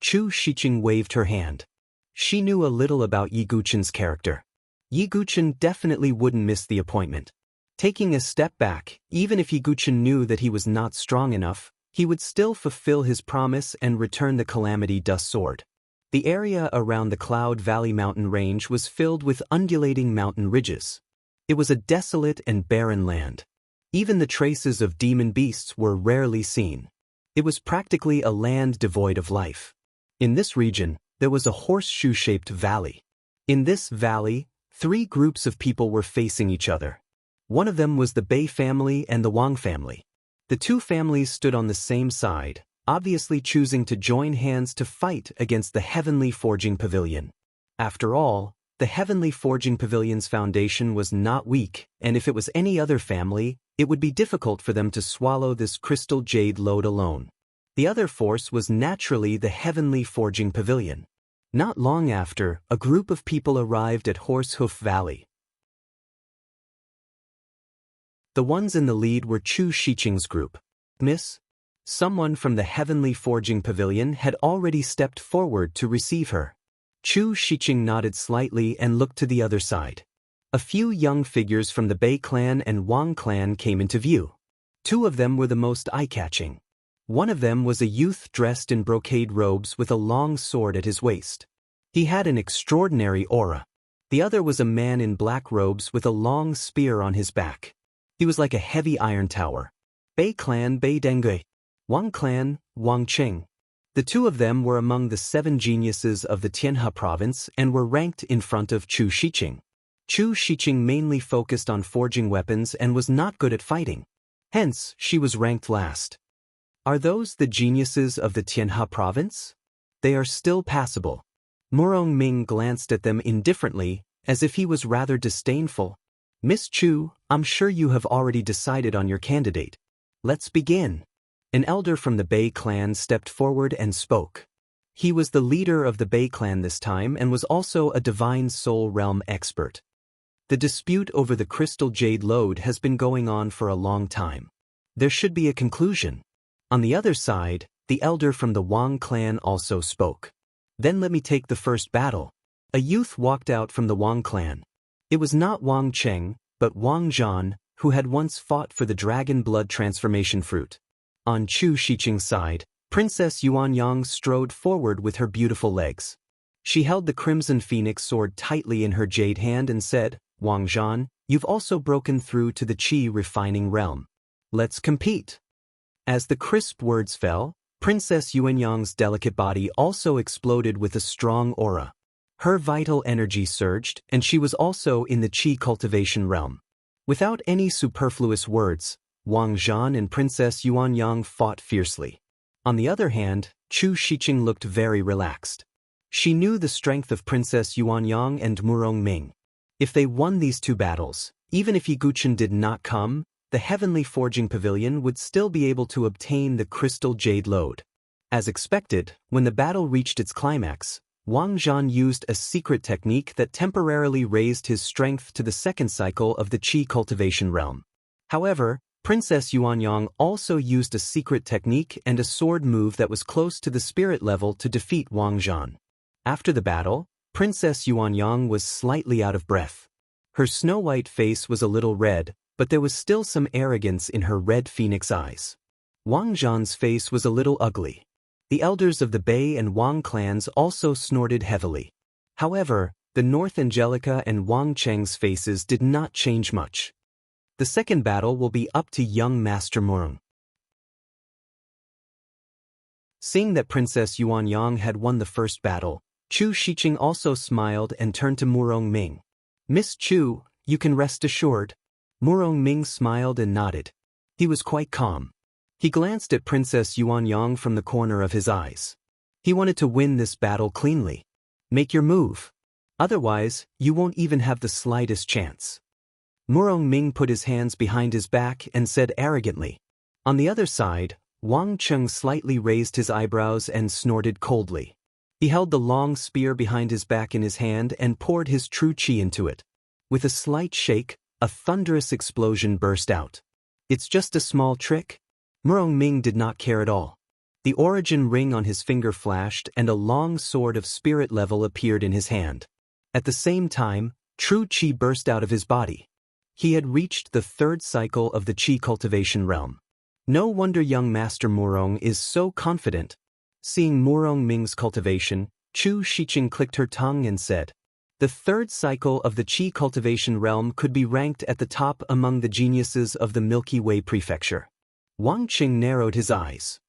Chu Shiqing waved her hand. She knew a little about Yi Guchen's character. Yi Guchen definitely wouldn't miss the appointment. Taking a step back, even if Yi Guchen knew that he was not strong enough, he would still fulfill his promise and return the Calamity Dust Sword. The area around the Cloud Valley mountain range was filled with undulating mountain ridges. It was a desolate and barren land. Even the traces of demon beasts were rarely seen. It was practically a land devoid of life. In this region, there was a horseshoe-shaped valley. In this valley, 3 groups of people were facing each other. One of them was the Bei family and the Wang family. The 2 families stood on the same side, obviously choosing to join hands to fight against the Heavenly Forging Pavilion. After all, the Heavenly Forging Pavilion's foundation was not weak, and if it was any other family, it would be difficult for them to swallow this crystal jade load alone. The other force was naturally the Heavenly Forging Pavilion. Not long after, a group of people arrived at Horsehoof Valley. The ones in the lead were Chu Shiqing's group. Miss? Someone from the Heavenly Forging Pavilion had already stepped forward to receive her. Chu Shiqing nodded slightly and looked to the other side. A few young figures from the Bei clan and Wang clan came into view. 2 of them were the most eye-catching. One of them was a youth dressed in brocade robes with a long sword at his waist. He had an extraordinary aura. The other was a man in black robes with a long spear on his back. He was like a heavy iron tower. Bei clan Bei Dengui. Wang clan Wang Cheng. The 2 of them were among the 7 geniuses of the Tianhe province and were ranked in front of Chu Shiqing. Chu Shiqing mainly focused on forging weapons and was not good at fighting. Hence, she was ranked last. Are those the geniuses of the Tianhe province? They are still passable. Murong Ming glanced at them indifferently, as if he was rather disdainful. Miss Chu, I'm sure you have already decided on your candidate. Let's begin. An elder from the Bei clan stepped forward and spoke. He was the leader of the Bei clan this time and was also a divine soul realm expert. The dispute over the crystal jade lode has been going on for a long time. There should be a conclusion. On the other side, the elder from the Wang clan also spoke. Then let me take the first battle. A youth walked out from the Wang clan. It was not Wang Cheng, but Wang Zhan, who had once fought for the dragon blood transformation fruit. On Chu Shiqing's side, Princess Yuanyang strode forward with her beautiful legs. She held the crimson phoenix sword tightly in her jade hand and said, Wang Zhan, you've also broken through to the qi refining realm. Let's compete. As the crisp words fell, Princess Yuanyang's delicate body also exploded with a strong aura. Her vital energy surged, and she was also in the qi cultivation realm. Without any superfluous words, Wang Zhan and Princess Yuanyang fought fiercely. On the other hand, Chu Shiqing looked very relaxed. She knew the strength of Princess Yuanyang and Murong Ming. If they won these 2 battles, even if Yi Guchen did not come, the Heavenly Forging Pavilion would still be able to obtain the crystal jade lode. As expected, when the battle reached its climax, Wang Zhan used a secret technique that temporarily raised his strength to the 2nd cycle of the qi cultivation realm. However, Princess Yuanyang also used a secret technique and a sword move that was close to the spirit level to defeat Wang Zhan. After the battle, Princess Yuanyang was slightly out of breath. Her snow-white face was a little red, but there was still some arrogance in her red phoenix eyes. Wang Zhan's face was a little ugly. The elders of the Bei and Wang clans also snorted heavily. However, the North Angelica and Wang Cheng's faces did not change much. The second battle will be up to young Master Murong. Seeing that Princess Yuanyang had won the first battle, Chu Shiqing also smiled and turned to Murong Ming. "Miss Chu, you can rest assured." Murong Ming smiled and nodded. He was quite calm. He glanced at Princess Yuanyang from the corner of his eyes. He wanted to win this battle cleanly. "Make your move. Otherwise, you won't even have the slightest chance." Murong Ming put his hands behind his back and said arrogantly. On the other side, Wang Cheng slightly raised his eyebrows and snorted coldly. He held the long spear behind his back in his hand and poured his true qi into it. With a slight shake, a thunderous explosion burst out. "It's just a small trick?" Murong Ming did not care at all. The origin ring on his finger flashed and a long sword of spirit level appeared in his hand. At the same time, true qi burst out of his body. He had reached the third cycle of the qi cultivation realm. No wonder young Master Murong is so confident. Seeing Murong Ming's cultivation, Chu Shiqing clicked her tongue and said, "The third cycle of the qi cultivation realm could be ranked at the top among the geniuses of the Milky Way prefecture." Wang Qing narrowed his eyes.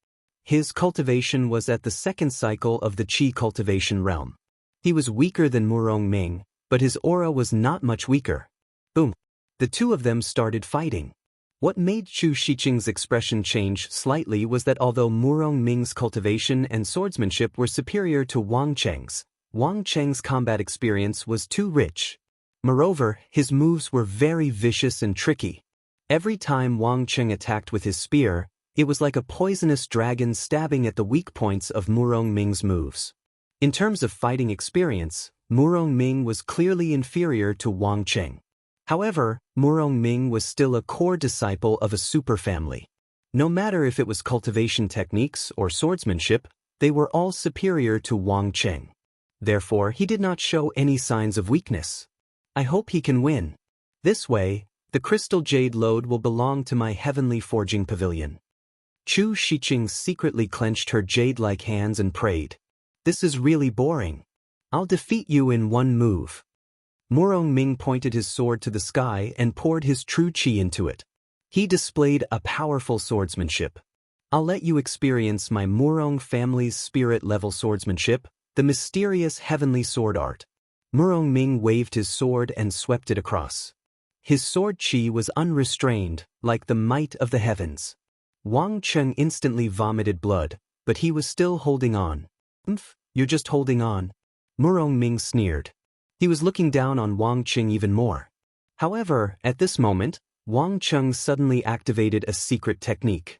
His cultivation was at the second cycle of the qi cultivation realm. He was weaker than Murong Ming, but his aura was not much weaker. Boom! The two of them started fighting. What made Chu Shiqing's expression change slightly was that although Murong Ming's cultivation and swordsmanship were superior to Wang Cheng's combat experience was too rich. Moreover, his moves were very vicious and tricky. Every time Wang Cheng attacked with his spear, it was like a poisonous dragon stabbing at the weak points of Murong Ming's moves. In terms of fighting experience, Murong Ming was clearly inferior to Wang Cheng. However, Murong Ming was still a core disciple of a superfamily. No matter if it was cultivation techniques or swordsmanship, they were all superior to Wang Cheng. Therefore, he did not show any signs of weakness. "I hope he can win. This way, the crystal jade lode will belong to my heavenly forging pavilion." Chu Shiqing secretly clenched her jade-like hands and prayed, "This is really boring. I'll defeat you in one move." Murong Ming pointed his sword to the sky and poured his true qi into it. He displayed a powerful swordsmanship. "I'll let you experience my Murong family's spirit-level swordsmanship, the mysterious heavenly sword art." Murong Ming waved his sword and swept it across. His sword qi was unrestrained, like the might of the heavens. Wang Cheng instantly vomited blood, but he was still holding on. You're just holding on." Murong Ming sneered. He was looking down on Wang Cheng even more. However, at this moment, Wang Cheng suddenly activated a secret technique.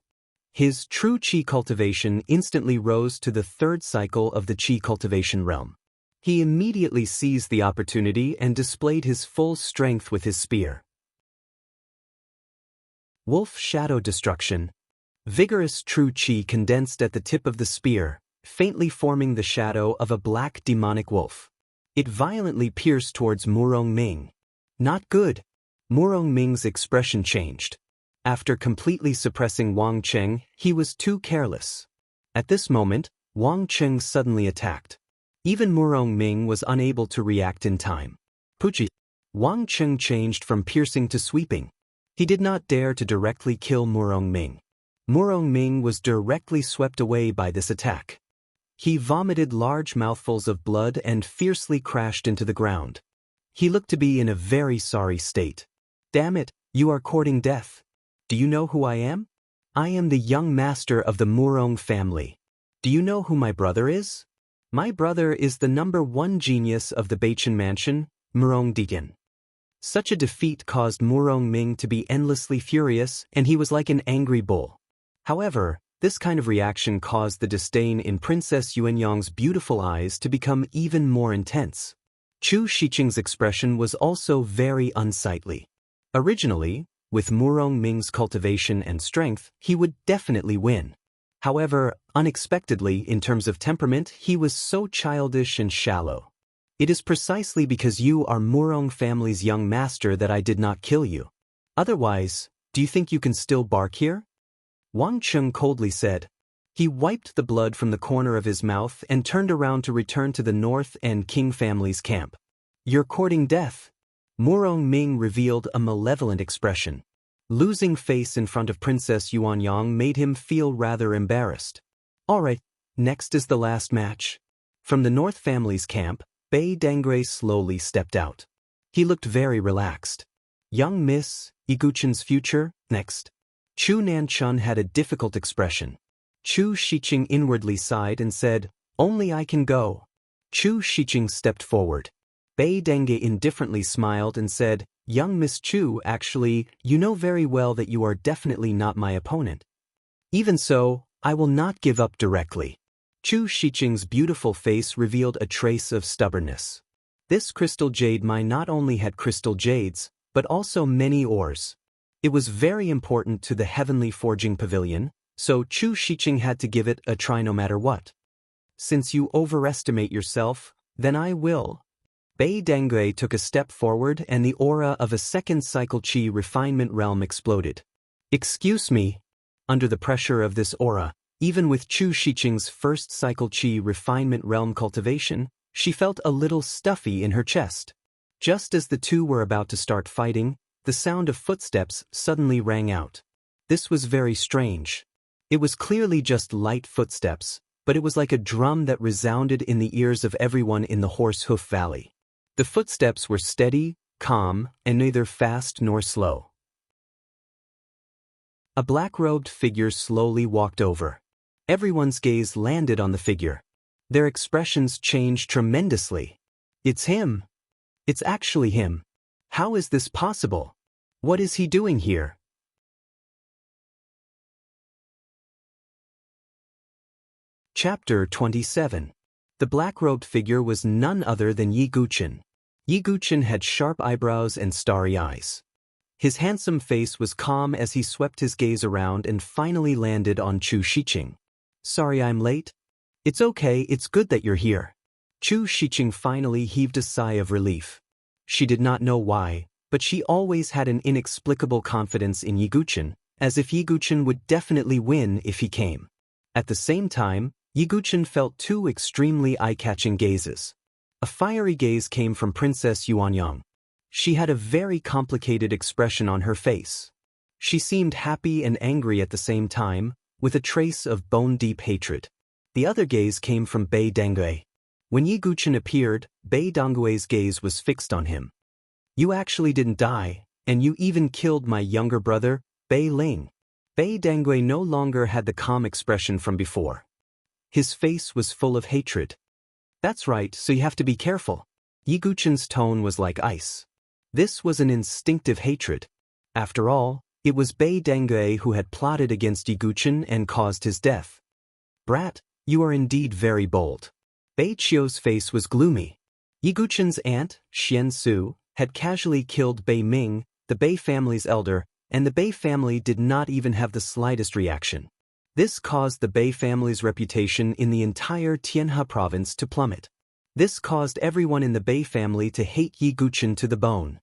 His true qi cultivation instantly rose to the third cycle of the qi cultivation realm. He immediately seized the opportunity and displayed his full strength with his spear. Wolf Shadow Destruction. Vigorous true qi condensed at the tip of the spear, faintly forming the shadow of a black demonic wolf. It violently pierced towards Murong Ming. "Not good." Murong Ming's expression changed. After completely suppressing Wang Cheng, he was too careless. At this moment, Wang Cheng suddenly attacked. Even Murong Ming was unable to react in time. Puchi! Wang Cheng changed from piercing to sweeping. He did not dare to directly kill Murong Ming. Murong Ming was directly swept away by this attack. He vomited large mouthfuls of blood and fiercely crashed into the ground. He looked to be in a very sorry state. "Damn it, you are courting death. Do you know who I am? I am the young master of the Murong family. Do you know who my brother is? My brother is the #1 genius of the Beichen Mansion, Murong Digen." Such a defeat caused Murong Ming to be endlessly furious, and he was like an angry bull. However, this kind of reaction caused the disdain in Princess Yuanyang's beautiful eyes to become even more intense. Chu Shiqing's expression was also very unsightly. Originally, with Murong Ming's cultivation and strength, he would definitely win. However, unexpectedly, in terms of temperament, he was so childish and shallow. "It is precisely because you are Murong family's young master that I did not kill you. Otherwise, do you think you can still bark here?" Wang Cheng coldly said. He wiped the blood from the corner of his mouth and turned around to return to the North and King family's camp. "You're courting death." Murong Ming revealed a malevolent expression. Losing face in front of Princess Yuanyang made him feel rather embarrassed. "All right, next is the last match. From the North family's camp, Bei Dangui slowly stepped out. He looked very relaxed. Young Miss, Iguchen's future, next. Chu Nanchun had a difficult expression. Chu Shiqing inwardly sighed and said, "Only I can go." Chu Shiqing stepped forward. Bei Dangui indifferently smiled and said, "Young Miss Chu, actually, you know very well that you are definitely not my opponent. Even so, I will not give up directly." Chu Shiqing's beautiful face revealed a trace of stubbornness. This crystal jade mine not only had crystal jades, but also many ores. It was very important to the heavenly forging pavilion, so Chu Shiqing had to give it a try no matter what. "Since you overestimate yourself, then I will." Bei Dangui took a step forward and the aura of a second cycle chi refinement realm exploded. "Excuse me." Under the pressure of this aura, even with Chu Shiqing's first cycle chi refinement realm cultivation, she felt a little stuffy in her chest. Just as the two were about to start fighting, the sound of footsteps suddenly rang out. This was very strange. It was clearly just light footsteps, but it was like a drum that resounded in the ears of everyone in the Horse Hoof Valley. The footsteps were steady, calm, and neither fast nor slow. A black-robed figure slowly walked over. Everyone's gaze landed on the figure. Their expressions changed tremendously. "It's him. It's actually him. How is this possible? What is he doing here?" Chapter 27. The black-robed figure was none other than Yi Guchen. Yi Guchen had sharp eyebrows and starry eyes. His handsome face was calm as he swept his gaze around and finally landed on Chu Shiqing. "Sorry I'm late." "It's okay, it's good that you're here." Chu Shiqing finally heaved a sigh of relief. She did not know why, but she always had an inexplicable confidence in Yi Guchen, as if Yi Guchen would definitely win if he came. At the same time, Yi Guchen felt two extremely eye-catching gazes. A fiery gaze came from Princess Yuanyang. She had a very complicated expression on her face. She seemed happy and angry at the same time, with a trace of bone-deep hatred. The other gaze came from Bei Dangui. When Yi Guchen appeared, Bei Dangui's gaze was fixed on him. "You actually didn't die, and you even killed my younger brother, Bei Ling." Bei Dangui no longer had the calm expression from before. His face was full of hatred. "That's right, so you have to be careful." Yi Guchen's tone was like ice. This was an instinctive hatred. After all, it was Bei Dangui who had plotted against Yi Guchen and caused his death. "Brat, you are indeed very bold." Bei Qiu's face was gloomy. Yi Guchen's aunt, Xian Su, had casually killed Bei Ming, the Bei family's elder, and the Bei family did not even have the slightest reaction. This caused the Bei family's reputation in the entire Tianhe province to plummet. This caused everyone in the Bei family to hate Yi Guchen to the bone.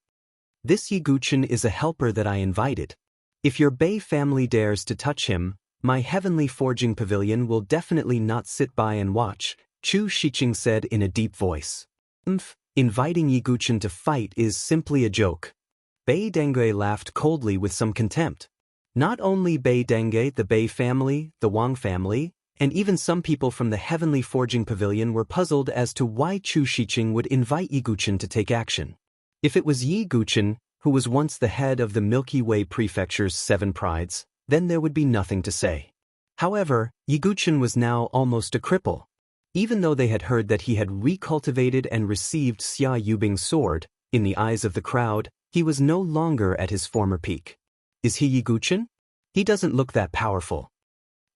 "This Yi Guchen is a helper that I invited. If your Bei family dares to touch him, my heavenly forging pavilion will definitely not sit by and watch," Chu Shiqing said in a deep voice. Inviting Yi Guchen to fight is simply a joke." Bei Dangui laughed coldly with some contempt. Not only Bei Dangui, the Bei family, the Wang family, and even some people from the heavenly forging pavilion were puzzled as to why Chu Shiqing would invite Yi Guchen to take action. If it was Yi Guchen, who was once the head of the Milky Way Prefecture's 7 prides, then there would be nothing to say. However, Yi Guchen was now almost a cripple. Even though they had heard that he had recultivated and received Xia Yubing's sword, in the eyes of the crowd, he was no longer at his former peak. Is he Yi Guchen? He doesn't look that powerful.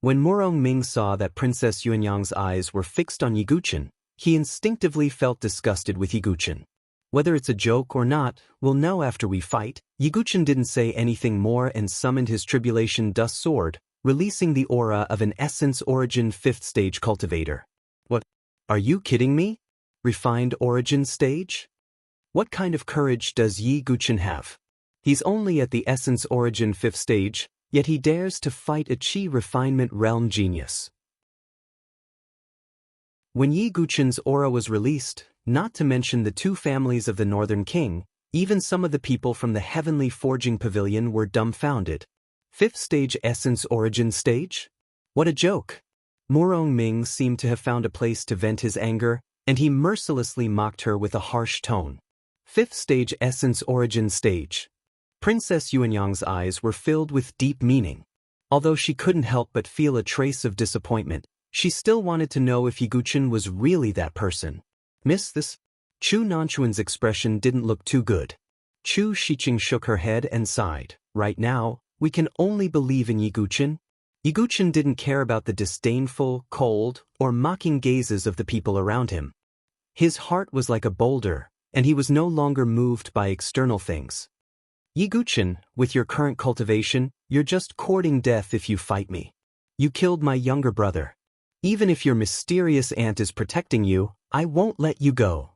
When Murong Ming saw that Princess Yuanyang's eyes were fixed on Yi Guchen, he instinctively felt disgusted with Yi Guchen. Whether it's a joke or not, we'll know after we fight. Yi Guchen didn't say anything more and summoned his Tribulation Dust Sword, releasing the aura of an Essence Origin 5th Stage cultivator. "What? Are you kidding me? Refined Origin Stage? What kind of courage does Yi Guchen have? He's only at the Essence Origin 5th Stage, yet he dares to fight a Qi Refinement Realm genius." When Yi Guchen's aura was released, not to mention the 2 families of the Northern King, even some of the people from the Heavenly Forging Pavilion were dumbfounded. 5th Stage Essence Origin Stage? What a joke! Murong Ming seemed to have found a place to vent his anger, and he mercilessly mocked her with a harsh tone. Fifth stage essence origin stage. Princess Yuanyang's eyes were filled with deep meaning. Although she couldn't help but feel a trace of disappointment, she still wanted to know if Yiguchen was really that person. Miss this? Chu Nanchuan's expression didn't look too good. Chu Shiqing shook her head and sighed. Right now, we can only believe in Yiguchen. Yiguchen didn't care about the disdainful, cold, or mocking gazes of the people around him. His heart was like a boulder, and he was no longer moved by external things. Yiguchen, with your current cultivation, you're just courting death if you fight me. You killed my younger brother. Even if your mysterious aunt is protecting you, I won't let you go.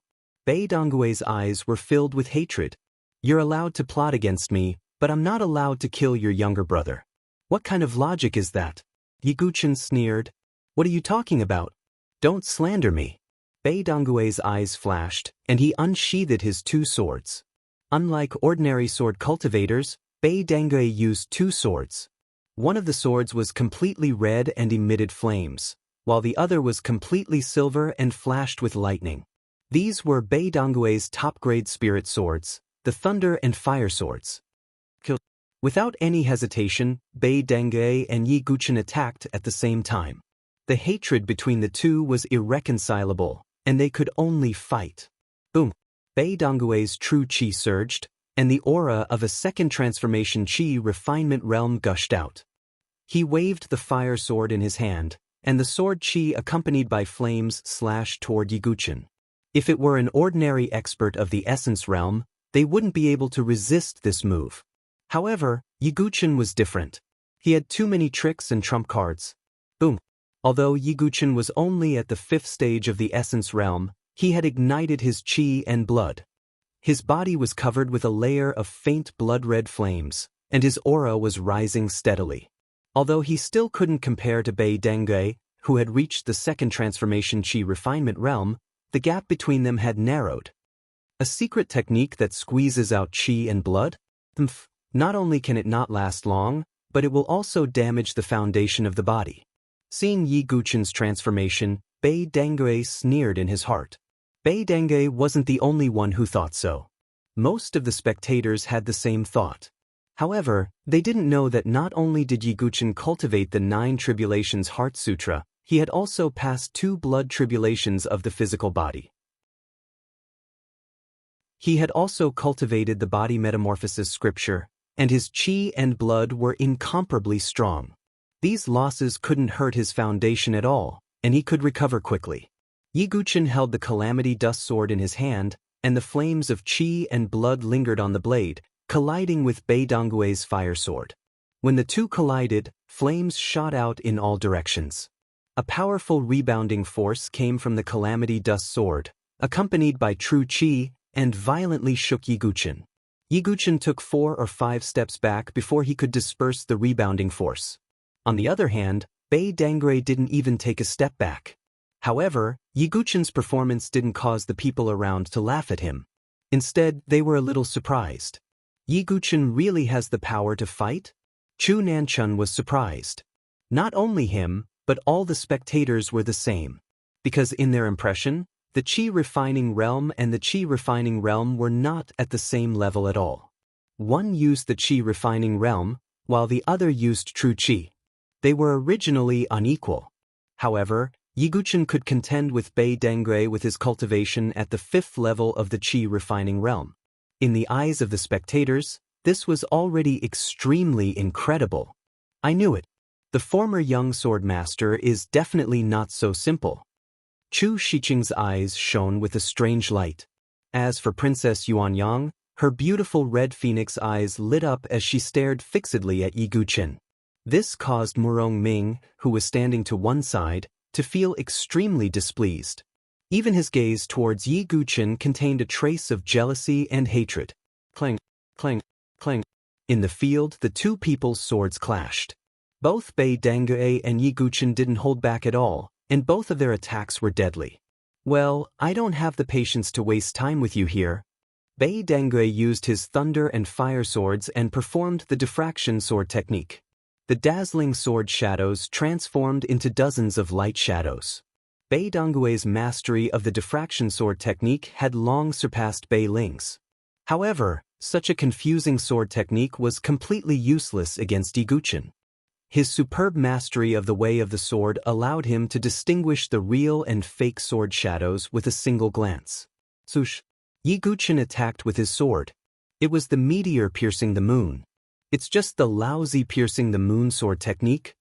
Bei Donggui's eyes were filled with hatred. You're allowed to plot against me, but I'm not allowed to kill your younger brother. What kind of logic is that? Yiguchen sneered. What are you talking about? Don't slander me. Bei Donggui's eyes flashed, and he unsheathed his two swords. Unlike ordinary sword cultivators, Bei Dongui used two swords. One of the swords was completely red and emitted flames, while the other was completely silver and flashed with lightning. These were Bei Donggui's top-grade spirit swords, the Thunder and Fire swords. Without any hesitation, Bei Dongui and Yiguchen attacked at the same time. The hatred between the two was irreconcilable, and they could only fight. Boom! Bei Donggui's true qi surged, and the aura of a second transformation qi refinement realm gushed out. He waved the fire sword in his hand, and the sword qi accompanied by flames slashed toward Yiguchen. If it were an ordinary expert of the essence realm, they wouldn't be able to resist this move. However, Yiguchen was different. He had too many tricks and trump cards. Boom! Although Yiguchen was only at the 5th stage of the essence realm, he had ignited his qi and blood. His body was covered with a layer of faint blood-red flames, and his aura was rising steadily. Although he still couldn't compare to Bei Dongui, who had reached the second transformation qi refinement realm, the gap between them had narrowed. A secret technique that squeezes out qi and blood? Not only can it not last long, but it will also damage the foundation of the body. Seeing Yiguchen's transformation, Bei Dongui sneered in his heart. Bei Dongui wasn't the only one who thought so. Most of the spectators had the same thought. However, they didn't know that not only did Yiguchen cultivate the 9 tribulations Heart Sutra, he had also passed 2 blood tribulations of the physical body. He had also cultivated the body metamorphosis scripture, and his qi and blood were incomparably strong. These losses couldn't hurt his foundation at all, and he could recover quickly. Yiguchen held the Calamity Dust Sword in his hand, and the flames of qi and blood lingered on the blade, colliding with Bei Donggui's fire sword. When the two collided, flames shot out in all directions. A powerful rebounding force came from the Calamity Dust Sword, accompanied by true qi, and violently shook Yiguchen. Yiguchen took 4 or 5 steps back before he could disperse the rebounding force. On the other hand, Bei Dongui didn't even take a step back. However, Yiguchen's performance didn't cause the people around to laugh at him. Instead, they were a little surprised. Yiguchen really has the power to fight? Chu Nanchun was surprised. Not only him, but all the spectators were the same. Because in their impression, the qi refining realm and the qi refining realm were not at the same level at all. One used the qi refining realm, while the other used true qi. They were originally unequal. However, Yiguchen could contend with Bei Dongui with his cultivation at the 5th level of the qi refining realm. In the eyes of the spectators, this was already extremely incredible. I knew it. The former young sword master is definitely not so simple. Chu Shiqing's eyes shone with a strange light. As for Princess Yuanyang, her beautiful red phoenix eyes lit up as she stared fixedly at Yiguchen. This caused Murong Ming, who was standing to one side, to feel extremely displeased. Even his gaze towards Yiguchen contained a trace of jealousy and hatred. Clang, clang, clang. In the field, the two people's swords clashed. Both Bei Dongui and Yiguchen didn't hold back at all, and both of their attacks were deadly. Well, I don't have the patience to waste time with you here. Bei Dongui used his thunder and fire swords and performed the diffraction sword technique. The dazzling sword shadows transformed into dozens of light shadows. Bei Donggui's mastery of the diffraction sword technique had long surpassed Bei Ling's. However, such a confusing sword technique was completely useless against Yi Guqin. His superb mastery of the way of the sword allowed him to distinguish the real and fake sword shadows with a single glance. Swoosh! Yi Guqin attacked with his sword. It was the meteor piercing the moon. It's just the lousy piercing the moon sword technique.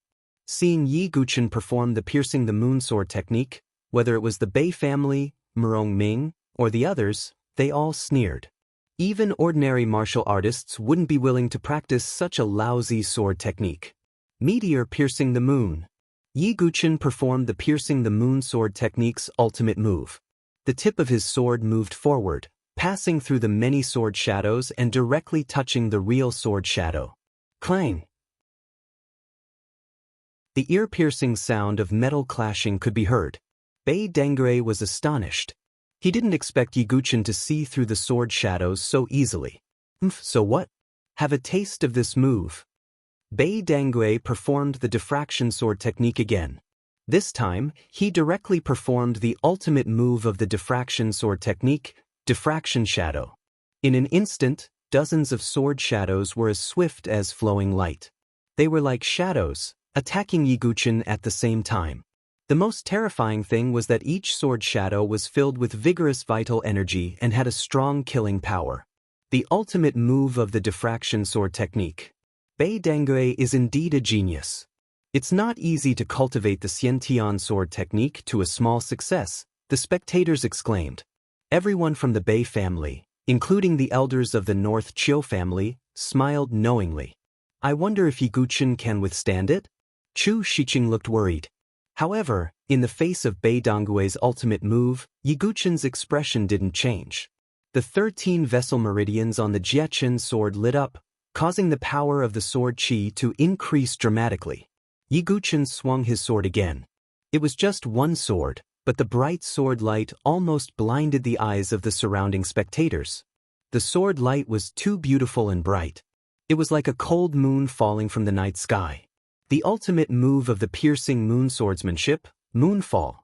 Seeing Yi Guqin perform the piercing the moon sword technique, whether it was the Bei family, Murong Ming, or the others, they all sneered. Even ordinary martial artists wouldn't be willing to practice such a lousy sword technique. Meteor piercing the moon. Yi Guqin performed the piercing the moon sword technique's ultimate move. The tip of his sword moved forward, passing through the many sword shadows and directly touching the real sword shadow. Clang! The ear-piercing sound of metal clashing could be heard. Bei Dongui was astonished. He didn't expect Yi Guqin to see through the sword shadows so easily. So what? Have a taste of this move. Bei Dongui performed the diffraction sword technique again. This time, he directly performed the ultimate move of the diffraction sword technique, diffraction shadow. In an instant, dozens of sword shadows were as swift as flowing light. They were like shadows, attacking Yi Guqin at the same time. The most terrifying thing was that each sword shadow was filled with vigorous vital energy and had a strong killing power. The ultimate move of the diffraction sword technique. Bei Dongui is indeed a genius. It's not easy to cultivate the Xiantian sword technique to a small success, the spectators exclaimed. Everyone from the Bei family, including the elders of the North Chiu family, smiled knowingly. I wonder if Yi Guqin can withstand it? Chu Shiqing looked worried. However, in the face of Bei Donggui's ultimate move, Yi Guqin's expression didn't change. The 13 vessel meridians on the Jiechen sword lit up, causing the power of the sword qi to increase dramatically. Yi Guqin swung his sword again. It was just one sword, but the bright sword light almost blinded the eyes of the surrounding spectators. The sword light was too beautiful and bright. It was like a cold moon falling from the night sky. The ultimate move of the piercing moon swordsmanship, Moonfall.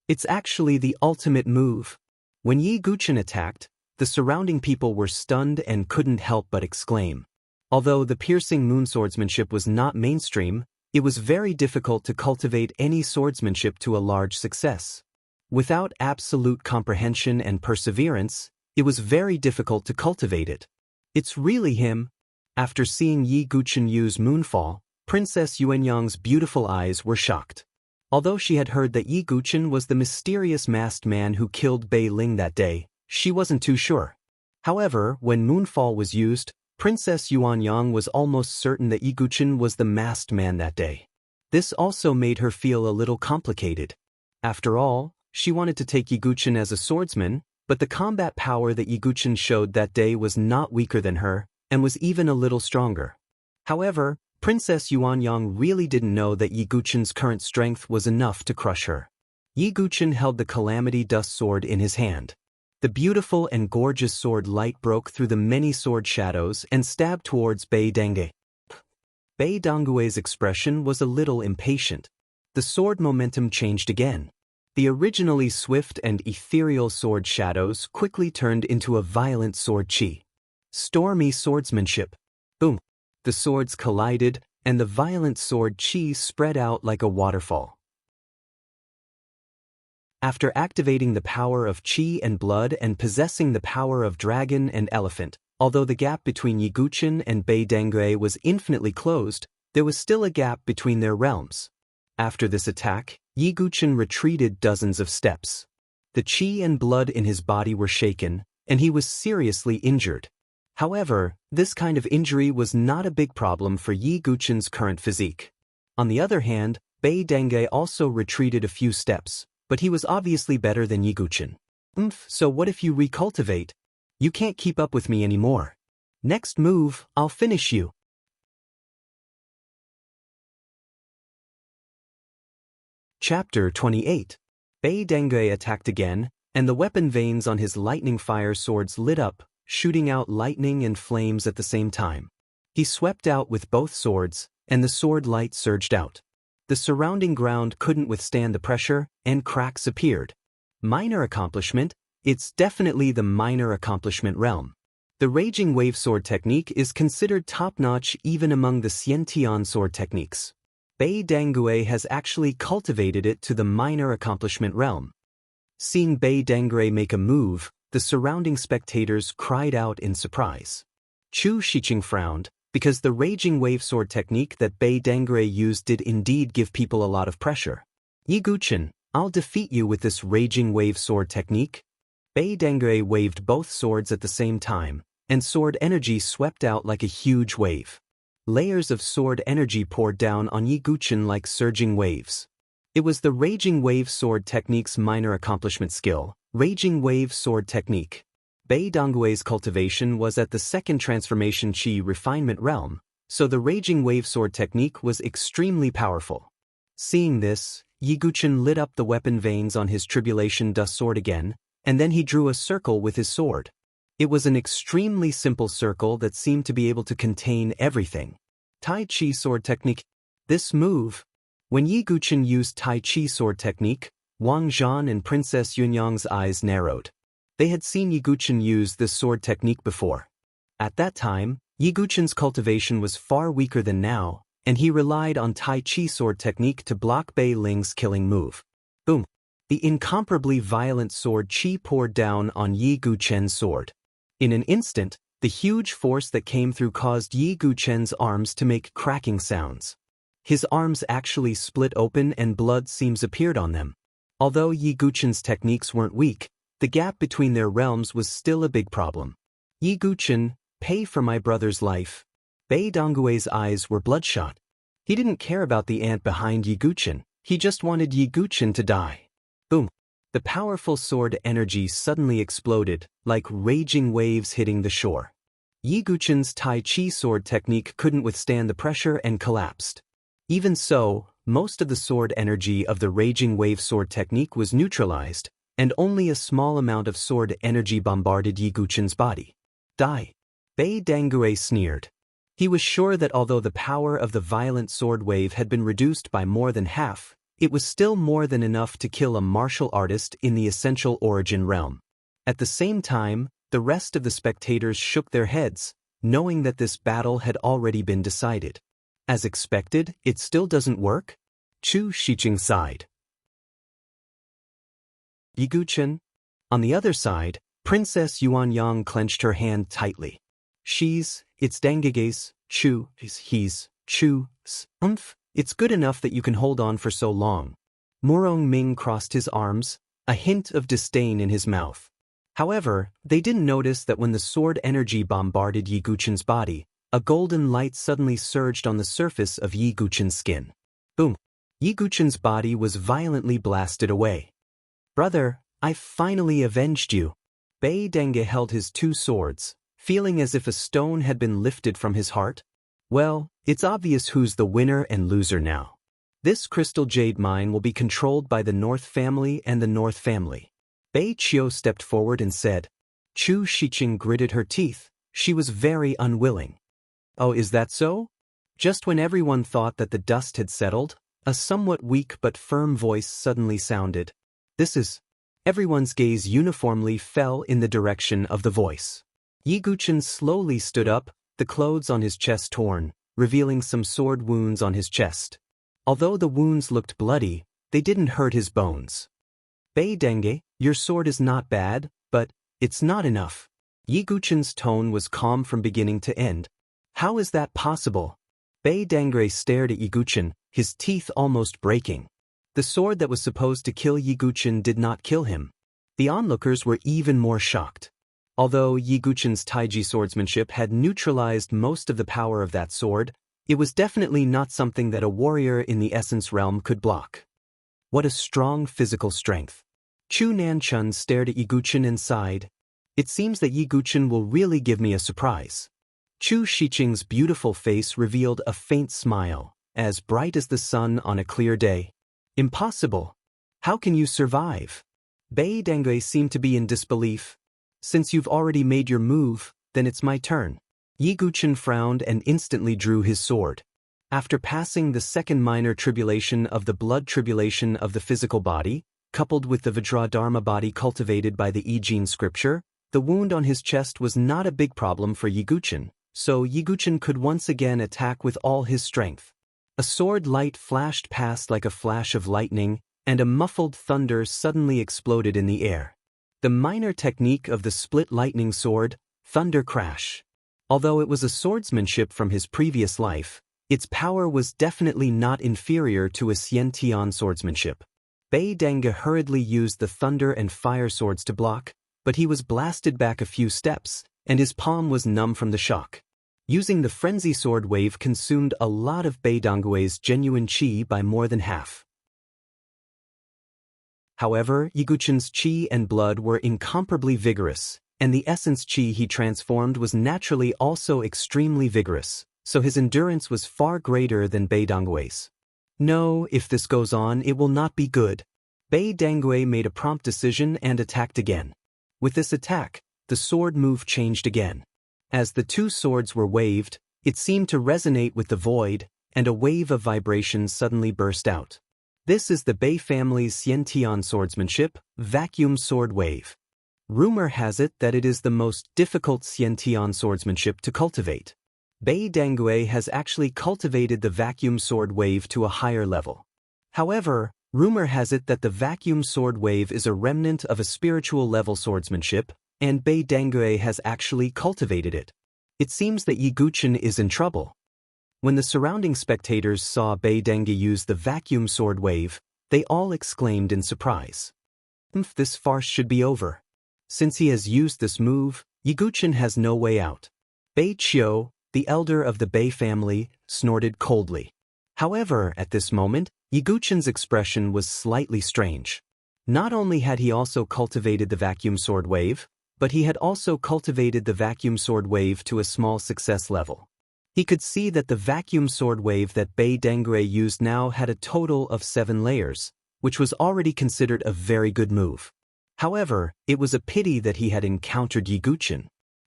It's actually the ultimate move. When Yi Guqin attacked, the surrounding people were stunned and couldn't help but exclaim. Although the piercing moon swordsmanship was not mainstream, it was very difficult to cultivate any swordsmanship to a large success. Without absolute comprehension and perseverance, it was very difficult to cultivate it. It's really him. After seeing Yi Guqin use Moonfall, Princess Yuanyang's beautiful eyes were shocked. Although she had heard that Yi Guqin was the mysterious masked man who killed Bei Ling that day, she wasn't too sure. However, when Moonfall was used, Princess Yuanyang was almost certain that Yi Guqin was the masked man that day. This also made her feel a little complicated. After all, she wanted to take Yi Guqin as a swordsman, but the combat power that Yi Guqin showed that day was not weaker than her, and was even a little stronger. However, Princess Yuanyang really didn't know that Yi Guqin's current strength was enough to crush her. Yi Guqin held the Calamity Dust sword in his hand. The beautiful and gorgeous sword light broke through the many sword shadows and stabbed towards Bei Dongui. Bei Donggui's expression was a little impatient. The sword momentum changed again. The originally swift and ethereal sword shadows quickly turned into a violent sword qi. Stormy swordsmanship. Boom! The swords collided, and the violent sword qi spread out like a waterfall. After activating the power of qi and blood and possessing the power of dragon and elephant, although the gap between Yi Guqin and Bei Dongui was infinitely closed, there was still a gap between their realms. After this attack, Yi Guqin retreated dozens of steps. The qi and blood in his body were shaken, and he was seriously injured. However, this kind of injury was not a big problem for Yi Guqin's current physique. On the other hand, Bei Dongui also retreated a few steps, but he was obviously better than Yi Guqin. So what if you recultivate? You can't keep up with me anymore. Next move, I'll finish you. Chapter 28. Bei Dongui attacked again, and the weapon veins on his lightning fire swords lit up, shooting out lightning and flames at the same time. He swept out with both swords, and the sword light surged out. The surrounding ground couldn't withstand the pressure, and cracks appeared. Minor accomplishment? It's definitely the minor accomplishment realm. The Raging Wave Sword technique is considered top-notch even among the Xiantian sword techniques. Bei Dangue has actually cultivated it to the minor accomplishment realm. Seeing Bei Dangue make a move, the surrounding spectators cried out in surprise. Chu Shiqing frowned, because the Raging Wave Sword technique that Bei Dangue used did indeed give people a lot of pressure. Yi Guchen, I'll defeat you with this Raging Wave Sword technique. Bei Dangue waved both swords at the same time, and sword energy swept out like a huge wave. Layers of sword energy poured down on Yi Guchen like surging waves. It was the Raging Wave Sword technique's minor accomplishment skill, Raging Wave Sword technique. Bei Dangue's cultivation was at the second transformation chi refinement realm, so the Raging Wave Sword technique was extremely powerful. Seeing this, Yi Guchen lit up the weapon veins on his Tribulation Dust sword again, and then he drew a circle with his sword. It was an extremely simple circle that seemed to be able to contain everything. Tai Chi sword technique. This move. When Yi Guchen used Tai Chi sword technique, Wang Zhan and Princess Yunyang's eyes narrowed. They had seen Yi Guchen use this sword technique before. At that time, Yi Guchen's cultivation was far weaker than now, and he relied on Tai Chi sword technique to block Bei Ling's killing move. Boom! The incomparably violent sword chi poured down on Yi Guchen's sword. In an instant, the huge force that came through caused Yi Guchen's arms to make cracking sounds. His arms actually split open and blood seams appeared on them. Although Yi Guchen's techniques weren't weak, the gap between their realms was still a big problem. Yi Guchen, pay for my brother's life. Bei Dangue's eyes were bloodshot. He didn't care about the ant behind Yi Guchen, he just wanted Yi Guchen to die. Boom! The powerful sword energy suddenly exploded, like raging waves hitting the shore. Yi Guchen's Tai Chi sword technique couldn't withstand the pressure and collapsed. Even so, most of the sword energy of the Raging Wave Sword technique was neutralized, and only a small amount of sword energy bombarded Yi Guchen's body. Die! Bei Dangue sneered. He was sure that although the power of the violent sword wave had been reduced by more than half, it was still more than enough to kill a martial artist in the essential origin realm. At the same time, the rest of the spectators shook their heads, knowing that this battle had already been decided. As expected, it still doesn't work? Chu Shiqing sighed. Yi Guchen? On the other side, Princess Yuanyang clenched her hand tightly. It's Dangege's, It's good enough that you can hold on for so long. Murong Ming crossed his arms, a hint of disdain in his mouth. However, they didn't notice that when the sword energy bombarded Yi Guchen's body, a golden light suddenly surged on the surface of Yi Guchen's skin. Boom! Yi Guchen's body was violently blasted away. Brother, I've finally avenged you. Bei Dangue held his two swords, feeling as if a stone had been lifted from his heart. Well, it's obvious who's the winner and loser now. This crystal jade mine will be controlled by the North family and the North family. Bei Qiu stepped forward and said. Chu Shiqing gritted her teeth. She was very unwilling. Oh, is that so? Just when everyone thought that the dust had settled, a somewhat weak but firm voice suddenly sounded. Everyone's gaze uniformly fell in the direction of the voice. Yi Guchen slowly stood up, the clothes on his chest torn, revealing some sword wounds on his chest. Although the wounds looked bloody, they didn't hurt his bones. Bei Dangue, your sword is not bad, but it's not enough. Yi Guchen's tone was calm from beginning to end. How is that possible? Bei Dangue stared at Yi Guchen, his teeth almost breaking. The sword that was supposed to kill Yi Guchen did not kill him. The onlookers were even more shocked. Although Yi Guchen's Taiji swordsmanship had neutralized most of the power of that sword, it was definitely not something that a warrior in the essence realm could block. What a strong physical strength. Chu Nanchun stared at Yi Guchen and sighed. It seems that Yi Guchen will really give me a surprise. Chu Shiqing's beautiful face revealed a faint smile, as bright as the sun on a clear day. Impossible. How can you survive? Bei Dangue seemed to be in disbelief. Since you've already made your move, then it's my turn. Yi Guchen frowned and instantly drew his sword. After passing the second minor tribulation of the blood tribulation of the physical body, coupled with the Vajradharma body cultivated by the I scripture, the wound on his chest was not a big problem for Yiguchen, so Yiguchen could once again attack with all his strength. A sword light flashed past like a flash of lightning, and a muffled thunder suddenly exploded in the air. The minor technique of the split lightning sword, thunder crash. Although it was a swordsmanship from his previous life, its power was definitely not inferior to a Xiantian swordsmanship. Bei Denge hurriedly used the thunder and fire swords to block, but he was blasted back a few steps, and his palm was numb from the shock. Using the frenzy sword wave consumed a lot of Bei Dangue's genuine chi by more than half. However, Yiguchen's chi and blood were incomparably vigorous, and the essence chi he transformed was naturally also extremely vigorous, so his endurance was far greater than Bei Dangue's. No, if this goes on, it will not be good. Bei Dangue made a prompt decision and attacked again. With this attack, the sword move changed again. As the two swords were waved, it seemed to resonate with the void, and a wave of vibration suddenly burst out. This is the Bei family's Xiantian swordsmanship, vacuum sword wave. Rumor has it that it is the most difficult Xiantian swordsmanship to cultivate. Bei Dangue has actually cultivated the vacuum sword wave to a higher level. However, rumor has it that the vacuum sword wave is a remnant of a spiritual level swordsmanship, and Bei Dangue has actually cultivated it. It seems that Yiguchen is in trouble. When the surrounding spectators saw Bei Denge use the vacuum sword wave, they all exclaimed in surprise. This farce should be over. Since he has used this move, Yiguchen has no way out. Bei Qiu, the elder of the Bei family, snorted coldly. However, at this moment, Yiguchen's expression was slightly strange. Not only had he also cultivated the vacuum sword wave, but he had also cultivated the vacuum sword wave to a small success level. He could see that the vacuum sword wave that Bei Denge used now had a total of 7 layers, which was already considered a very good move. However, it was a pity that he had encountered Yiguchen.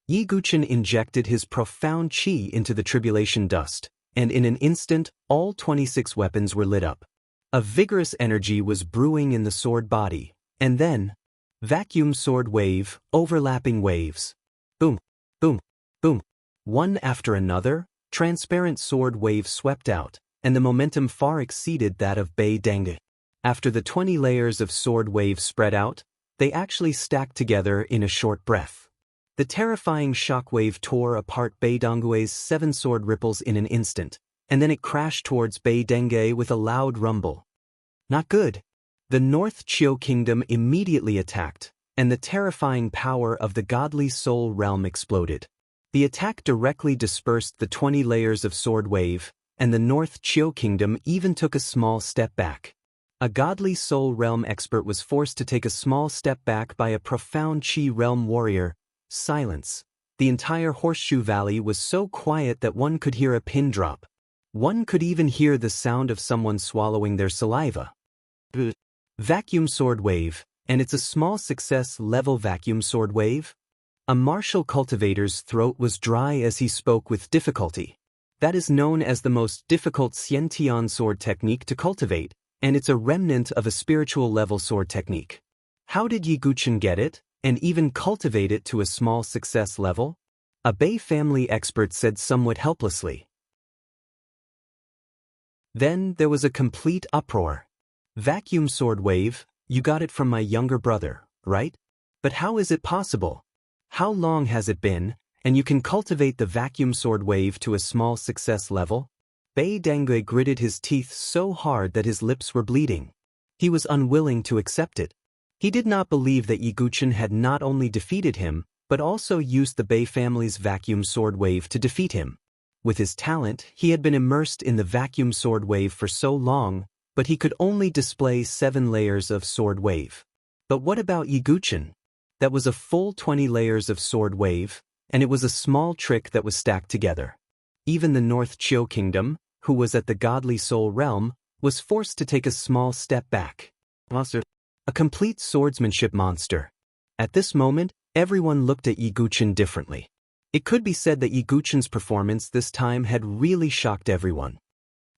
Yiguchen injected his profound chi into the tribulation dust, and in an instant, all 26 weapons were lit up. A vigorous energy was brewing in the sword body, and then, vacuum sword wave, overlapping waves. Boom, boom, boom. One after another, transparent sword waves swept out, and the momentum far exceeded that of Bei Denge. After the 20 layers of sword waves spread out, they actually stacked together in a short breath. The terrifying shockwave tore apart Bei Dangue's 7 sword ripples in an instant, and then it crashed towards Bei Denge with a loud rumble. Not good. The North Qiu Kingdom immediately attacked, and the terrifying power of the godly soul realm exploded. The attack directly dispersed the 20 layers of sword wave, and the North Qiu Kingdom even took a small step back. A godly soul realm expert was forced to take a small step back by a profound Qi realm warrior. Silence. The entire Horseshoe Valley was so quiet that one could hear a pin drop. One could even hear the sound of someone swallowing their saliva. Vacuum sword wave, and it's a small success level vacuum sword wave? A martial cultivator's throat was dry as he spoke with difficulty. That is known as the most difficult Xiantian sword technique to cultivate, and it's a remnant of a spiritual level sword technique. How did Yiguchen get it, and even cultivate it to a small success level? A Bei family expert said somewhat helplessly. Then there was a complete uproar. Vacuum sword wave, you got it from my younger brother, right? But how is it possible? How long has it been, and you can cultivate the vacuum sword wave to a small success level? Bei Denge gritted his teeth so hard that his lips were bleeding. He was unwilling to accept it. He did not believe that Yiguchen had not only defeated him, but also used the Bei family's vacuum sword wave to defeat him. With his talent, he had been immersed in the vacuum sword wave for so long, but he could only display 7 layers of sword wave. But what about Yiguchen? That was a full 20 layers of sword wave, and it was a small trick that was stacked together. Even the North Qiu Kingdom, who was at the godly soul realm, was forced to take a small step back. Monster. A complete swordsmanship monster. At this moment, everyone looked at Yiguchen differently. It could be said that Yiguchen's performance this time had really shocked everyone.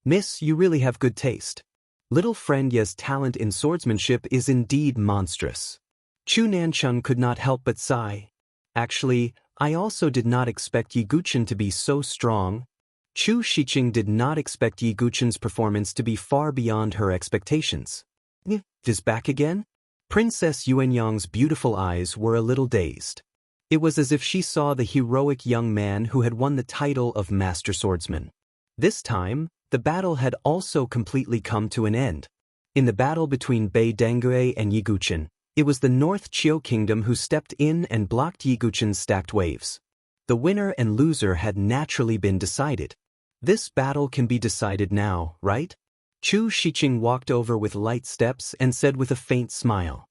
Miss, you really have good taste. Little friend Ye's talent in swordsmanship is indeed monstrous. Chu Nanchun could not help but sigh. Actually, I also did not expect Yi Guchen to be so strong. Chu Shiqing did not expect Yi Guchen's performance to be far beyond her expectations. Is back again? Princess Yuanyang's beautiful eyes were a little dazed. It was as if she saw the heroic young man who had won the title of Master Swordsman. This time, the battle had also completely come to an end. In the battle between Bei Dengue and Yi Guchen, it was the North Chiu Kingdom who stepped in and blocked Yi Guchen's stacked waves. The winner and loser had naturally been decided. This battle can be decided now, right? Chu Shiqing walked over with light steps and said with a faint smile.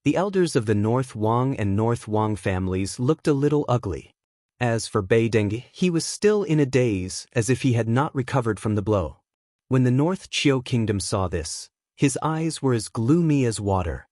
The elders of the North Wang and North Wang families looked a little ugly. As for Bei Dengue, he was still in a daze, as if he had not recovered from the blow. When the North Chiu Kingdom saw this, his eyes were as gloomy as water.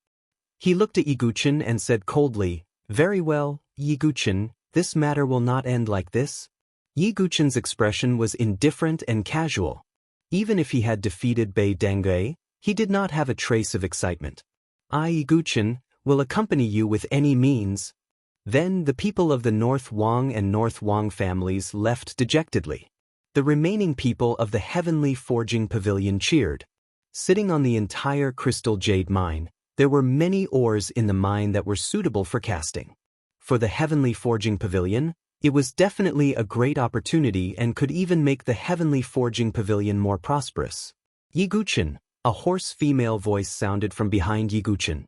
He looked at Yi Guchen and said coldly, "Very well, Yi Guchen, this matter will not end like this." Yi Guchen's expression was indifferent and casual. Even if he had defeated Bei Dengue, he did not have a trace of excitement. "I, Yi Guchen, will accompany you with any means." Then the people of the North Wang and North Wang families left dejectedly. The remaining people of the Heavenly Forging Pavilion cheered. Sitting on the entire crystal jade mine, there were many ores in the mine that were suitable for casting. For the Heavenly Forging Pavilion, it was definitely a great opportunity and could even make the Heavenly Forging Pavilion more prosperous. "Yi Guchen," a hoarse female voice sounded from behind Yi Guchen.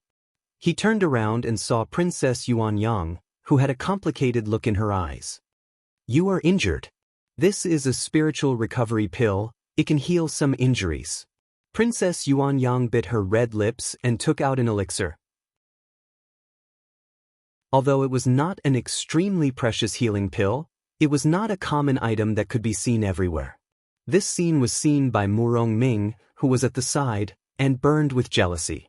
He turned around and saw Princess Yuanyang, who had a complicated look in her eyes. "You are injured. This is a spiritual recovery pill, it can heal some injuries." Princess Yuanyang bit her red lips and took out an elixir. Although it was not an extremely precious healing pill, it was not a common item that could be seen everywhere. This scene was seen by Murong Ming, who was at the side, and burned with jealousy.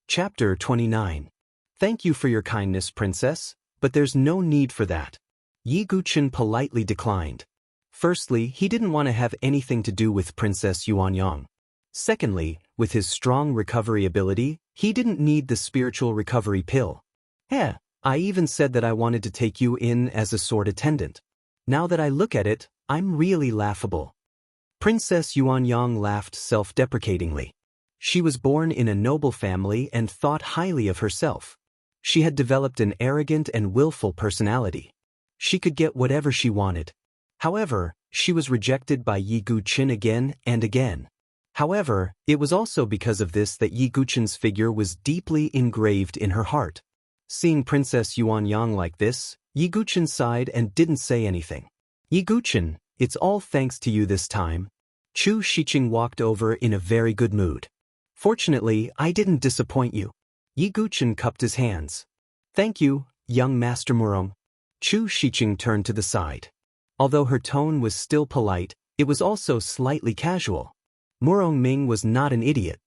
Chapter 29. Thank you for your kindness, Princess, but there's no need for that. Yi Guchen politely declined. Firstly, he didn't want to have anything to do with Princess Yuanyang. Secondly, with his strong recovery ability, he didn't need the spiritual recovery pill. I even said that I wanted to take you in as a sword attendant. Now that I look at it, I'm really laughable. Princess Yuanyang laughed self-deprecatingly. She was born in a noble family and thought highly of herself. She had developed an arrogant and willful personality. She could get whatever she wanted. However, she was rejected by Yi Guchen again and again. However, it was also because of this that Yi Guchen's figure was deeply engraved in her heart. Seeing Princess Yuanyang like this, Yi Guchen sighed and didn't say anything. "Yi Guchen, it's all thanks to you this time." Chu Shiqing walked over in a very good mood. "Fortunately, I didn't disappoint you." Yi Guchen cupped his hands. "Thank you, young Master Murong." Chu Shiqing turned to the side. Although her tone was still polite, it was also slightly casual. Murong Ming was not an idiot.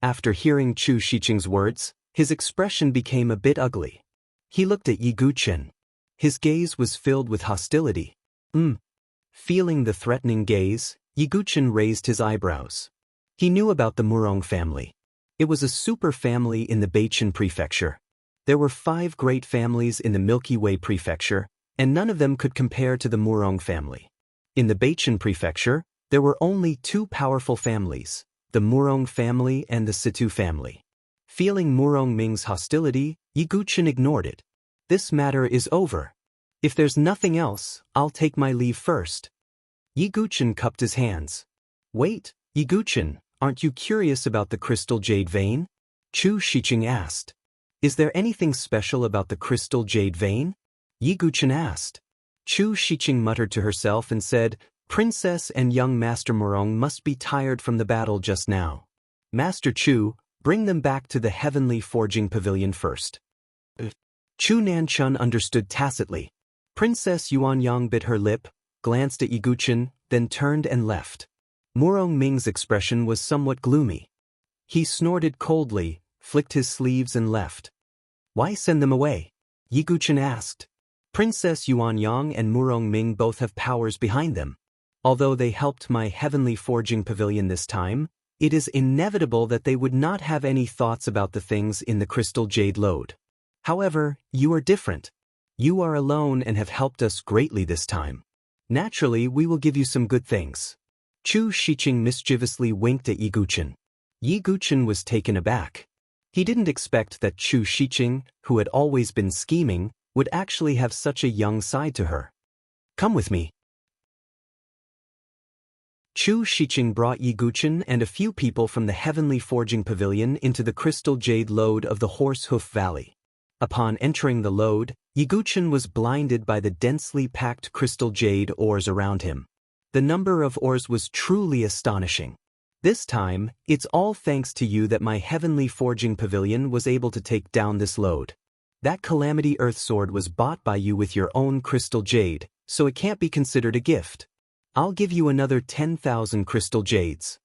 After hearing Chu Shiqing's words, his expression became a bit ugly. He looked at Yi Guchen. His gaze was filled with hostility. Feeling the threatening gaze, Yi Guchen raised his eyebrows. He knew about the Murong family. It was a super family in the Beichen Prefecture. There were 5 great families in the Milky Way Prefecture, and none of them could compare to the Murong family. In the Beichen Prefecture, there were only 2 powerful families, the Murong family and the Situ family. Feeling Murong Ming's hostility, Yi Guchen ignored it. "This matter is over. If there's nothing else, I'll take my leave first." Yi Guchen cupped his hands. "Wait, Yi Guchen, aren't you curious about the crystal jade vein?" Chu Shiqing asked. "Is there anything special about the crystal jade vein?" Yi Guchen asked. Chu Shiqing muttered to herself and said, "Princess and young Master Murong must be tired from the battle just now. Master Chu, bring them back to the Heavenly Forging Pavilion first." Chu Nanchun understood tacitly. Princess Yuanyang bit her lip, glanced at Yi Guchen, then turned and left. Murong Ming's expression was somewhat gloomy. He snorted coldly, flicked his sleeves and left. "Why send them away?" Yi Guchen asked. Princess Yuanyang and Murong Ming both have powers behind them. Although they helped my heavenly forging pavilion this time, it is inevitable that they would not have any thoughts about the things in the crystal jade lode. However, you are different. You are alone and have helped us greatly this time. Naturally, we will give you some good things. Chu Shiqing mischievously winked at Yi Guchen. Yi Guchen was taken aback. He didn't expect that Chu Shiqing, who had always been scheming, would actually have such a young side to her. Come with me. Chu Shiqing brought Yi Guchen and a few people from the heavenly forging pavilion into the crystal jade lode of the Horse Hoof Valley. Upon entering the lode, Yi Guchen was blinded by the densely packed crystal jade ores around him. The number of ores was truly astonishing. This time, it's all thanks to you that my heavenly forging pavilion was able to take down this lode. That Calamity Earth Sword was bought by you with your own crystal jade, so it can't be considered a gift. I'll give you another 10,000 crystal jades.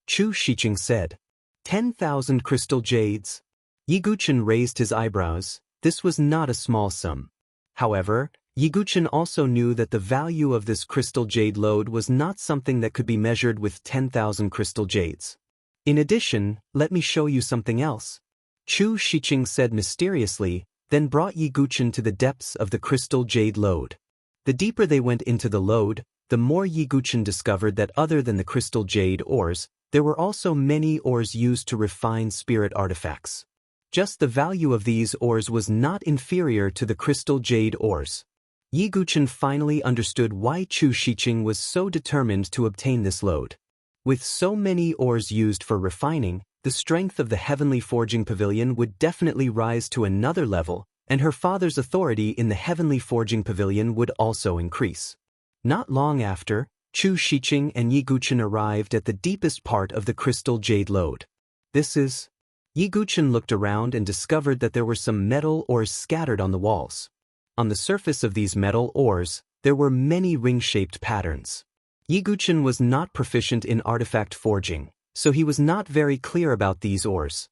Chu Shiqing said. 10,000 crystal jades? Yi Guchen raised his eyebrows. This was not a small sum. However, Yi Guchen also knew that the value of this crystal jade lode was not something that could be measured with 10,000 crystal jades. In addition, let me show you something else. Chu Shiqing said mysteriously, then brought Yi Guchen to the depths of the crystal jade lode. The deeper they went into the lode, the more Yi Guchen discovered that other than the crystal jade ores, there were also many ores used to refine spirit artifacts. Just the value of these ores was not inferior to the crystal jade ores. Yi Guchen finally understood why Chu Shiqing was so determined to obtain this lode. With so many ores used for refining, the strength of the heavenly forging pavilion would definitely rise to another level, and her father's authority in the heavenly forging pavilion would also increase. Not long after, Chu Shiqing and Yi Guchen arrived at the deepest part of the crystal jade lode. This is... Yi Guchen looked around and discovered that there were some metal ores scattered on the walls. On the surface of these metal ores, there were many ring-shaped patterns. Yi Guchen was not proficient in artifact forging, so he was not very clear about these ores.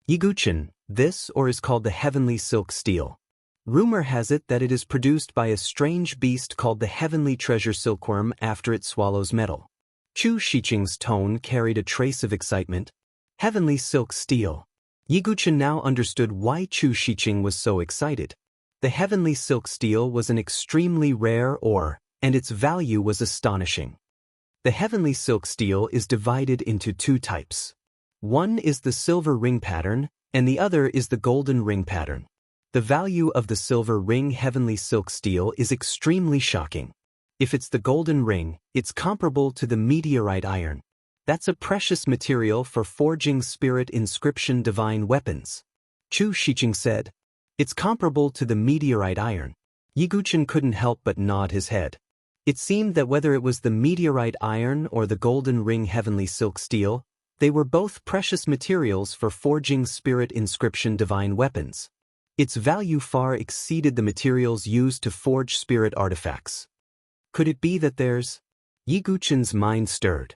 Yi Guchen, this ore is called the heavenly silk steel. Rumor has it that it is produced by a strange beast called the heavenly treasure silkworm after it swallows metal. Chu Shiqing's tone carried a trace of excitement. Heavenly silk steel. Yi Guchen now understood why Chu Shiqing was so excited. The heavenly silk steel was an extremely rare ore, and its value was astonishing. The heavenly silk steel is divided into two types. One is the silver ring pattern, and the other is the golden ring pattern. The value of the silver ring heavenly silk steel is extremely shocking. If it's the golden ring, it's comparable to the meteorite iron. That's a precious material for forging spirit inscription divine weapons. Chu Shiqing said. It's comparable to the meteorite iron. Yi Guchen couldn't help but nod his head. It seemed that whether it was the meteorite iron or the golden ring heavenly silk steel, they were both precious materials for forging spirit inscription divine weapons. Its value far exceeded the materials used to forge spirit artifacts. Could it be that there's... Yi Guchen's mind stirred.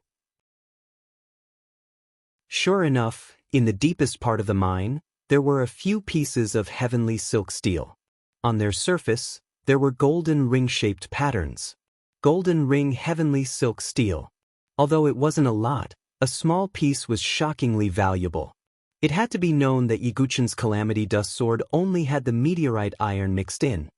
Sure enough, in the deepest part of the mine, there were a few pieces of heavenly silk steel. On their surface, there were golden ring-shaped patterns. Golden ring heavenly silk steel. Although it wasn't a lot, a small piece was shockingly valuable. It had to be known that Yi Guchen's Calamity Dust Sword only had the meteorite iron mixed in.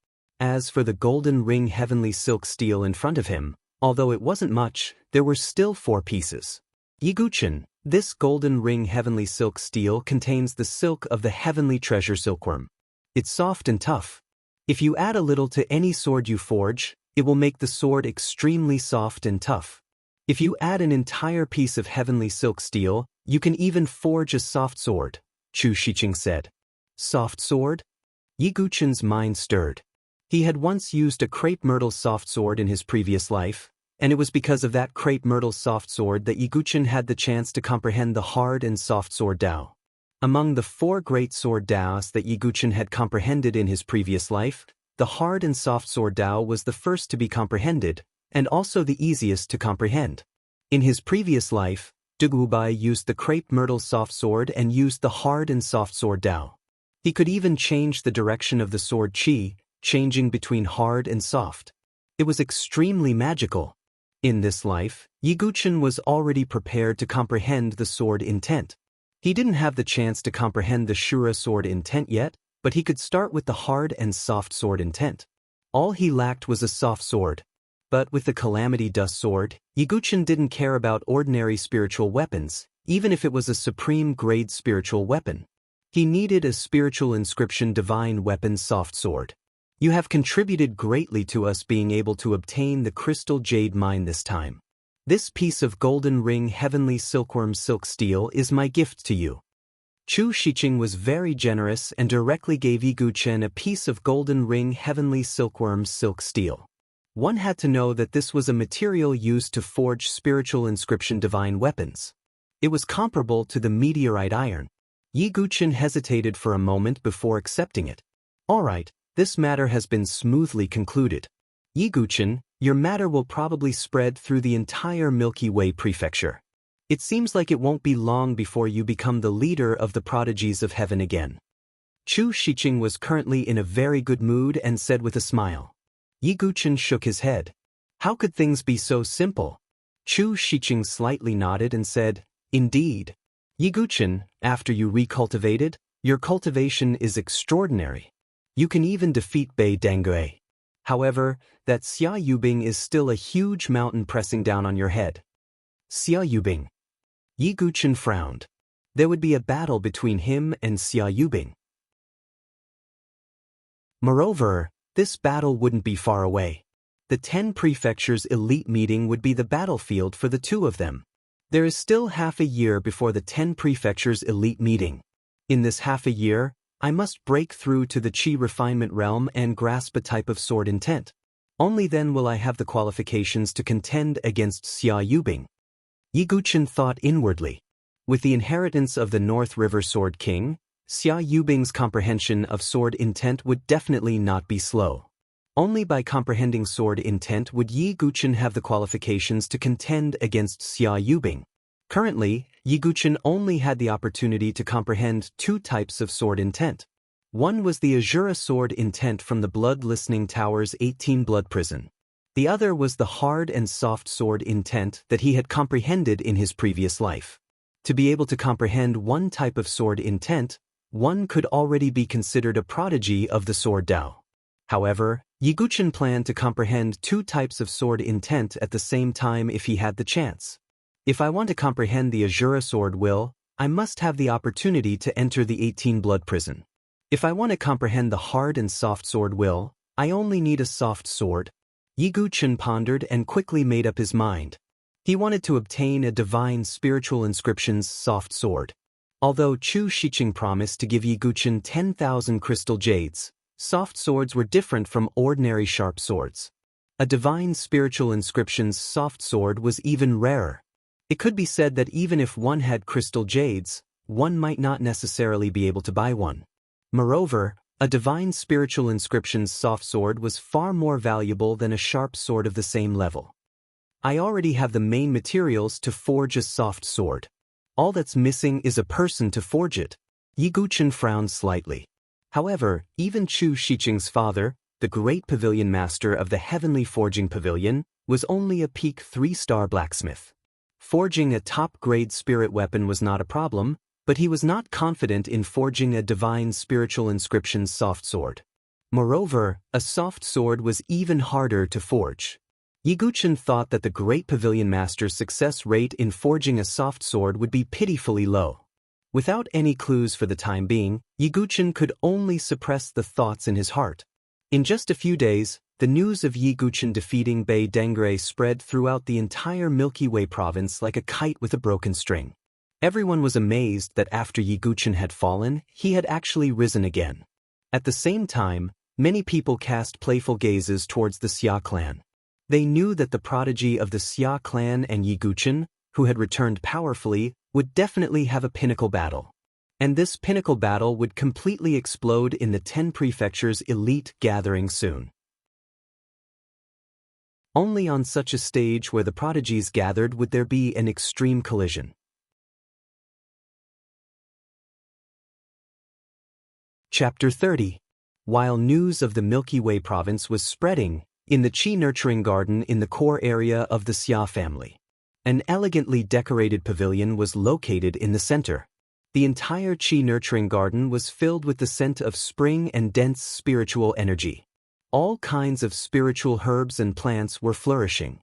As for the golden ring heavenly silk steel in front of him, although it wasn't much, there were still 4 pieces. Yi Guchen, this golden ring heavenly silk steel contains the silk of the heavenly treasure silkworm. It's soft and tough. If you add a little to any sword you forge, it will make the sword extremely soft and tough. If you add an entire piece of heavenly silk steel, you can even forge a soft sword, Chu Shiqing said. Soft sword? Yi Guchen's mind stirred. He had once used a crepe myrtle soft sword in his previous life, and it was because of that crepe myrtle soft sword that Yi Guchen had the chance to comprehend the hard and soft sword Dao. Among the 4 great sword Daos that Yi Guchen had comprehended in his previous life, the hard and soft sword Dao was the first to be comprehended, and also the easiest to comprehend. In his previous life, Dugubai used the crepe myrtle soft sword and used the hard and soft sword Dao. He could even change the direction of the sword Qi, changing between hard and soft. It was extremely magical. In this life, Yiguchen was already prepared to comprehend the sword intent. He didn't have the chance to comprehend the Shura sword intent yet, but he could start with the hard and soft sword intent. All he lacked was a soft sword. But with the Calamity Dust sword, Yiguchen didn't care about ordinary spiritual weapons, even if it was a supreme grade spiritual weapon. He needed a spiritual inscription divine weapon soft sword. You have contributed greatly to us being able to obtain the crystal jade mine this time. This piece of golden ring heavenly silkworm silk steel is my gift to you. Chu Shiqing was very generous and directly gave Yiguchen a piece of golden ring heavenly silkworm silk steel. One had to know that this was a material used to forge spiritual inscription divine weapons. It was comparable to the meteorite iron. Yiguchen hesitated for a moment before accepting it. All right, this matter has been smoothly concluded. Yiguchen, your matter will probably spread through the entire Milky Way prefecture. It seems like it won't be long before you become the leader of the prodigies of heaven again. Chu Shiqing was currently in a very good mood and said with a smile. Yiguchen shook his head. How could things be so simple? Chu Shiqing slightly nodded and said, Indeed. Yiguchen, after you recultivated, your cultivation is extraordinary. You can even defeat Bei Dangui. However, that Xia Yubing is still a huge mountain pressing down on your head. Xia Yubing. Yiguchen frowned. There would be a battle between him and Xia Yubing. Moreover, this battle wouldn't be far away. The 10 prefectures elite meeting would be the battlefield for the two of them. There is still half a year before the 10 prefectures elite meeting. In this half a year, I must break through to the Qi refinement realm and grasp a type of sword intent. Only then will I have the qualifications to contend against Xia Yubing. Yiguchen thought inwardly. With the inheritance of the North River Sword King, Xia Yubing's comprehension of sword intent would definitely not be slow. Only by comprehending sword intent would Yiguchen have the qualifications to contend against Xia Yubing. Currently, Yiguchen only had the opportunity to comprehend 2 types of sword intent. One was the Azura sword intent from the Blood Listening Tower's 18 Blood Prison. The other was the hard and soft sword intent that he had comprehended in his previous life. To be able to comprehend one type of sword intent, one could already be considered a prodigy of the sword Dao. However, Yiguchen planned to comprehend 2 types of sword intent at the same time if he had the chance. If I want to comprehend the Azura sword will, I must have the opportunity to enter the 18 Blood Prison. If I want to comprehend the hard and soft sword will, I only need a soft sword. Yiguchen pondered and quickly made up his mind. He wanted to obtain a divine spiritual inscription's soft sword. Although Chu Shiqing promised to give Yiguchen 10,000 crystal jades, soft swords were different from ordinary sharp swords. A divine spiritual inscription's soft sword was even rarer. It could be said that even if one had crystal jades, one might not necessarily be able to buy one. Moreover, a divine spiritual inscription's soft sword was far more valuable than a sharp sword of the same level. I already have the main materials to forge a soft sword. All that's missing is a person to forge it. Yiguchen frowned slightly. However, even Chu Shiqing's father, the great pavilion master of the Heavenly Forging Pavilion, was only a peak 3-star blacksmith. Forging a top-grade spirit weapon was not a problem, but he was not confident in forging a divine spiritual inscription soft sword. Moreover, a soft sword was even harder to forge. Yiguchen thought that the great pavilion master's success rate in forging a soft sword would be pitifully low. Without any clues for the time being, Yiguchen could only suppress the thoughts in his heart. In just a few days, the news of Yiguchen defeating Bei Dangui spread throughout the entire Milky Way province like a kite with a broken string. Everyone was amazed that after Yiguchen had fallen, he had actually risen again. At the same time, many people cast playful gazes towards the Xia clan. They knew that the prodigy of the Xia clan and Yiguchen, who had returned powerfully, would definitely have a pinnacle battle. And this pinnacle battle would completely explode in the 10 prefectures elite gathering soon. Only on such a stage where the prodigies gathered would there be an extreme collision. Chapter 30. While news of the Milky Way province was spreading in the Qi nurturing garden in the core area of the Xia family. An elegantly decorated pavilion was located in the center. The entire Qi nurturing garden was filled with the scent of spring and dense spiritual energy. All kinds of spiritual herbs and plants were flourishing.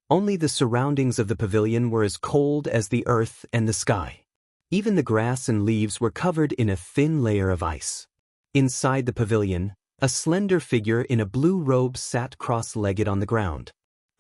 Only the surroundings of the pavilion were as cold as the earth and the sky. Even the grass and leaves were covered in a thin layer of ice. Inside the pavilion, a slender figure in a blue robe sat cross-legged on the ground.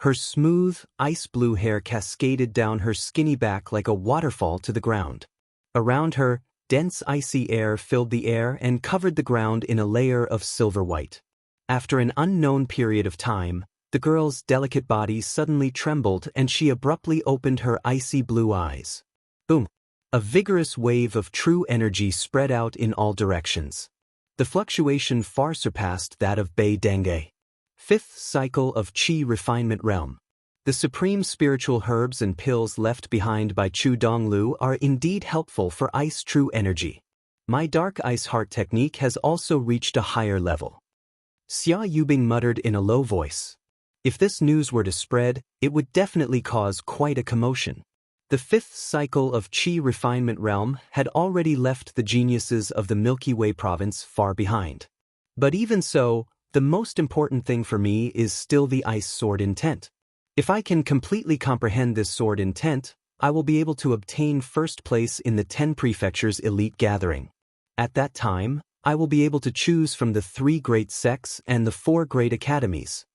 Her smooth, ice-blue hair cascaded down her skinny back like a waterfall to the ground. Around her, dense icy air filled the air and covered the ground in a layer of silver white. After an unknown period of time, the girl's delicate body suddenly trembled and she abruptly opened her icy blue eyes. Boom! A vigorous wave of true energy spread out in all directions. The fluctuation far surpassed that of Bei Denge. Fifth cycle of Qi refinement realm. The supreme spiritual herbs and pills left behind by Chu Donglu are indeed helpful for ice true energy. My dark ice heart technique has also reached a higher level. Xia Yubing muttered in a low voice. If this news were to spread, it would definitely cause quite a commotion. The fifth cycle of Qi refinement realm had already left the geniuses of the Milky Way province far behind. But even so, the most important thing for me is still the ice sword intent. If I can completely comprehend this sword intent, I will be able to obtain first place in the 10 prefectures elite gathering. At that time, I will be able to choose from the 3 great sects and the 4 great academies.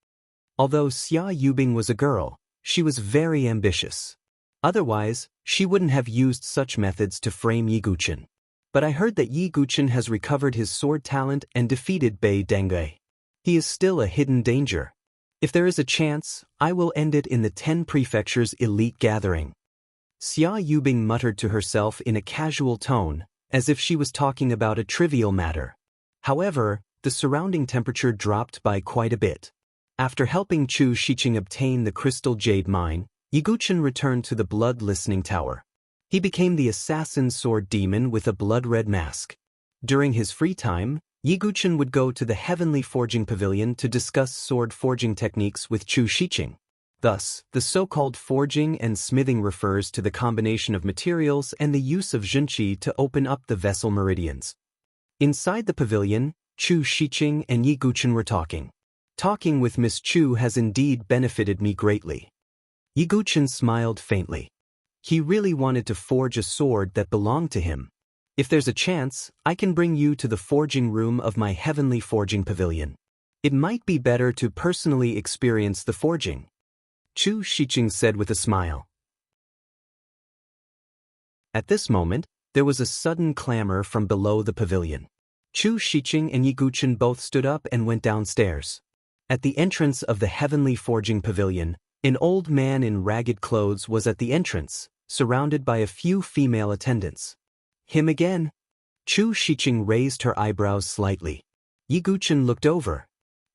Although Xia Yubing was a girl, she was very ambitious. Otherwise, she wouldn't have used such methods to frame Yi Guqin. But I heard that Yi Guqin has recovered his sword talent and defeated Bei Denge. He is still a hidden danger. If there is a chance, I will end it in the 10 prefectures elite gathering. Xia Yubing muttered to herself in a casual tone, as if she was talking about a trivial matter. However, the surrounding temperature dropped by quite a bit. After helping Chu Shiqing obtain the crystal jade mine, Yi Guqin returned to the blood listening tower. He became the assassin sword demon with a blood-red mask. During his free time, Yi Guqin would go to the heavenly forging pavilion to discuss sword forging techniques with Chu Shiqing. Thus, the so-called forging and smithing refers to the combination of materials and the use of zhenqi to open up the vessel meridians. Inside the pavilion, Chu Shiqing and Yi Guqin were talking. Talking with Miss Chu has indeed benefited me greatly. Yi Guqin smiled faintly. He really wanted to forge a sword that belonged to him. If there's a chance, I can bring you to the forging room of my heavenly forging pavilion. It might be better to personally experience the forging. Chu Shiqing said with a smile. At this moment, there was a sudden clamor from below the pavilion. Chu Shiqing and Yi Guqin both stood up and went downstairs. At the entrance of the heavenly forging pavilion, an old man in ragged clothes was at the entrance, surrounded by a few female attendants. Him again? Chu Shiqing raised her eyebrows slightly. Yi Guqin looked over.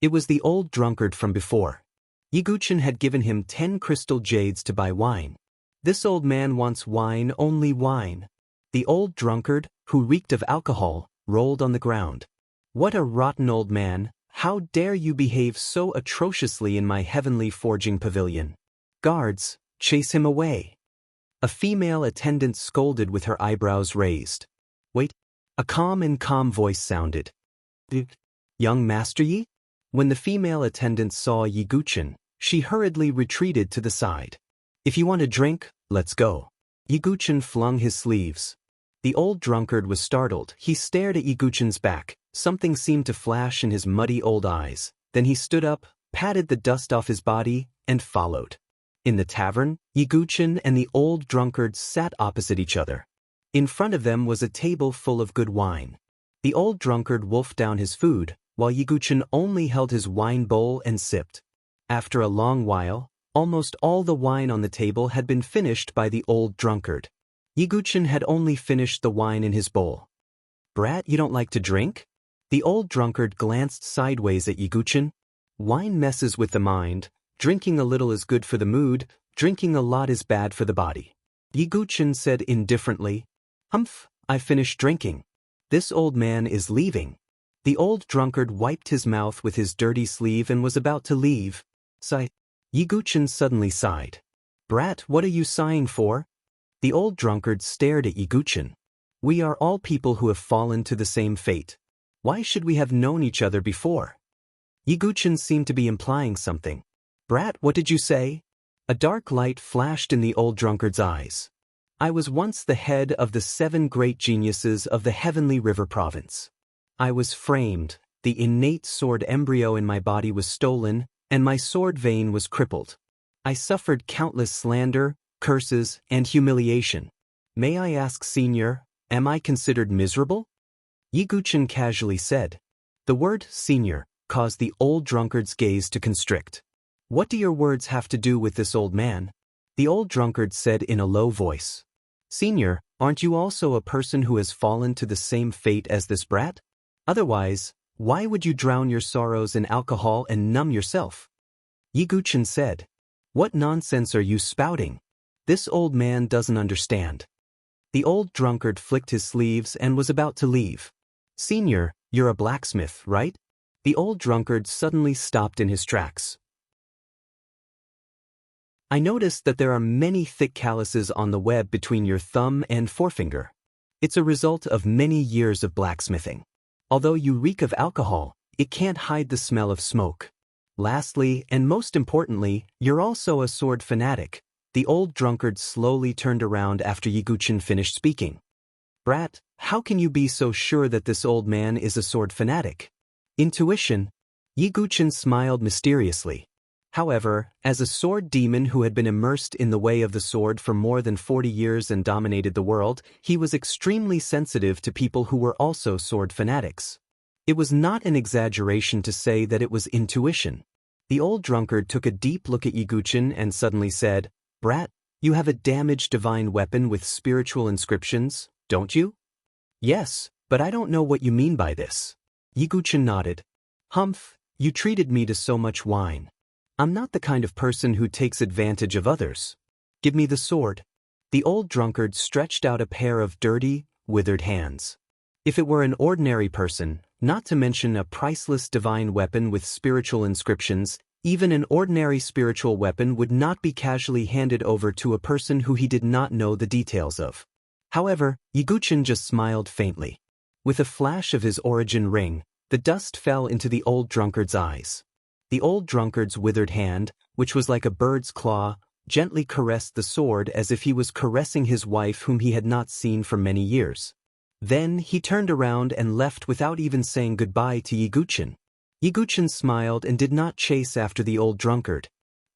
It was the old drunkard from before. Yi Guqin had given him 10 crystal jades to buy wine. This old man wants wine, only wine. The old drunkard, who reeked of alcohol, rolled on the ground. What a rotten old man! How dare you behave so atrociously in my heavenly forging pavilion? Guards, chase him away. A female attendant scolded with her eyebrows raised. Wait, a calm voice sounded. Young Master Yi? When the female attendant saw Yi Guqin, she hurriedly retreated to the side. If you want a drink, let's go. Yi Guqin flung his sleeves. The old drunkard was startled. He stared at Yi Guqin's back. Something seemed to flash in his muddy old eyes. Then he stood up, patted the dust off his body, and followed. In the tavern, Yi Guqin and the old drunkard sat opposite each other. In front of them was a table full of good wine. The old drunkard wolfed down his food, while Yi Guqin only held his wine bowl and sipped. After a long while, almost all the wine on the table had been finished by the old drunkard. Yi Guqin had only finished the wine in his bowl. Brat, you don't like to drink? The old drunkard glanced sideways at Yi Guqin. Wine messes with the mind. Drinking a little is good for the mood. Drinking a lot is bad for the body. Yi Guqin said indifferently, Humph, I finished drinking. This old man is leaving. The old drunkard wiped his mouth with his dirty sleeve and was about to leave. Sigh. Yiguchen suddenly sighed. Brat, what are you sighing for? The old drunkard stared at Yiguchen. We are all people who have fallen to the same fate. Why should we have known each other before? Yiguchen seemed to be implying something. Brat, what did you say? A dark light flashed in the old drunkard's eyes. I was once the head of the 7 great geniuses of the Heavenly River Province. I was framed, the innate sword embryo in my body was stolen, and my sword vein was crippled. I suffered countless slander, curses, and humiliation. May I ask, Senior, am I considered miserable? Yiguchen casually said. The word senior caused the old drunkard's gaze to constrict. What do your words have to do with this old man? The old drunkard said in a low voice. Senior, aren't you also a person who has fallen to the same fate as this brat? Otherwise, why would you drown your sorrows in alcohol and numb yourself? Yiguchen said. What nonsense are you spouting? This old man doesn't understand. The old drunkard flicked his sleeves and was about to leave. Senior, you're a blacksmith, right? The old drunkard suddenly stopped in his tracks. I noticed that there are many thick calluses on the web between your thumb and forefinger. It's a result of many years of blacksmithing. Although you reek of alcohol, it can't hide the smell of smoke. Lastly, and most importantly, you're also a sword fanatic. The old drunkard slowly turned around after Yiguchen finished speaking. Brat, how can you be so sure that this old man is a sword fanatic? Intuition. Yiguchen smiled mysteriously. However, as a sword demon who had been immersed in the way of the sword for more than 40 years and dominated the world, he was extremely sensitive to people who were also sword fanatics. It was not an exaggeration to say that it was intuition. The old drunkard took a deep look at Yiguchen and suddenly said, Brat, you have a damaged divine weapon with spiritual inscriptions, don't you? Yes, but I don't know what you mean by this. Yiguchen nodded. Humph, you treated me to so much wine. I'm not the kind of person who takes advantage of others. Give me the sword. The old drunkard stretched out a pair of dirty, withered hands. If it were an ordinary person, not to mention a priceless divine weapon with spiritual inscriptions, even an ordinary spiritual weapon would not be casually handed over to a person who he did not know the details of. However, Yiguchen just smiled faintly. With a flash of his origin ring, the dust fell into the old drunkard's eyes. The old drunkard's withered hand, which was like a bird's claw, gently caressed the sword as if he was caressing his wife whom he had not seen for many years. Then he turned around and left without even saying goodbye to Yiguchen. Yiguchen smiled and did not chase after the old drunkard.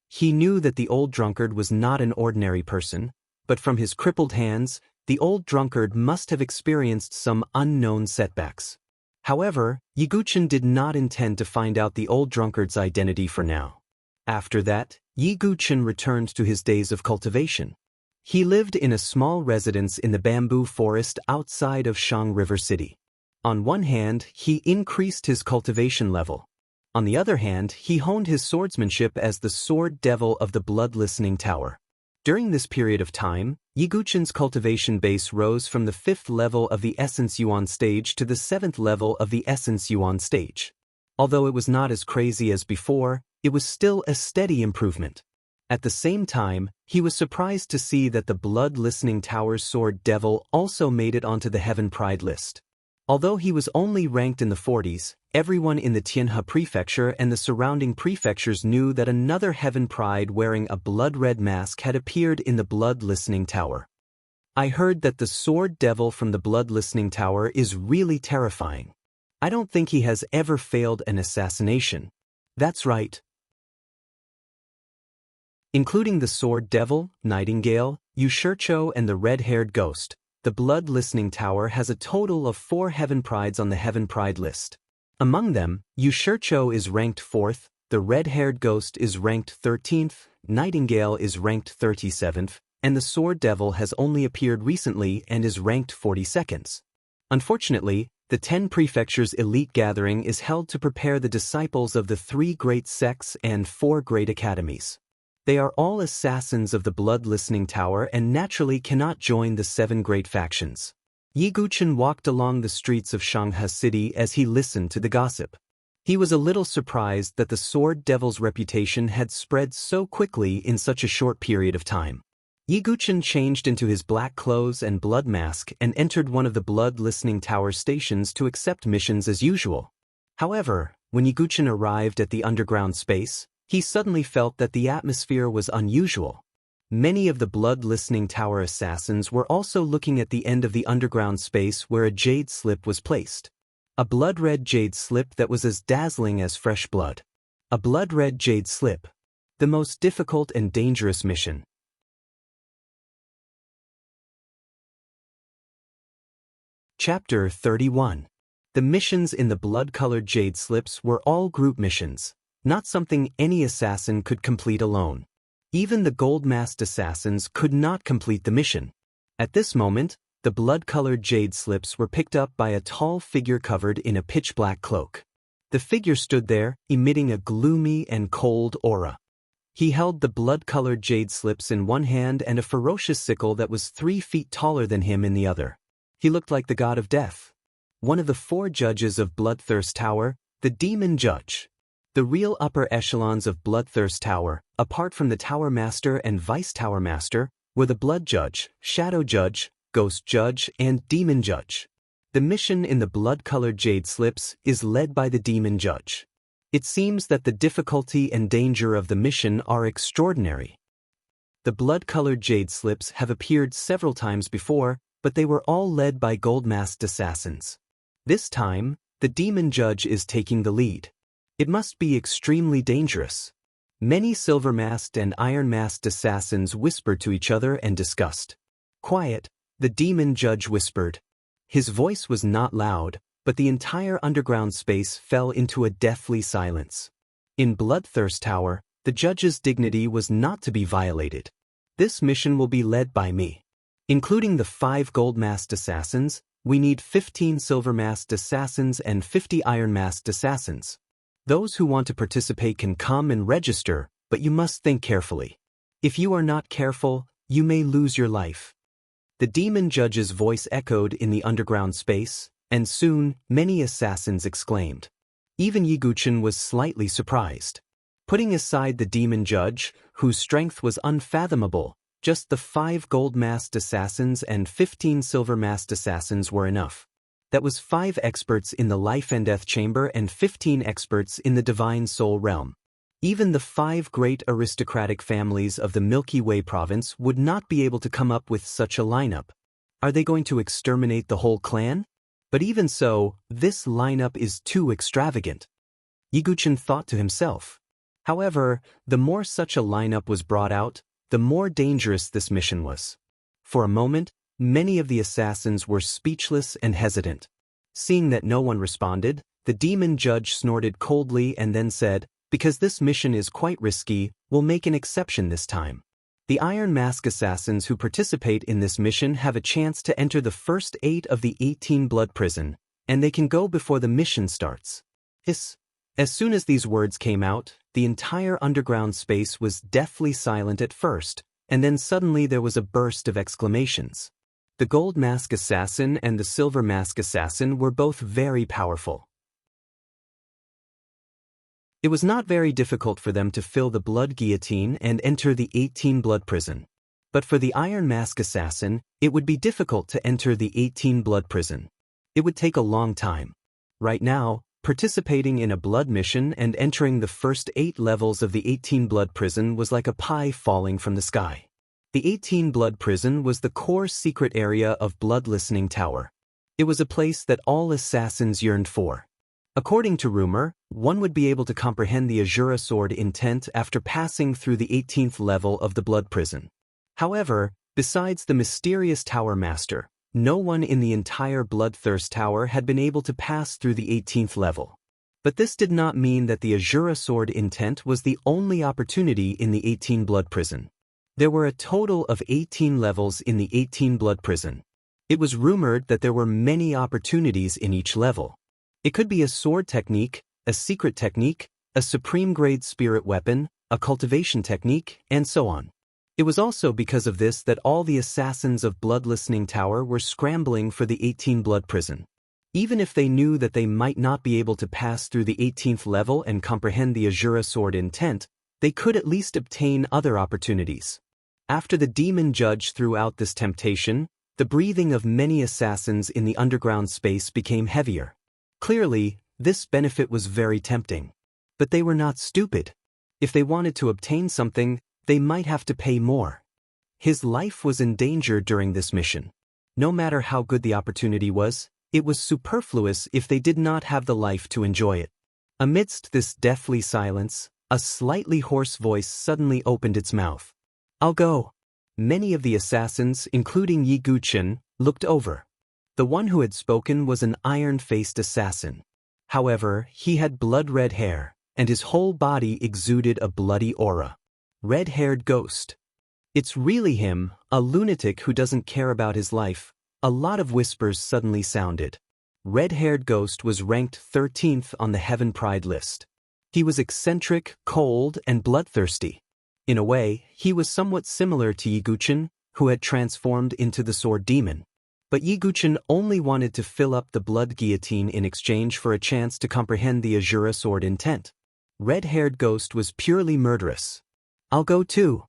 He knew that the old drunkard was not an ordinary person, but from his crippled hands, the old drunkard must have experienced some unknown setbacks. However, Yiguchen did not intend to find out the old drunkard's identity for now. After that, Yiguchen returned to his days of cultivation. He lived in a small residence in the bamboo forest outside of Shang River City. On one hand, he increased his cultivation level. On the other hand, he honed his swordsmanship as the Sword Devil of the Blood Listening Tower. During this period of time, Yiguchen's cultivation base rose from the 5th level of the Essence Yuan stage to the 7th level of the Essence Yuan stage. Although it was not as crazy as before, it was still a steady improvement. At the same time, he was surprised to see that the Blood Listening Tower's Sword Devil also made it onto the Heaven Pride list. Although he was only ranked in the 40s, everyone in the Tianhe prefecture and the surrounding prefectures knew that another Heaven Pride wearing a blood-red mask had appeared in the Blood Listening Tower. I heard that the Sword Devil from the Blood Listening Tower is really terrifying. I don't think he has ever failed an assassination. That's right. Including the Sword Devil, Nightingale, Yushircho and the red-haired ghost, the Blood Listening Tower has a total of 4 Heaven Prides on the Heaven Pride list. Among them, Yushircho is ranked 4th, the red-haired ghost is ranked 13th, Nightingale is ranked 37th, and the Sword Devil has only appeared recently and is ranked 42nd. Unfortunately, the 10 Prefectures Elite Gathering is held to prepare the disciples of the 3 great sects and 4 great academies. They are all assassins of the Blood Listening Tower and naturally cannot join the 7 great factions. Yi Guchen walked along the streets of Shanghai City as he listened to the gossip. He was a little surprised that the Sword Devil's reputation had spread so quickly in such a short period of time. Yi Guchen changed into his black clothes and blood mask and entered one of the blood listening tower stations to accept missions as usual. However, when Yi Guchen arrived at the underground space, he suddenly felt that the atmosphere was unusual. Many of the blood listening tower assassins were also looking at the end of the underground space where a jade slip was placed. A blood-red jade slip that was as dazzling as fresh blood. A blood-red jade slip. The most difficult and dangerous mission. Chapter 31. The missions in the blood-colored jade slips were all group missions, not something any assassin could complete alone. Even the gold-masked assassins could not complete the mission. At this moment, the blood-colored jade slips were picked up by a tall figure covered in a pitch-black cloak. The figure stood there, emitting a gloomy and cold aura. He held the blood-colored jade slips in one hand and a ferocious sickle that was 3 feet taller than him in the other. He looked like the god of death. One of the 4 judges of Bloodthirst Tower, the Demon Judge. The real upper echelons of Bloodthirst Tower, apart from the Tower Master and Vice Tower Master, were the Blood Judge, Shadow Judge, Ghost Judge, and Demon Judge. The mission in the blood-colored jade slips is led by the Demon Judge. It seems that the difficulty and danger of the mission are extraordinary. The blood-colored jade slips have appeared several times before, but they were all led by gold-masked assassins. This time, the Demon Judge is taking the lead. It must be extremely dangerous. Many silver-masked and iron-masked assassins whispered to each other and discussed. Quiet, the Demon Judge whispered. His voice was not loud, but the entire underground space fell into a deathly silence. In Bloodthirst Tower, the judge's dignity was not to be violated. This mission will be led by me. Including the 5 gold-masked assassins, we need 15 silver-masked assassins and 50 iron-masked assassins. Those who want to participate can come and register, but you must think carefully. If you are not careful, you may lose your life. The Demon Judge's voice echoed in the underground space, and soon, many assassins exclaimed. Even Yi Guchen was slightly surprised. Putting aside the Demon Judge, whose strength was unfathomable, just the 5 gold-masked assassins and 15 silver-masked assassins were enough. That was 5 experts in the life and death chamber and 15 experts in the divine soul realm. Even the 5 great aristocratic families of the Milky Way province would not be able to come up with such a lineup. Are they going to exterminate the whole clan? But even so, this lineup is too extravagant. Yi Guchen thought to himself. However, the more such a lineup was brought out, the more dangerous this mission was. For a moment, many of the assassins were speechless and hesitant. Seeing that no one responded, the Demon Judge snorted coldly and then said, "Because this mission is quite risky, we'll make an exception this time. The Iron Mask assassins who participate in this mission have a chance to enter the first 8 of the 18 blood prison, and they can go before the mission starts." Hiss. As soon as these words came out, the entire underground space was deathly silent at first, and then suddenly there was a burst of exclamations. The Gold Mask Assassin and the Silver Mask Assassin were both very powerful. It was not very difficult for them to fill the blood guillotine and enter the 18 blood prison. But for the Iron Mask Assassin, it would be difficult to enter the 18 blood prison. It would take a long time. Right now, participating in a blood mission and entering the first 8 levels of the 18 blood prison was like a pie falling from the sky. The 18 blood prison was the core secret area of Blood Listening Tower. It was a place that all assassins yearned for. According to rumor, one would be able to comprehend the Azura Sword intent after passing through the 18th level of the blood prison. However, besides the mysterious Tower Master, no one in the entire Bloodthirst Tower had been able to pass through the 18th level. But this did not mean that the Azura Sword intent was the only opportunity in the 18 blood prison. There were a total of 18 levels in the 18 blood prison. It was rumored that there were many opportunities in each level. It could be a sword technique, a secret technique, a supreme grade spirit weapon, a cultivation technique, and so on. It was also because of this that all the assassins of Blood Listening Tower were scrambling for the 18 Blood Prison. Even if they knew that they might not be able to pass through the 18th level and comprehend the Azura Sword intent, they could at least obtain other opportunities. After the demon judge threw out this temptation, the breathing of many assassins in the underground space became heavier. Clearly, this benefit was very tempting. But they were not stupid. If they wanted to obtain something, they might have to pay more. His life was in danger during this mission. No matter how good the opportunity was, it was superfluous if they did not have the life to enjoy it. Amidst this deathly silence, a slightly hoarse voice suddenly opened its mouth. "I'll go." Many of the assassins, including Yi Guchen, looked over. The one who had spoken was an iron-faced assassin. However, he had blood-red hair, and his whole body exuded a bloody aura. Red-haired ghost. It's really him, a lunatic who doesn't care about his life. A lot of whispers suddenly sounded. Red-haired ghost was ranked 13th on the Heaven Pride list. He was eccentric, cold, and bloodthirsty. In a way, he was somewhat similar to Yi Guchen, who had transformed into the Sword Demon. But Yi Guchen only wanted to fill up the blood guillotine in exchange for a chance to comprehend the Azura Sword intent. Red-haired ghost was purely murderous. "I'll go too."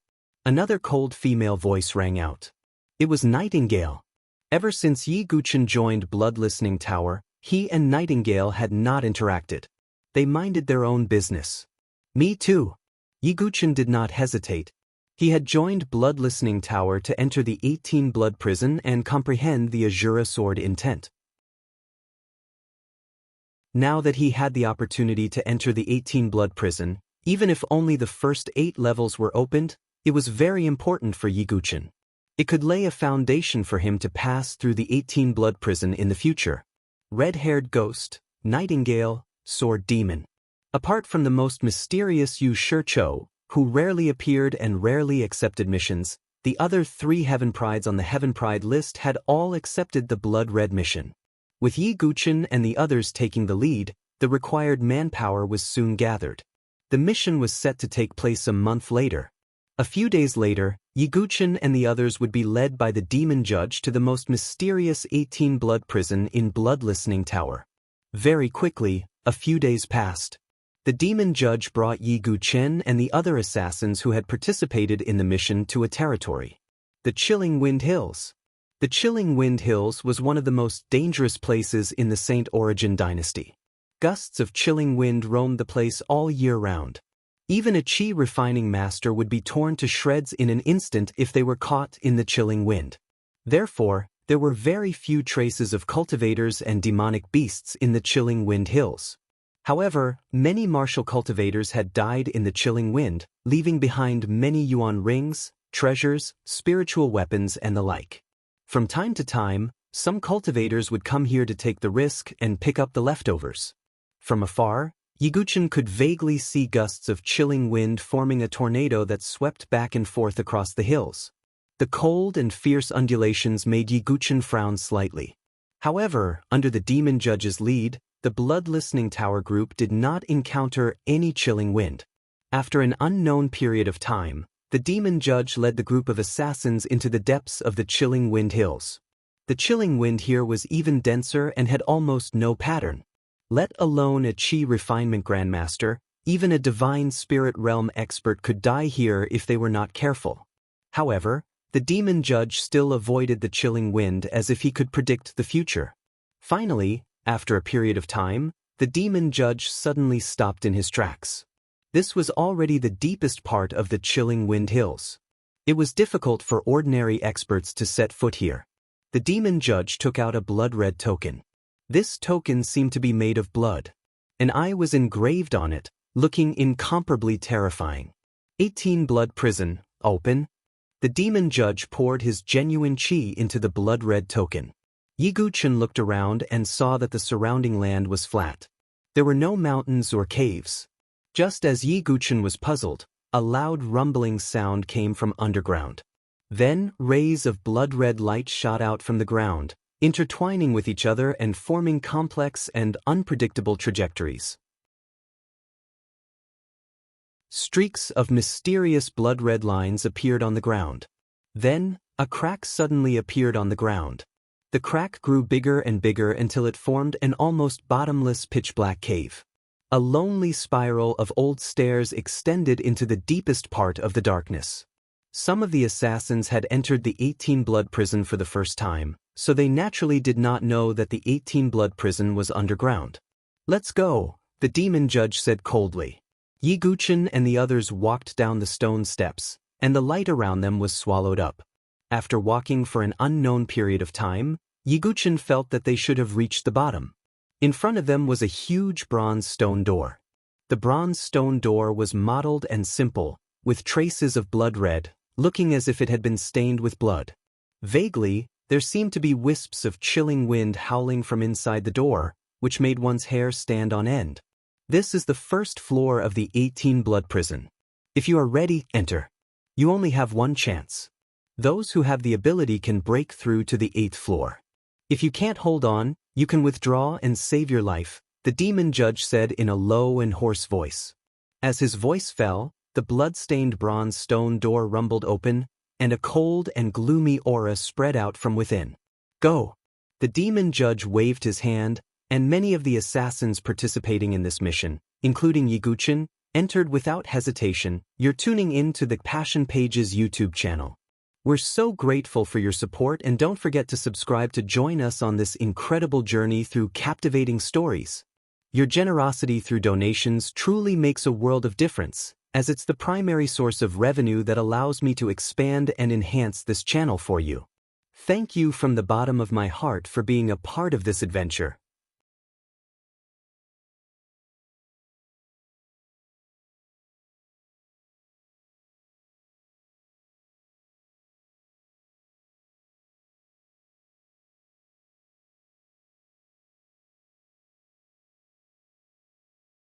Another cold female voice rang out. It was Nightingale. Ever since Yi Guchen joined Blood Listening Tower, he and Nightingale had not interacted. They minded their own business. "Me too." Yi Guchen did not hesitate. He had joined Blood Listening Tower to enter the 18 Blood Prison and comprehend the Azura Sword intent. Now that he had the opportunity to enter the 18 Blood Prison, even if only the first 8 levels were opened, it was very important for Yi Guchen. It could lay a foundation for him to pass through the 18 Blood Prison in the future. Red-haired ghost, Nightingale, Sword Demon. Apart from the most mysterious Yu Shicho, who rarely appeared and rarely accepted missions, the other 3 Heaven Prides on the Heaven Pride list had all accepted the Blood Red mission. With Yi Guchen and the others taking the lead, the required manpower was soon gathered. The mission was set to take place a month later. A few days later, Yi Guchen and the others would be led by the demon judge to the most mysterious 18 Blood Prison in Blood Listening Tower. Very quickly, a few days passed. The demon judge brought Yi Guchen and the other assassins who had participated in the mission to a territory. The Chilling Wind Hills. The Chilling Wind Hills was one of the most dangerous places in the Saint Origin dynasty. Gusts of chilling wind roamed the place all year round. Even a chi refining master would be torn to shreds in an instant if they were caught in the chilling wind. Therefore, there were very few traces of cultivators and demonic beasts in the Chilling Wind Hills. However, many martial cultivators had died in the chilling wind, leaving behind many yuan rings, treasures, spiritual weapons, and the like. From time to time, some cultivators would come here to take the risk and pick up the leftovers. From afar, Yi Guchen could vaguely see gusts of chilling wind forming a tornado that swept back and forth across the hills. The cold and fierce undulations made Yi Guchen frown slightly. However, under the demon judge's lead, the Blood Listening Tower group did not encounter any chilling wind. After an unknown period of time, the demon judge led the group of assassins into the depths of the Chilling Wind Hills. The chilling wind here was even denser and had almost no pattern. Let alone a chi refinement grandmaster, even a divine spirit realm expert could die here if they were not careful. However, the demon judge still avoided the chilling wind as if he could predict the future. Finally, after a period of time, the demon judge suddenly stopped in his tracks. This was already the deepest part of the Chilling Wind Hills. It was difficult for ordinary experts to set foot here. The demon judge took out a blood-red token. This token seemed to be made of blood. An eye was engraved on it, looking incomparably terrifying. 18 Blood Prison, open. The demon judge poured his genuine chi into the blood-red token. Yi Guchen looked around and saw that the surrounding land was flat. There were no mountains or caves. Just as Yi Guchen was puzzled, a loud rumbling sound came from underground. Then, rays of blood-red light shot out from the ground, intertwining with each other and forming complex and unpredictable trajectories. Streaks of mysterious blood-red lines appeared on the ground. Then, a crack suddenly appeared on the ground. The crack grew bigger and bigger until it formed an almost bottomless pitch-black cave. A lonely spiral of old stairs extended into the deepest part of the darkness. Some of the assassins had entered the 18-blood prison for the first time, so they naturally did not know that the 18-blood prison was underground. "Let's go," the demon judge said coldly. Yiguchen and the others walked down the stone steps, and the light around them was swallowed up. After walking for an unknown period of time, Yiguchen felt that they should have reached the bottom. In front of them was a huge bronze stone door. The bronze stone door was mottled and simple, with traces of blood red, looking as if it had been stained with blood. Vaguely, there seemed to be wisps of chilling wind howling from inside the door, which made one's hair stand on end. "This is the first floor of the 18-blood prison. If you are ready, enter. You only have one chance. Those who have the ability can break through to the 8th floor. If you can't hold on, you can withdraw and save your life," the demon judge said in a low and hoarse voice. As his voice fell, the blood-stained bronze stone door rumbled open, and a cold and gloomy aura spread out from within. "Go!" The demon judge waved his hand, and many of the assassins participating in this mission, including Yiguchen, entered without hesitation. You're tuning in to the Passion Pages YouTube channel. We're so grateful for your support, and don't forget to subscribe to join us on this incredible journey through captivating stories. Your generosity through donations truly makes a world of difference, as it's the primary source of revenue that allows me to expand and enhance this channel for you. Thank you from the bottom of my heart for being a part of this adventure.